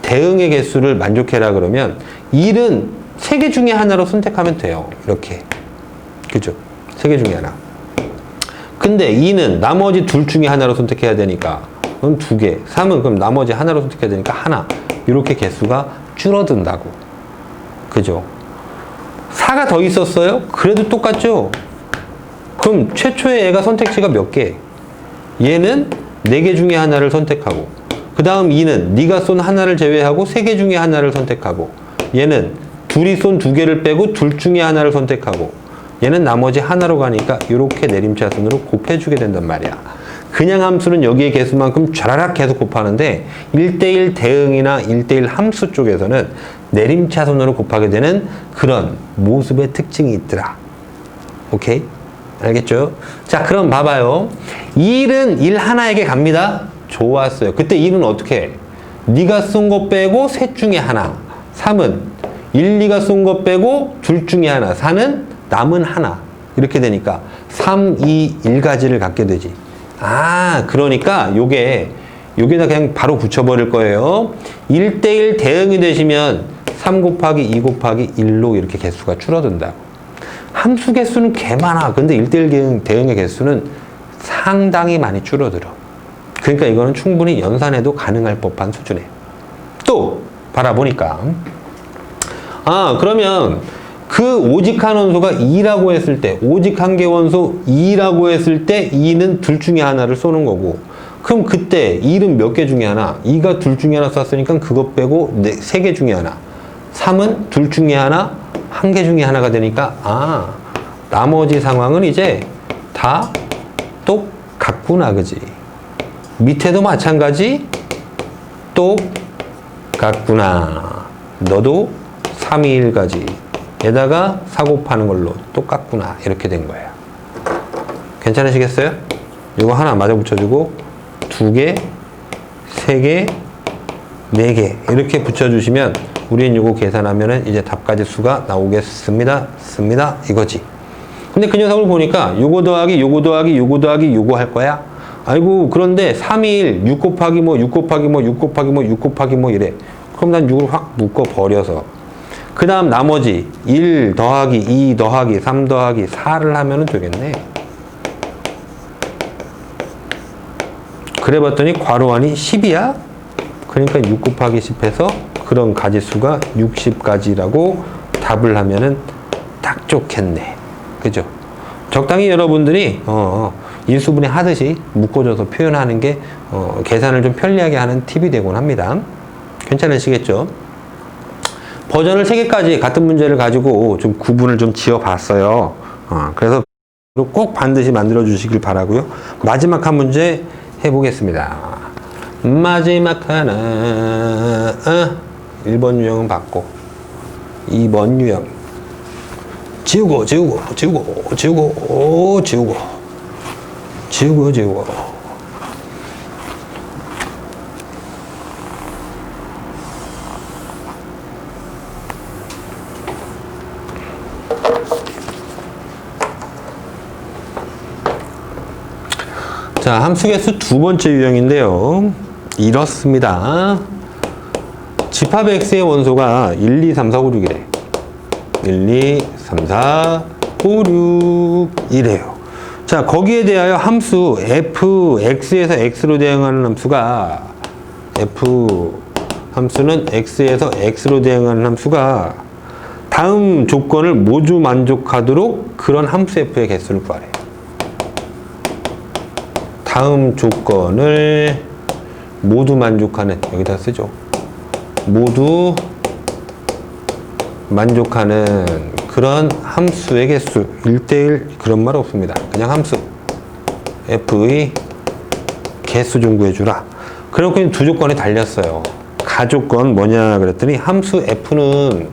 Speaker 1: 대응의 개수를 만족해라 그러면 1은 3개 중에 하나로 선택하면 돼요. 이렇게. 그죠? 3개 중에 하나. 근데 2는 나머지 둘 중에 하나로 선택해야 되니까 그럼 2개. 3은 그럼 나머지 하나로 선택해야 되니까 하나. 이렇게 개수가 줄어든다고. 그죠? 4가 더 있었어요? 그래도 똑같죠? 그럼 최초의 애가 선택지가 몇 개? 얘는 4개 중에 하나를 선택하고, 그 다음 2는 네가 쏜 하나를 제외하고 3개 중에 하나를 선택하고, 얘는 둘이 쏜 2개를 빼고 둘 중에 하나를 선택하고, 얘는 나머지 하나로 가니까 이렇게 내림차순으로 곱해주게 된단 말이야. 그냥 함수는 여기의 개수만큼 쫘라락 계속 곱하는데 1대1 대응이나 1대1 함수 쪽에서는 내림차순으로 곱하게 되는 그런 모습의 특징이 있더라. 오케이? 알겠죠? 자, 그럼 봐봐요. 1은 1 하나에게 갑니다. 좋았어요. 그때 1은 어떻게 해? 네가 쏜 거 빼고 셋 중에 하나. 3은 1, 2가 쏜 거 빼고 둘 중에 하나. 4는 남은 하나. 이렇게 되니까 3, 2, 1가지를 갖게 되지. 아, 그러니까 요게다 그냥 바로 붙여버릴 거예요. 1대1 대응이 되시면 3 곱하기 2 곱하기 1로 이렇게 개수가 줄어든다고. 함수 개수는 개 많아. 근데 1대1 대응의 개수는 상당히 많이 줄어들어. 그러니까 이거는 충분히 연산해도 가능할 법한 수준이에요. 또 바라보니까 그러면 그 오직 한 원소가 2라고 했을 때, 오직 한 개 원소 2라고 했을 때 2는 둘 중에 하나를 쏘는 거고, 그럼 그때 1은 몇 개 중에 하나? 2가 둘 중에 하나 쐈으니까 그거 빼고 3개 중에 하나. 3은 둘 중에 하나, 한 개 중에 하나가 되니까 나머지 상황은 이제 다 똑같구나. 그지? 밑에도 마찬가지 똑같구나. 너도 3, 2, 1가지 에다가 4 곱하는 걸로 똑같구나. 이렇게 된 거예요. 괜찮으시겠어요? 이거 하나 마저 붙여주고 2개, 3개, 4개 이렇게 붙여주시면 우리는 이거 계산하면은 이제 답가지 수가 나오겠습니다. 이거지. 근데 그 녀석을 보니까 요거 더하기 요거 더하기 요거 더하기 요거 할 거야. 아이고, 그런데 3, 2, 1, 6 곱하기 뭐 6 곱하기 뭐 6 곱하기 뭐 6 곱하기 뭐 이래. 그럼 난 6을 확 묶어 버려서 그 다음 나머지 1 더하기 2 더하기 3 더하기 4를 하면 되겠네. 그래 봤더니 괄호 안이 10이야. 그러니까 6 곱하기 10 해서 그런 가지수가 60가지라고 답을 하면은 딱 좋겠네. 그죠? 적당히 여러분들이 인수분해 하듯이 묶어줘서 표현하는 게 계산을 좀 편리하게 하는 팁이 되곤 합니다. 괜찮으시겠죠? 버전을 3개까지 같은 문제를 가지고 좀 구분을 좀 지어 봤어요. 그래서 꼭 반드시 만들어 주시길 바라고요. 마지막 한 문제 해보겠습니다. 마지막 하나 1번 유형은 받고 2번 유형 지우고 자, 함수개수 두 번째 유형인데요. 이렇습니다. 집합 x의 원소가 1, 2, 3, 4, 5, 6이래. 1, 2, 3, 4, 5, 6 이래요. 자, 거기에 대하여 함수 f, x에서 x로 대응하는 함수가 f 함수는 x에서 x로 대응하는 함수가 다음 조건을 모두 만족하도록 그런 함수 f의 개수를 구하래. 다음 조건을 모두 만족하는, 여기다 쓰죠. 모두 만족하는 그런 함수의 개수. 1대1 그런 말 없습니다. 그냥 함수 f의 개수 좀 구해주라. 그렇고 두 조건이 달렸어요. 가조건 뭐냐 그랬더니 함수 f는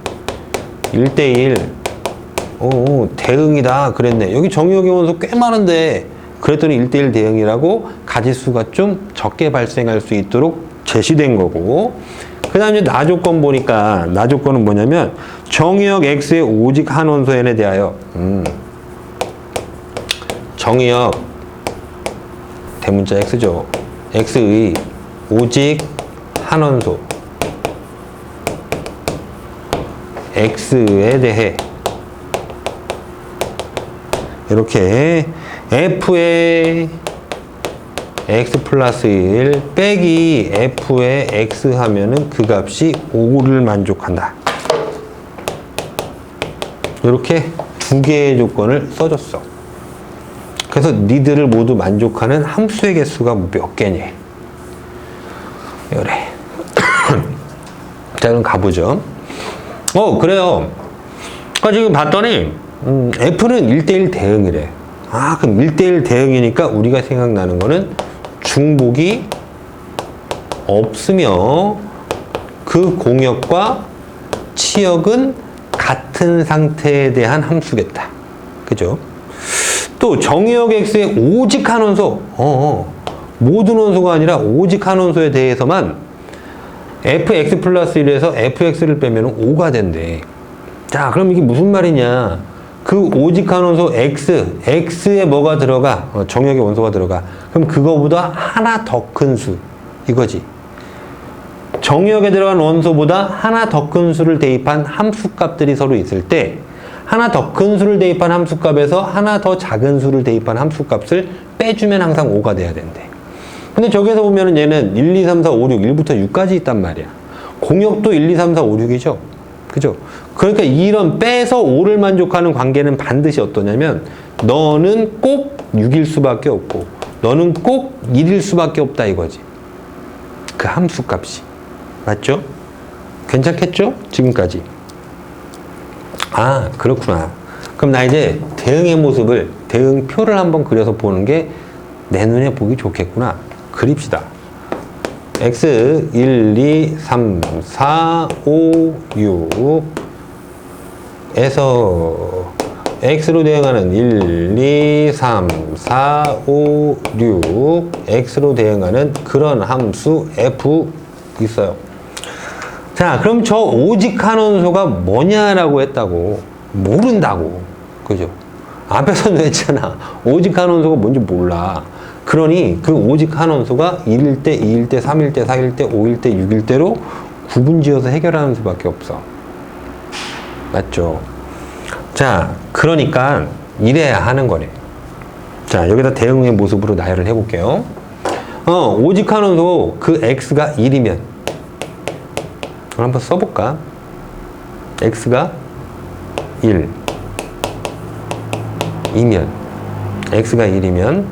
Speaker 1: 1대1 대응이다 그랬네. 여기 정의역의 원소 꽤 많은데 그랬더니 1대1 대응이라고 가지수가 좀 적게 발생할 수 있도록 제시된 거고, 그 다음에 나조건 보니까 나조건은 뭐냐면 정의역 x의 오직 한 원소 n에 대하여 정의역 대문자 x죠. x의 오직 한 원소 x에 대해 이렇게 f의 x 플러스 1 빼기 f의 x 하면은 그 값이 5를 만족한다. 이렇게 두 개의 조건을 써줬어. 그래서 니들을 모두 만족하는 함수의 개수가 몇 개니? 그래. 자, 그럼 가보죠. 그래요. 지금 봤더니 F는 1대1 대응이래. 그럼 1대1 대응이니까 우리가 생각나는 거는 중복이 없으며 그 공역과 치역은 같은 상태에 대한 함수겠다. 그죠? 또 정의역 X의 오직 한 원소, 모든 원소가 아니라 오직 한 원소에 대해서만 fx 플러스 1에서 fx를 빼면 5가 된대. 자, 그럼 이게 무슨 말이냐? 그 오직 한 원소 x에 뭐가 들어가? 정의역의 원소가 들어가. 그럼 그거보다 하나 더 큰 수, 이거지. 정의역에 들어간 원소보다 하나 더 큰 수를 대입한 함수값들이 서로 있을 때 하나 더 큰 수를 대입한 함수값에서 하나 더 작은 수를 대입한 함수값을 빼주면 항상 5가 돼야 된대. 근데 저기서 보면은 얘는 1, 2, 3, 4, 5, 6, 1부터 6까지 있단 말이야. 공역도 1, 2, 3, 4, 5, 6이죠. 그죠? 그러니까 이런 빼서 5를 만족하는 관계는 반드시 어떠냐면 너는 꼭 6일 수밖에 없고 너는 꼭 1일 수밖에 없다 이거지. 그 함수값이. 맞죠? 괜찮겠죠? 지금까지. 그렇구나. 그럼 나 이제 대응의 모습을, 대응표를 한번 그려서 보는 게 내 눈에 보기 좋겠구나. 그립시다. x 1, 2, 3, 4, 5, 6 에서 x로 대응하는 1, 2, 3, 4, 5, 6 x로 대응하는 그런 함수 f 있어요. 자, 그럼 저 오직 한 원소가 뭐냐라고 했다고. 모른다고. 그죠? 앞에서도 했잖아. 오직 한 원소가 뭔지 몰라. 그러니 그 오직 한 원소가 1일 때, 2일 때, 3일 때, 4일 때, 5일 때, 6일 때로 구분지어서 해결하는 수밖에 없어. 맞죠? 자, 그러니까 이래야 하는 거네. 자, 여기다 대응의 모습으로 나열을 해볼게요. 오직 한 원소 그 x가 1이면 한번 써볼까? x가 1 이면 x가 1이면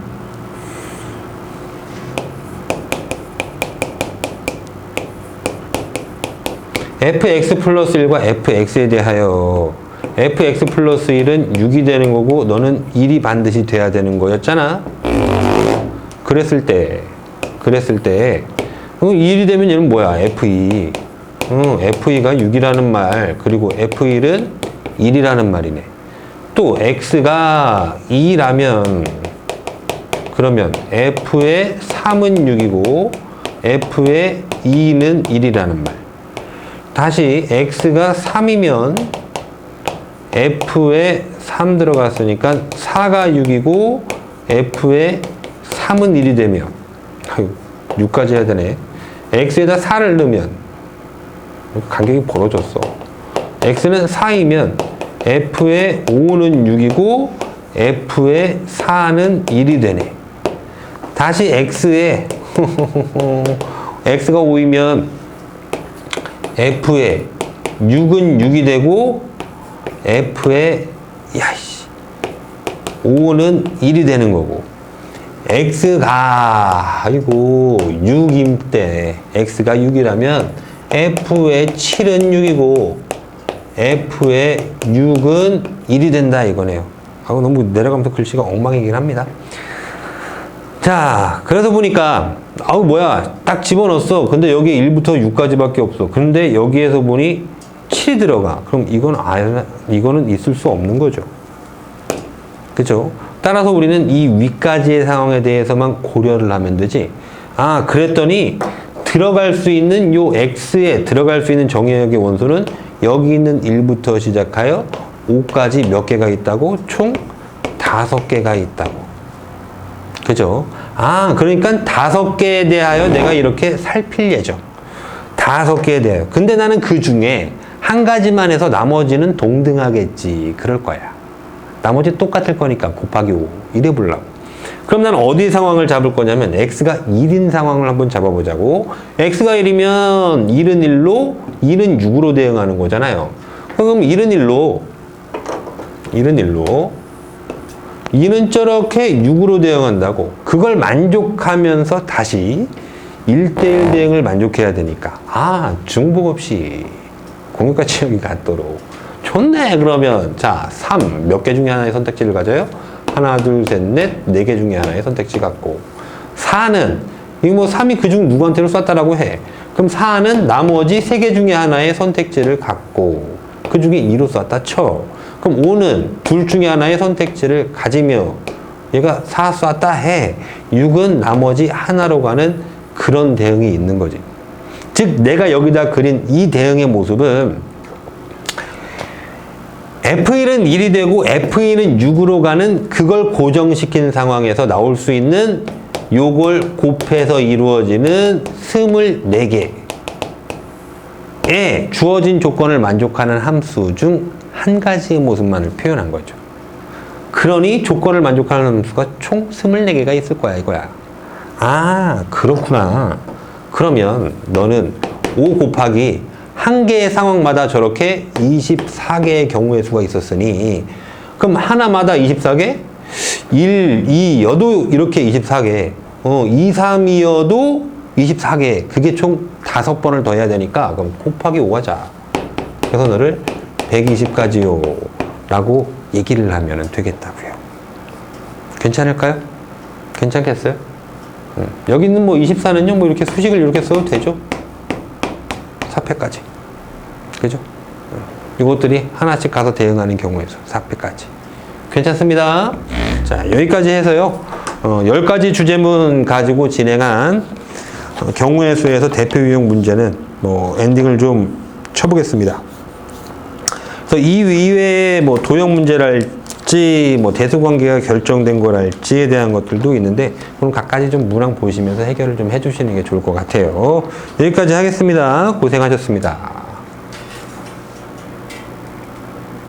Speaker 1: fx 플러스 1과 fx에 대하여 fx 플러스 1은 6이 되는 거고 너는 1이 반드시 돼야 되는 거였잖아. 그랬을 때 1이 되면 얘는 뭐야? f2 f2가 6이라는 말, 그리고 f1은 1이라는 말이네. 또 x가 2라면 그러면 f의 3은 6이고 f의 2는 1이라는 말. 다시 x가 3이면 f에 3 들어갔으니까 4가 6이고 f에 3은 1이 되면 6까지 해야 되네. x에다 4를 넣으면 간격이 벌어졌어. x는 4이면 f의 5는 6이고 f의 4는 1이 되네. 다시 x에 x가 5이면 f의 6은 6이 되고 f의 5는 1이 되는 거고, x가 6임 때 x가 6이라면 f의 7은 6이고 f의 6은 1이 된다 이거네요. 너무 내려가면서 글씨가 엉망이긴 합니다. 자, 그래서 보니까 뭐야, 딱 집어넣었어. 근데 여기 1부터 6까지밖에 없어. 근데 여기에서 보니 7이 들어가. 그럼 이거는 있을 수 없는 거죠. 그죠? 따라서 우리는 이 위까지의 상황에 대해서만 고려를 하면 되지. 그랬더니 들어갈 수 있는 요 x에 들어갈 수 있는 정의역의 원소는 여기 있는 1부터 시작하여 5까지 몇 개가 있다고? 총 5개가 있다고. 그죠? 그러니까 5개에 대하여 내가 이렇게 살필 예정. 5개에 대하여. 근데 나는 그 중에 한 가지만 해서 나머지는 동등하겠지. 그럴 거야. 나머지 똑같을 거니까 곱하기 5. 이래 보려고. 그럼 난 어디 상황을 잡을 거냐면 x가 1인 상황을 한번 잡아보자고. x가 1이면 1은 1로 2는 6으로 대응하는 거잖아요. 그럼 1은 1로 2는 저렇게 6으로 대응한다고. 그걸 만족하면서 다시 1대1 대응을 만족해야 되니까. 아, 중복 없이 공유가 지역이 같도록. 좋네. 그러면 자, 3 몇 개 중에 하나의 선택지를 가져요? 하나, 둘, 셋, 넷, 4개 중에 하나의 선택지 갖고. 4는 이거 뭐 3이 그중 누구한테로 쐈다라고 해. 그럼 4는 나머지 3개 중에 하나의 선택지를 갖고 그 중에 2로 쐈다 쳐. 그럼 5는 둘 중에 하나의 선택지를 가지며 얘가 4 쐈다 해. 6은 나머지 하나로 가는 그런 대응이 있는 거지. 즉 내가 여기다 그린 이 대응의 모습은 F1은 1이 되고 F2는 6으로 가는 그걸 고정시킨 상황에서 나올 수 있는 요걸 곱해서 이루어지는 24개의 주어진 조건을 만족하는 함수 중 한 가지의 모습만을 표현한 거죠. 그러니 조건을 만족하는 함수가 총 24개가 있을 거야 이거야. 아, 그렇구나. 그러면 너는 5 곱하기 한 개의 상황마다 저렇게 24개의 경우의 수가 있었으니 그럼 하나마다 24개? 1, 2여도 이렇게 24개 2, 3이어도 24개. 그게 총 5번을 더 해야 되니까 그럼 곱하기 5 하자. 그래서 너를 120까지요 라고 얘기를 하면 되겠다고요. 괜찮을까요? 괜찮겠어요? 여기 있는 뭐 24는요 뭐 이렇게 수식을 이렇게 써도 되죠. 4패까지. 그죠? 이것들이 하나씩 가서 대응하는 경우에서 4패까지. 괜찮습니다. 자, 여기까지 해서요. 10가지 주제문 가지고 진행한 경우의 수에서 대표 유형 문제는 뭐 엔딩을 좀 쳐보겠습니다. 그래서 이 이외에 뭐 도형 문제랄지 뭐 대수관계가 결정된 거랄지에 대한 것들도 있는데 그럼 각가지 좀 문항 보시면서 해결을 좀 해주시는 게 좋을 것 같아요. 여기까지 하겠습니다. 고생하셨습니다.